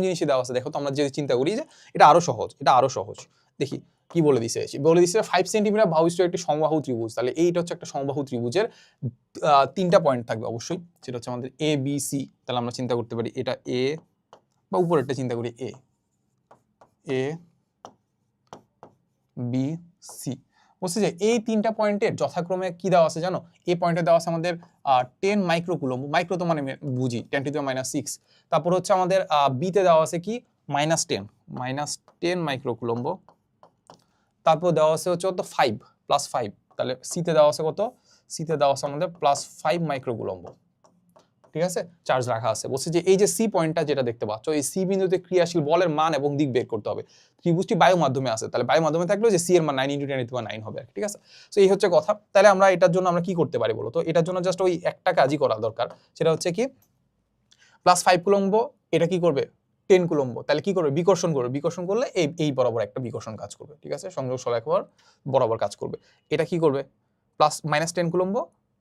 জিনিসই দেওয়া আছে। দেখো তো আমরা যদি চিন্তা করি যে এটা আরো সহজ, দেখি কি বলে দিছে 5 সেন্টিমিটার বাহুবিশিষ্ট একটি সমবাহু ত্রিভুজ। তাহলে এইটা হচ্ছে একটা সমবাহু ত্রিভুজের 3টা পয়েন্ট থাকবে অবশ্যই, সেটা হচ্ছে আমাদের এ বি সি। তাহলে আমরা চিন্তা করতে পারি এটা এ, বা উপরেরটা চিন্তা করি এ বি সি। বলছে যে এই 3টা পয়েন্টের যথাক্রমে কি দেওয়া আছে জানো, এই পয়েন্টে দেওয়া আছে আমাদের 10 মাইক্রোকুলম্ব, মাইক্রো তো মানে বুঝি 10⁻⁻6। তারপর হচ্ছে আমাদের বিতে দেওয়া আছে কি -10 মাইক্রোকুলম্ব। তারপর দেওয়া আছে হচ্ছে কত 5 +5। তাহলে সিতে দেওয়া আছে কত, সিতে দেওয়া আছে আমাদের +5 মাইক্রোকুলম্ব, ঠিক আছে, চার্জ রাখা আছে। বলছে যে এই যে সি পয়েন্টটা যেটা দেখতে পাচ্ছ, এই সি বিন্দুতে ক্রিয়াশীল বলের মান এবং দিক বের করতে হবে। ত্রিভুজটি বায়ু মাধ্যমে আছে, তাহলে বায়ু মাধ্যমে থাকলেও যে সি এর মান 9 × 10⁻9 হবে, ঠিক আছে। সো এই হচ্ছে কথা। তাহলে আমরা এটার জন্য আমরা কি করতে পারি বলো তো, এটার জন্য জাস্ট ওই একটা কাজই করা দরকার, সেটা হচ্ছে কি +5 কুলম্ব, এটা কি করবে 10 কুলম্ব, তাহলে কি করবে বিকর্ষণ করবে, বিকর্ষণ করলে এই বরাবর একটা বিকর্ষণ কাজ করবে, ঠিক আছে, সংযোগ সলেখর বরাবর কাজ করবে। এটা কি করবে -10 কুলম্ব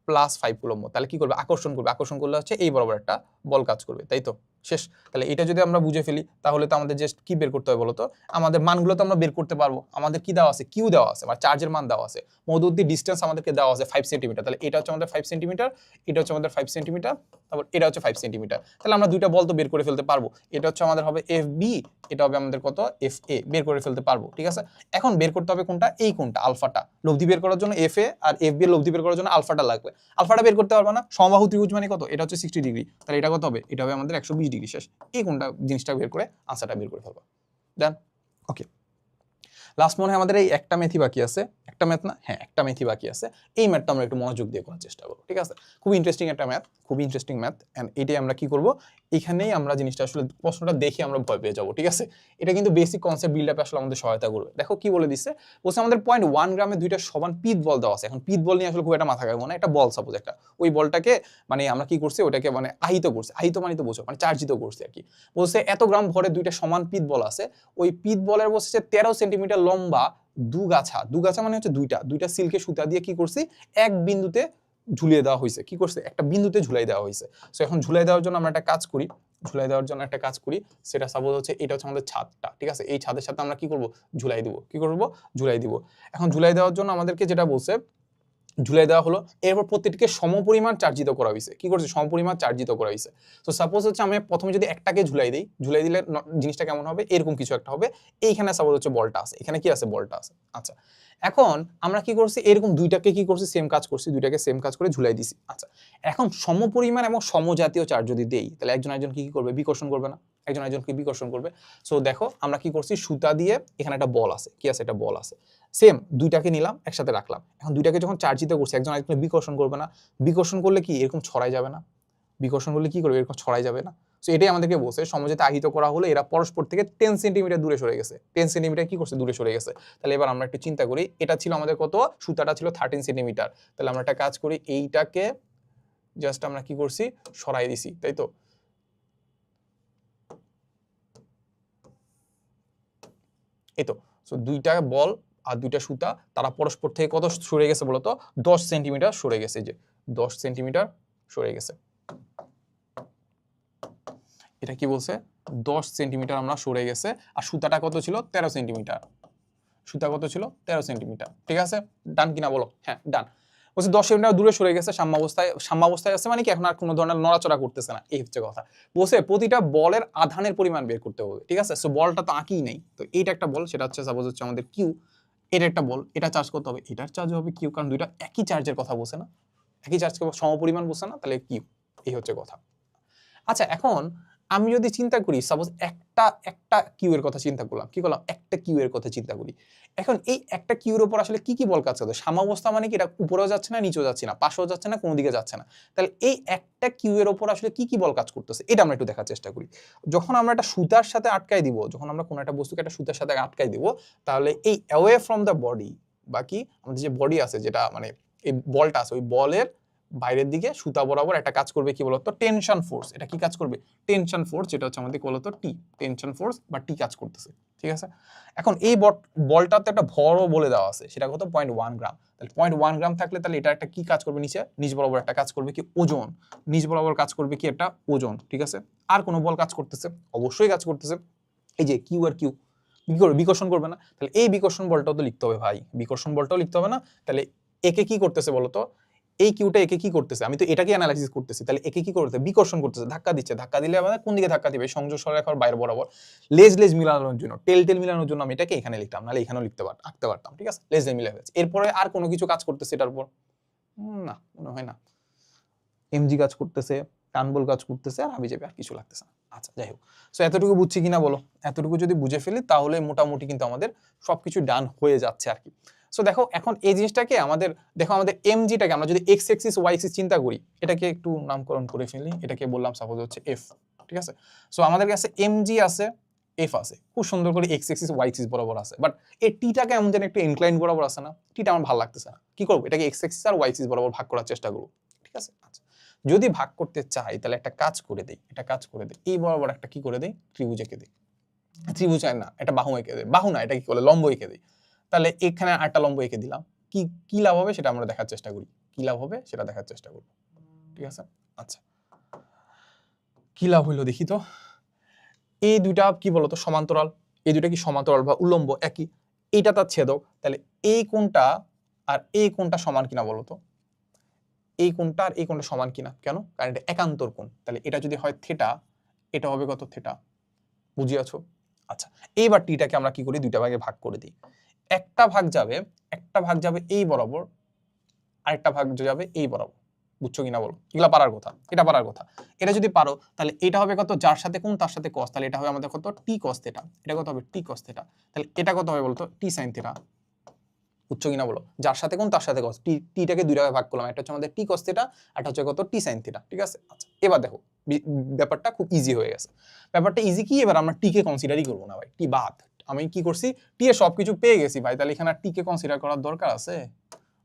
+5 কুলম্ব, তাহলে কি করবে আকর্ষণ করবে, আকর্ষণ করলে হচ্ছে এই বরাবর একটা বল কাজ করবে, তাই তো, শেষ। তাহলে এটা যদি আমরা বুঝে ফেলি তাহলে তো আমাদের জাস্ট কি বের করতে হবে বলো তো, আমাদের মানগুলো তো আমরা বের করতে পারবো। আমাদের কি দেওয়া আছে, কিউ দেওয়া আছে, মানে চার্জের মান দেওয়া আছে, মধ্যবর্তী ডিসটেন্স আমাদেরকে দেওয়া আছে 5 সেন্টিমিটার, তাহলে এটা হচ্ছে আমাদের 5 সেন্টিমিটার, এটা হচ্ছে আমাদের 5 সেন্টিমিটার, তারপর এটা হচ্ছে 5 সেন্টিমিটার। তাহলে আমরা দুইটা বল তো বের করে ফেলতে পারবো, এটা হচ্ছে আমাদের হবে এফ বি, এটা হবে আমাদের কত এফ এ, বের করে ফেলতে পারবো, ঠিক আছে। এখন বের করতে হবে কোনটা, এই কোনটা আলফাটা, লব্ধি বের করার জন্য এফ এ আর এফ বি এর লব্ধি বের করার জন্য আলফাটা লাগবে। আলফাটা বের করতে পারবো না, সমবাহু ত্রিভুজ মানে কত, এটা হচ্ছে 60 ডিগ্রি, তাহলে এটা কত হবে, এটা হবে আমাদের 120 ডিগ্রি, শেষ। এই কোনটা জিনিসটা বের করে আনসারটা বের করে ফেলবো, ডান, ওকে। লাস্ট মনে হয় আমাদের এই একটা মেথই বাকি আছে, একটা ম্যাথ না, হ্যাঁ একটা মেথই বাকি আছে। এই ম্যাথটা আমরা একটু মনোযোগ দিয়ে করার চেষ্টা করবো, ঠিক আছে। খুব ইন্টারেস্টিং একটা ম্যাথ, খুব ইন্টারেস্টিং ম্যাথ, এন্ড এটাই আমরা কি করব, এখানেই আমরা জিনিসটা আসলে প্রশ্নটা দেখে আমরা ভয় পেয়ে যাবো, ঠিক আছে। এটা কিন্তু বেসিক কনসেপ্ট বিল্ড আপে আসলে আমাদের সহায়তা করবে। দেখো কি বলে দিচ্ছে, বলছে আমাদের 0.1 গ্রামে দুইটা সমান পিত বল দেওয়া আছে। এখন পিত বল নিয়ে আসলে খুব একটা মাথা খাবো না, একটা বল সাপোজ একটা, ওই বলটাকে মানে আমরা কি করছি, ওটাকে মানে আহিত করছি, আহিত মানে তো বোঝো মানে চার্জিত করছি আর কি। বলছে এত গ্রাম ভরে দুইটা সমান পিত বল আছে, ওই পিত বলের বলছে 13 সেন্টিমিটার লম্বা দুগাছা মানে হচ্ছে দুইটা সিল্কের সুতা দিয়ে কি করছি, এক বিন্দুতে ঝুলিয়ে দেওয়া হয়েছে, কি করছে একটা বিন্দুতে ঝুলাই দেওয়া হয়েছে। সো এখন ঝুলাই দেওয়ার জন্য আমরা একটা কাজ করি, সেটা সাপোজ হচ্ছে এটা হচ্ছে আমাদের ছাদটা, ঠিক আছে। এই ছাদের সাথে আমরা কি করব, ঝুলাই দিব। এখন ঝুলাই দেওয়ার জন্য আমাদেরকে যেটা বলছে, ঝুলাই দেওয়া হলো, এরপর প্রত্যেকটিকে সমপরিমাণ চার্জিত করা হয়েছে, কি করছে সমপরিমাণ চার্জিত করা হয়েছে। তো সাপোজ হচ্ছে আমি প্রথমে যদি একটাকে ঝুলাই দিলে জিনিসটা কেমন হবে, এরকম কিছু একটা হবে। এইখানে সাপোজ হচ্ছে বলটা আছে, এখানে কি আছে বলটা আছে, আচ্ছা। এখন আমরা কি করছি, এরকম দুইটাকে কি করছি সেম কাজ করছি, দুইটাকে সেম কাজ করে ঝুলাই দিছি, আচ্ছা। এখন সমপরিমাণ এবং সমজাতীয় চার্জ যদি দেই, তাহলে একজন কি করবে, বিকর্ষণ করবে না, একজনকে বিকর্ষণ করবে। সো দেখো আমরা কি করছি, সুতা দিয়ে এখানে একটা বল আছে, কি আছে, একটা বল আছে, সেম দুইটাকে নিলাম একসাথে রাখলাম। এখন দুইটাকে যখন চার্জিত করছি, একজন আরেকজনকে বিকর্ষণ করবে না, বিকর্ষণ করলে কি এরকম ছড়াই যাবে না, বিকর্ষণ করলে কি করবে এরকম ছড়াই যাবে না, সো এটাই আমাদেরকে বলছে সমঝোতা আহিত করা হলে এরা পরস্পর থেকে 10 সেন্টিমিটার দূরে সরে গেছে। 10 সেন্টিমিটার কি করছে, দূরে সরে গেছে। তাহলে এবার আমরা একটু চিন্তা করি, এটা ছিল আমাদের কত, সুতাটা ছিল 13 সেন্টিমিটার। তাহলে আমরা একটা কাজ করি, এইটাকে জাস্ট আমরা কি করছি, সরাই দিছি, তাই তো। এই তো, সো দুইটা বল আর দুইটা সুতা তারা পরস্পর থেকে কত সরে গেছে বলতো, 10 সেন্টিমিটার সরে গেছে, যে 10 সেন্টিমিটার সরে গেছে। এটা কি বলছে, 10 সেন্টিমিটার আমরা সরে গেছে। আর সুতাটা কত ছিল, 13 সেন্টিমিটার। সুতা কত ছিল, 13 সেন্টিমিটার। ঠিক আছে, ডান কিনা বলো? হ্যাঁ ডান। বলছে 10 সেন্টিমিটার দূরে সরে গেছে, সাম্যাবস্থায় আছে, মানে কি এখন আর কোনো ধরনের নড়াচড়া করতেছে না, এই হচ্ছে কথা। বলছে প্রতিটা বলের আধানের পরিমাণ বের করতে হবে। ঠিক আছে, সো বলটা তো আঁকিই নেই, তো এইটা একটা বল, সেটা হচ্ছে সাপোজ হচ্ছে আমাদের কিউ। এটা একটা বল, এটা চার্জ করতে হবে, এটার চার্জ হবে কিউ, কারণ দুইটা একই চার্জের কথা বলছে না, একই চার্জকে সমপরিমাণ বলছে না, তাহলে কিউ। এই হচ্ছে কথা। আচ্ছা, এখন আমি যদি চিন্তা করি, সাপোজ একটা কিউ এর কথা চিন্তা করলাম, কি করলাম, একটা কিউ এর কথা চিন্তা করি। এখন এই একটা কিউর উপর আসলে কি কি বল কাজ করছে? সাম্যাবস্থা মানে কি, এটা উপরেও যাচ্ছে না, নিচেও যাচ্ছে না, পাশেও যাচ্ছে না, কোনো দিকে যাচ্ছে না। তাহলে এই একটা কিউ এর উপর আসলে কি কি বল কাজ করতেছে, এটা আমরা একটু দেখার চেষ্টা করি। যখন আমরা একটা সুতার সাথে আটকাই দিব, যখন আমরা কোনো একটা বস্তুকে একটা সুতার সাথে আটকাই দিব, তাহলে এই অ্যাওয়ে ফ্রম দ্য বডি, বা কি আমাদের যে বডি আছে, যেটা মানে এই বলটা আছে, ওই বলের বাইরের দিকে সুতা বরাবর একটা কাজ করবে কি বলতো, টেনশন ফোর্স। এটা কি কাজ করবে, টেনশন ফোর্স, যেটা হচ্ছে আমাদের কি বলতো, টি, টেনশন ফোর্স বা টি কাজ করতেছে। ঠিক আছে, এখন এই বলটাতে একটা ভরও বলে দেওয়া আছে, সেটা কত, 0.1 গ্রাম। তাহলে 0.1 গ্রাম থাকলে তাহলে এটা একটা কি কাজ করবে, নিচ বরাবর একটা কাজ করবে কি, ওজন। নিচ বরাবর কাজ করবে কি, একটা ওজন। ঠিক আছে, আর কোনো বল কাজ করতেছে, অবশ্যই কাজ করতেছে, এই যে কিউ আর কিউ। কি করবে, বিকর্ষণ করবে না? তাহলে এই বিকর্ষণ বলটাও তো লিখতে হবে ভাই, বিকর্ষণ বলটাও লিখতে হবে না? তাহলে একে কি করতেছে বলতো, এই কিউটা একে কি করতেছে, আমি তো এটাকে অ্যানালাইসিস করতেছি, তাহলে একে কি করতেছে, বিকর্ষণ করতেছে, ধাক্কা দিচ্ছে। ধাক্কা দিলে আমাদের কোন দিকে ধাক্কা দিবে, সংযোগ সরলরেখার বাইরে বরাবর। লেজ মিলানোর জন্য, টেল মিলানোর জন্য আমি এটাকে এখানে লিখতাম, নাহলে এখানেও আঁকতে পারতাম। ঠিক আছে, লেজ মিলে গেছে। এরপরে আর কোনো কিছু কাজ করতেছে এটার উপর না, মনে হয় না। এমজি কাজ করতেছে, টানবল কাজ করতেছে, আর হাবি যাবে, আর কিছু লাগতেছে না। আচ্ছা, যাই হোক, সো এতটুকু বুঝছি কিনা বলো? এতটুকু যদি বুঝে ফেলি তাহলে মোটামুটি কিন্তু আমাদের সবকিছু ডান হয়ে যাচ্ছে আর কি। সো দেখো, এখন এই জিনিসটাকে আমাদের, দেখো আমাদের এমজিটাকে আমরা যদি এক্স এক্সিস ওয়াই এক্সিস চিন্তা করি, এটাকে একটু নামকরণ করে ফেলি, এটাকে বললাম সাপোজ হচ্ছে এফ। ঠিক আছে, সো আমাদের কাছে এমজি আছে, এফ আছে, খুব সুন্দর করে এক্স এক্সিস ওয়াই এক্সিস বরাবর আছে, বাট এই টিটাকে এমন যেন একটু ইনক্লাইন বরাবর আছে না, টিটা আমার ভালো লাগতেছে না। কি করবো, এটাকে এক্স এক্সিস আর ওয়াই এক্সিস বরাবর ভাগ করার চেষ্টা করবো। ঠিক আছে, আচ্ছা, যদি ভাগ করতে চাই তাহলে একটা কাজ করে দেই, এটা কাজ করে দেই, এই বরাবর একটা কি করে দেই, ত্রিভুজ এঁকে দেই। ত্রিভুজ না, এটা বাহু এঁকে দেই, বাহু না, এটা কি বলে, লম্ব এঁকে দেই। তাহলে এখানে আরেকটা লম্ব এঁকে দিলাম, কি কি লাভ হবে সেটা আমরা দেখার চেষ্টা করি, কি লাভ হবে সেটা দেখার চেষ্টা করব। ঠিক আছে, আচ্ছা, কি লাভ হইলো দেখি তো। এই দুইটা কি বলতো, সমান্তরাল। এই দুইটা কি সমান্তরাল বা উলম্ব একই, এইটা তার ছেদক। তাহলে এই কোণটা আর এই কোণটা সমান কিনা বলতো, এই কোণটা আর এই কোণটা সমান কিনা, কেন, কারণ এটা একান্তর কোণ। তাহলে এটা যদি হয় থিটা, এটা হবে কত, থিটা। বুঝিয়াছো? আচ্ছা, এইবার টিটাকে আমরা কি করি, দুইটা ভাগে ভাগ করে দিই। একটা ভাগ যাবে এই বরাবর, আরেকটা ভাগ যাবে এই বরাবর। বুঝছো কিনা বলো? এগুলা পারার কথা, এটা পারার কথা। এটা যদি পারো তাহলে এটা হবে কত, যার সাথে কোণ তার সাথে cos, তাহলে এটা হবে আমাদের কত, t cos থিটা। এটা কত হবে, t cos থিটা। তাহলে এটা কত হবে বলতো, t sin থিটা। বুঝছো কিনা বলো? যার সাথে কোণ তার সাথে cos, টিটাকে দুই ভাগে ভাগ করলাম, একটা হচ্ছে আমাদের t cos থিটা, আর একটা হচ্ছে কত, t sin থিটা। ঠিক আছে, আচ্ছা, এবার দেখো ব্যাপারটা খুব ইজি হয়ে গেছে। ব্যাপারটা ইজি কি, এবার আমরা টি কে কনসিডারই করবো না ভাই, টি বাদ। আমি কি করছি, টি এর সবকিছু পেয়ে গেছি ভাই, তাহলে এখানে আর টি কে কনসিডার করার দরকার আছে,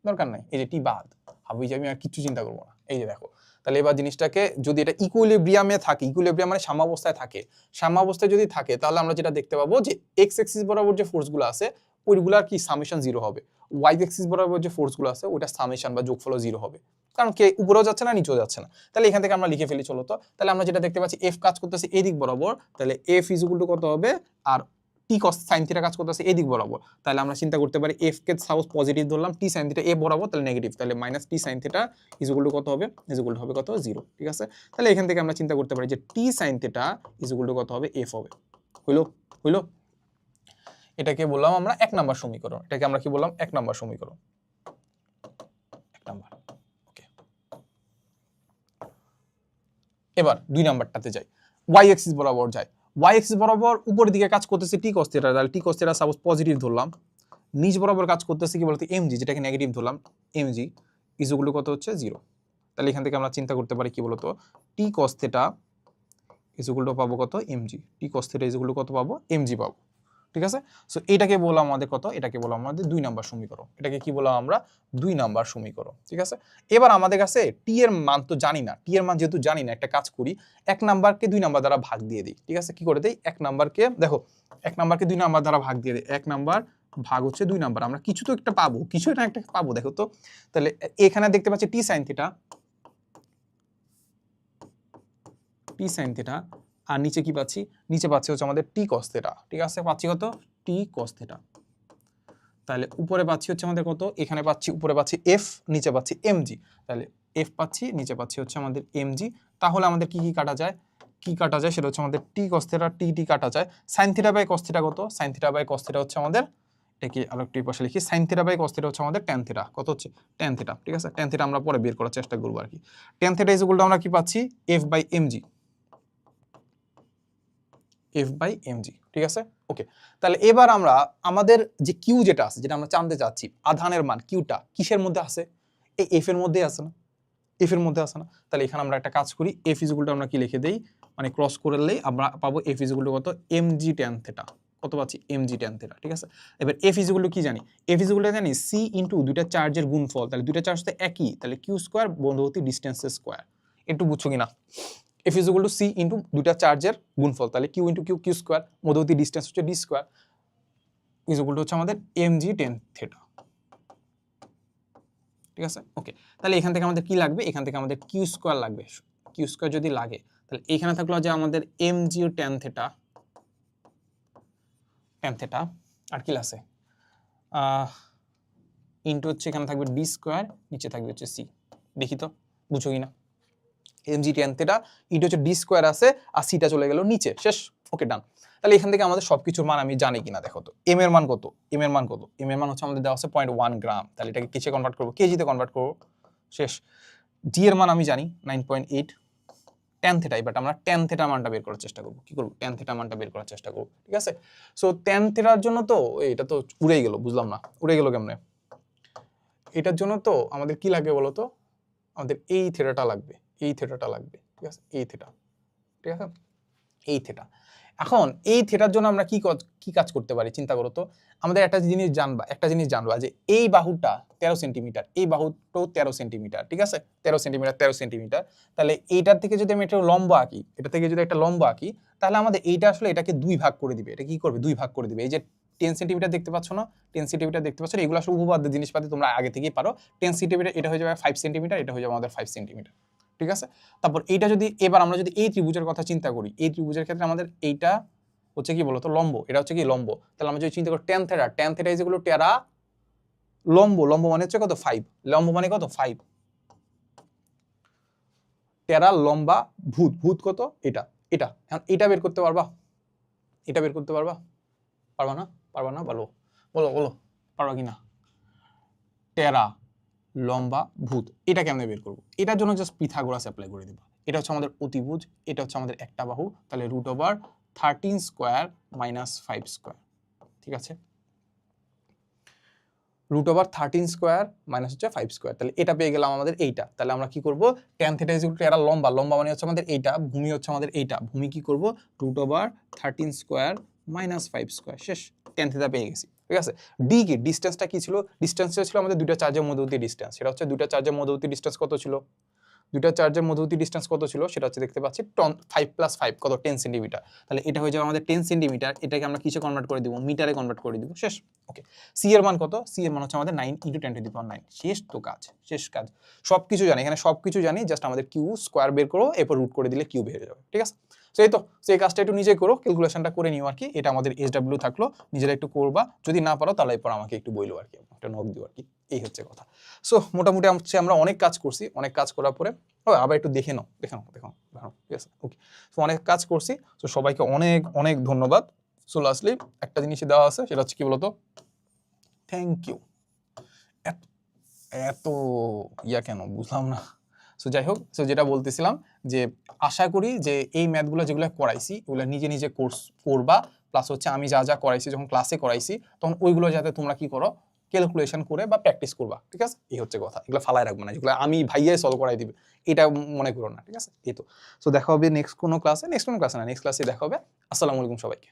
দরকার নাই। এই যে টি বাদ, ভাবি যে আমি আর কিছু চিন্তা করবো না। এই যে দেখো, তাহলে এবার জিনিসটাকে যদি এটা ইকুইলিব্রিয়ামে থাকে, ইকুইলিব্রিয়াম মানে সাম্যাবস্থায় থাকে, সাম্যাবস্থায় যদি থাকে তাহলে আমরা যেটা দেখতে পাবো যে এক্স এক্সিস বরাবর যে ফোর্সগুলো আছে ওইগুলার কি সামেশন 0 হবে, ওয়াই এক্সিস বরাবর যে ফোর্সগুলো আছে ওইটা সামেশন বা যোগফল 0 হবে, কারণ কে উপরেও যাচ্ছে না নিচেও যাচ্ছে না। তাহলে এখান থেকে আমরা লিখে ফেলি চলো তো। তাহলে আমরা যেটা দেখতে পাচ্ছি, এফ কাজ করতেছে এই দিক বরাবর, তাহলে এফ ইজ ইকুয়াল টু কত হবে, আর টি cos sin থিটা কাজ করতেছে এই দিক বরাবর, তাহলে আমরা চিন্তা করতে পারি এফ কে সাপোজ পজিটিভ ধরলাম, টি sin থিটা এ বরাবর, তাহলে নেগেটিভ, তাহলে minus T sin theta is equal to কত হবে, ইজ ইকুয়াল টু হবে কত, 0। ঠিক আছে, তাহলে এখান থেকে আমরা চিন্তা করতে পারি যে টি sin theta is equal to কত হবে, এফ হবে। হইলো? এটাকে বললাম আমরা 1 নাম্বার সমীকরণ। এটাকে আমরা কি বললাম, 1 নাম্বার সমীকরণ, 1 নাম্বার। ওকে, এবার 2 নাম্বারটাতে যাই, ওয়াই এক্সিস বরাবর যাই। ওয়াই এক্সিস বরাবর উপরের দিকে কাজ করতেছে টি cos থিটা, তাহলে টি cos থিটা সাপোজ পজিটিভ ধরলাম, নিচ বরাবর কাজ করতেছে কি বলতে এমজি, যেটাকে নেগেটিভ ধরলাম, এমজি ইজ ইকুয়াল টু কত হচ্ছে, 0। তাহলে এখান থেকে আমরা চিন্তা করতে পারি কি বলতো, T cos theta is equal to পাবো কত mg, t cos θ is equal to কত পাবো mg পাবো, ঠিক আছে। সো এটাকে বললাম আমাদের কত, এটাকে বললাম আমাদের 2 নাম্বার সমীকরণ, এটাকে কি বললাম আমরা 2 নাম্বার সমীকরণ, ঠিক আছে। এবার আমাদের কাছে টি এর মান তো জানি না, টি এর মান যেহেতু জানি না, একটা কাজ করি 1 নাম্বারকে 2 নাম্বার দ্বারা ভাগ দিয়ে দিই, ঠিক আছে। কি করে দেই, 1 নাম্বারকে দেখো 1 নাম্বারকে 2 নাম্বার দ্বারা ভাগ দিয়ে দিই, 1 নাম্বার ভাগ হচ্ছে 2 নাম্বার, আমরা কিছু তো একটা পাবো, কিছু না একটা পাবো, দেখো তো। তাহলে এখানে দেখতে পাচ্ছি টি সাইন থিটা, টি সাইন থিটা, আর নিচে কি পাচ্ছি, নিচে পাচ্ছি হচ্ছে আমাদের টি cos থিটা, ঠিক আছে। পাচ্ছি কত টি cos থিটা, তাহলে উপরে পাচ্ছি হচ্ছে আমাদের কত, এখানে পাচ্ছি উপরে পাচ্ছি এফ, নিচে পাচ্ছি এমজি, তাহলে এফ পাচ্ছি, নিচে পাচ্ছি হচ্ছে আমাদের এমজি। তাহলে আমাদের কি কি কাটা যায়, কি কাটা যায় সেটা হচ্ছে আমাদের টি cos থিটা, টি টি কাটা যায়, সাইন থিটা বাই cos থিটা কত, sine theta by cos theta হচ্ছে আমাদের, এটাকে আরেকটু পাশে লিখি, sine theta by cos theta হচ্ছে আমাদের ট্যান থিটা, কত হচ্ছে ট্যান থিটা, ঠিক আছে। ট্যান থিটা আমরা পরে বের করার চেষ্টা করবো আর কি। Tan theta is equal to আমরা কি পাচ্ছি F by MG, F by MG, ঠিক আছে। ওকে, তাহলে এবার আমরা আমাদের যে কিউ যেটা আছে, যেটা আমরা জানতে চাচ্ছি আধানের মান কিউটা কিসের মধ্যে আছে, এই এফ এর মধ্যে আছে না, এফ এর মধ্যে আছে না। তাহলে এখানে আমরা একটা কাজ করি, এফ ইজ ইকুয়াল টু আমরা কি লিখে দেই, মানে ক্রস করলেই আমরা পাবো এফ ইজ ইকুয়াল টু কত এমজি ট্যান থিটা, কত পাচ্ছি এমজি ট্যান থিটা, ঠিক আছে। এবার এফ ইজ ইকুয়াল টু কি জানি, এফ ইজ ইকুয়াল টু জানি সি ইনটু দুইটা চার্জের গুণফল, তাহলে দুইটা চার্জ তো একই, তাহলে কিউ স্কয়ার মধ্যবর্তী ডিসটেন্সের স্কয়ার, একটু বুঝছো কিনা। F is equal to C into দুইটা চার্জের গুণফল, তাহলে Q into Q, Q square, মধ্যবর্তী ডিসটেন্স হচ্ছে D square, is equal to হচ্ছে আমাদের এমজি ট্যান থিটা, ঠিক আছে। ওকে, তাহলে এখান থেকে আমাদের কি লাগবে, এখান থেকে আমাদের কিউ স্কয়ার লাগবে, কিউ স্কয়ার যদি লাগে তাহলে এখানে থাকলো যে আমাদের MG tan theta, tan theta, আর কি আছে ইনটু হচ্ছে এখানে থাকবে ডি স্কয়ার, নিচে থাকবে হচ্ছে সি, দেখি তো বুঝো কিনা। এমজি ট্যান থিটা ইনটু হচ্ছে ডি স্কয়ার আছে, আর সিটা চলে গেল নিচে, শেষ। ওকে, ডান। তাহলে এখান থেকে আমাদের সবকিছুর মান আমি জানি কিনা দেখো তো, এম এর মান কত, এম এর মান কত, এম এর মান হচ্ছে আমাদের দেওয়া আছে 0.1 গ্রাম, তাহলে এটাকে কিসে কনভার্ট করবো, কেজিতে কনভার্ট করবো, শেষ। জি এর মান আমি জানি 9.8, ট্যান থিটা, বাট আমরা ট্যান থিটা মানটা বের করার চেষ্টা করবো, কি করবো ট্যান থিটা মানটা বের করার চেষ্টা করবো, ঠিক আছে। সো ট্যান থিটার জন্য তো এটা তো উড়েই গেল, বুঝলাম না উড়ে গেল কেমনে, এটার জন্য তো আমাদের কি লাগবে বলো তো, আমাদের এই থিটাটা লাগবে, এই থিটাটা লাগবে, ঠিক আছে, এই থিটা, ঠিক আছে, এই থিটা। এখন এই থিটার জন্য আমরা কি কাজ করতে পারি চিন্তা করো তো, আমাদের একটা জিনিস জানবা যে এই বাহুটা 13 সেন্টিমিটার, এই বাহুটাও 13 সেন্টিমিটার, ঠিক আছে, 13 সেন্টিমিটার 13 সেন্টিমিটার। তাহলে এইটার থেকে যদি আমি একটা লম্ব আঁকি, এটা থেকে যদি একটা লম্ব আঁকি, তাহলে আমাদের এইটা আসলে এটাকে 2 ভাগ করে দিবে, এটা কি করবে 2 ভাগ করে দিবে। এই যে 10 সেন্টিমিটার দেখতে পাচ্ছ না, 10 সেন্টিমিটার দেখতে পাচ্ছ, এগুলো আসলে উপপাদ্য জিনিসপাতি তোমরা আগে থেকেই পারো। 10 সেন্টিমিটার এটা হয়ে যাবে 5 সেন্টিমিটার, এটা হয়ে যাবে আমাদের 5 সেন্টিমিটার, ঠিক আছে। তারপর এইটা যদি এবার আমরা যদি এই ত্রিভুজের কথা চিন্তা করি, এই ত্রিভুজের ক্ষেত্রে আমাদের এইটা হচ্ছে কি বলতো লম্ব, এটা হচ্ছে কি লম্ব, তাহলে আমরা যদি চিন্তা করি tan theta, tan theta is equal two টেরা লম্ব, লম্ব মানে হচ্ছে কত 5, লম্ব মানে কত 5, টেরা লম্বা ভূত, ভূত কত এটা, এটা এখন এটা বের করতে পারবা, এটা বের করতে পারবা, পারবা না, পারবা না, বলো বলো বলো পারবা কিনা, টেরা লম্বা ভূত, এটা কেমনে বের করবো, এটার জন্য জাস্ট পিথাগোরাস অ্যাপ্লাই করে দিবা। এটা হচ্ছে আমাদের অতিভুজ, এটা হচ্ছে আমাদের একটা বাহু, তাহলে √13 স্কয়ার মাইনাস 5 স্কয়ার, ঠিক আছে, √13 স্কয়ার মাইনাস হচ্ছে 5 স্কয়ার, তাহলে এটা পেয়ে গেলাম আমাদের এইটা। তাহলে আমরা কি করব, tan theta is equal two এরা লম্বা, লম্বা মানে হচ্ছে আমাদের এইটা, ভূমি হচ্ছে আমাদের এইটা, ভূমি কি করব √13 স্কয়ার মাইনাস 5 স্কয়ার, শেষ, ট্যান থিটা পেয়ে গেছি, ঠিক আছে। ডি কি, ডিসটেন্সটা কি ছিল, ডিসটেন্সটা ছিল আমাদের দুইটা চার্জের মধ্যবর্তী ডিসটেন্স, সেটা হচ্ছে দুইটা চার্জের মধ্যবর্তী ডিসটেন্স কত ছিল, দুইটা চার্জের মধ্যবর্তী ডিসটেন্স কত ছিল, সেটা হচ্ছে দেখতে পাচ্ছি 5 + 5 কত 10 সেন্টিমিটার, তাহলে এটা হয়ে যাবে আমাদের 10 সেন্টিমিটার, এটাকে আমরা কিসে কনভার্ট করে দিব, মিটারে কনভার্ট করে দিব, শেষ। ওকে, সি এর মান কত, সি এর মান হচ্ছে আমাদের 9 × 10⁹, শেষ তো কাজ, শেষ কাজ, সবকিছু জানি, এখানে সবকিছু জানি, জাস্ট আমাদের কিউ স্কয়ার বের করো, এরপর রুট করে দিলে কিউ বের হয়ে যাবে, ঠিক আছে। সেই তো সেই কাজটা একটু নিজে করো, ক্যালকুলেশনটা করে নিও আর কি, এটা আমাদের SW থাকলো, নিজেরা একটু করবা, যদি না পারো তাহলে এরপর আমাকে একটু বইলো আর কি, একটা নক দিও আর কি, এই হচ্ছে কথা। সো মোটামুটি আমরা অনেক কাজ করছি, অনেক কাজ করার পরে আবার একটু দেখে নাও, ঠিক আছে, ওকে। সো অনেক কাজ করছি, তো সবাইকে অনেক অনেক ধন্যবাদ। সো লাস্টলি একটা জিনিসই দেওয়া আছে, সেটা হচ্ছে কি বলতো, থ্যাংক ইউ, এত ইয়া কেন বুঝলাম না। সো যাই হোক, সো যেটা বলতেছিলাম যে আশা করি যে এই ম্যাথগুলো যেগুলো করাইছি ওগুলো নিজে নিজে কোর্স করবা, প্লাস হচ্ছে আমি যা যা করাইছি যখন ক্লাসে করাইছি তখন ওইগুলো যাতে তোমরা কি করো ক্যালকুলেশন করে বা প্র্যাকটিস করবা, ঠিক আছে? এই হচ্ছে কথা, এগুলো ফালায় রাখবো না, যেগুলো আমি ভাইয়াই সলভ করাই দিবে এটা মনে করো না, ঠিক আছে? এই তো। সো দেখা হবে নেক্সট কোনো ক্লাসে, নেক্সট ক্লাসে দেখা হবে। আসসালামু আলাইকুম সবাইকে।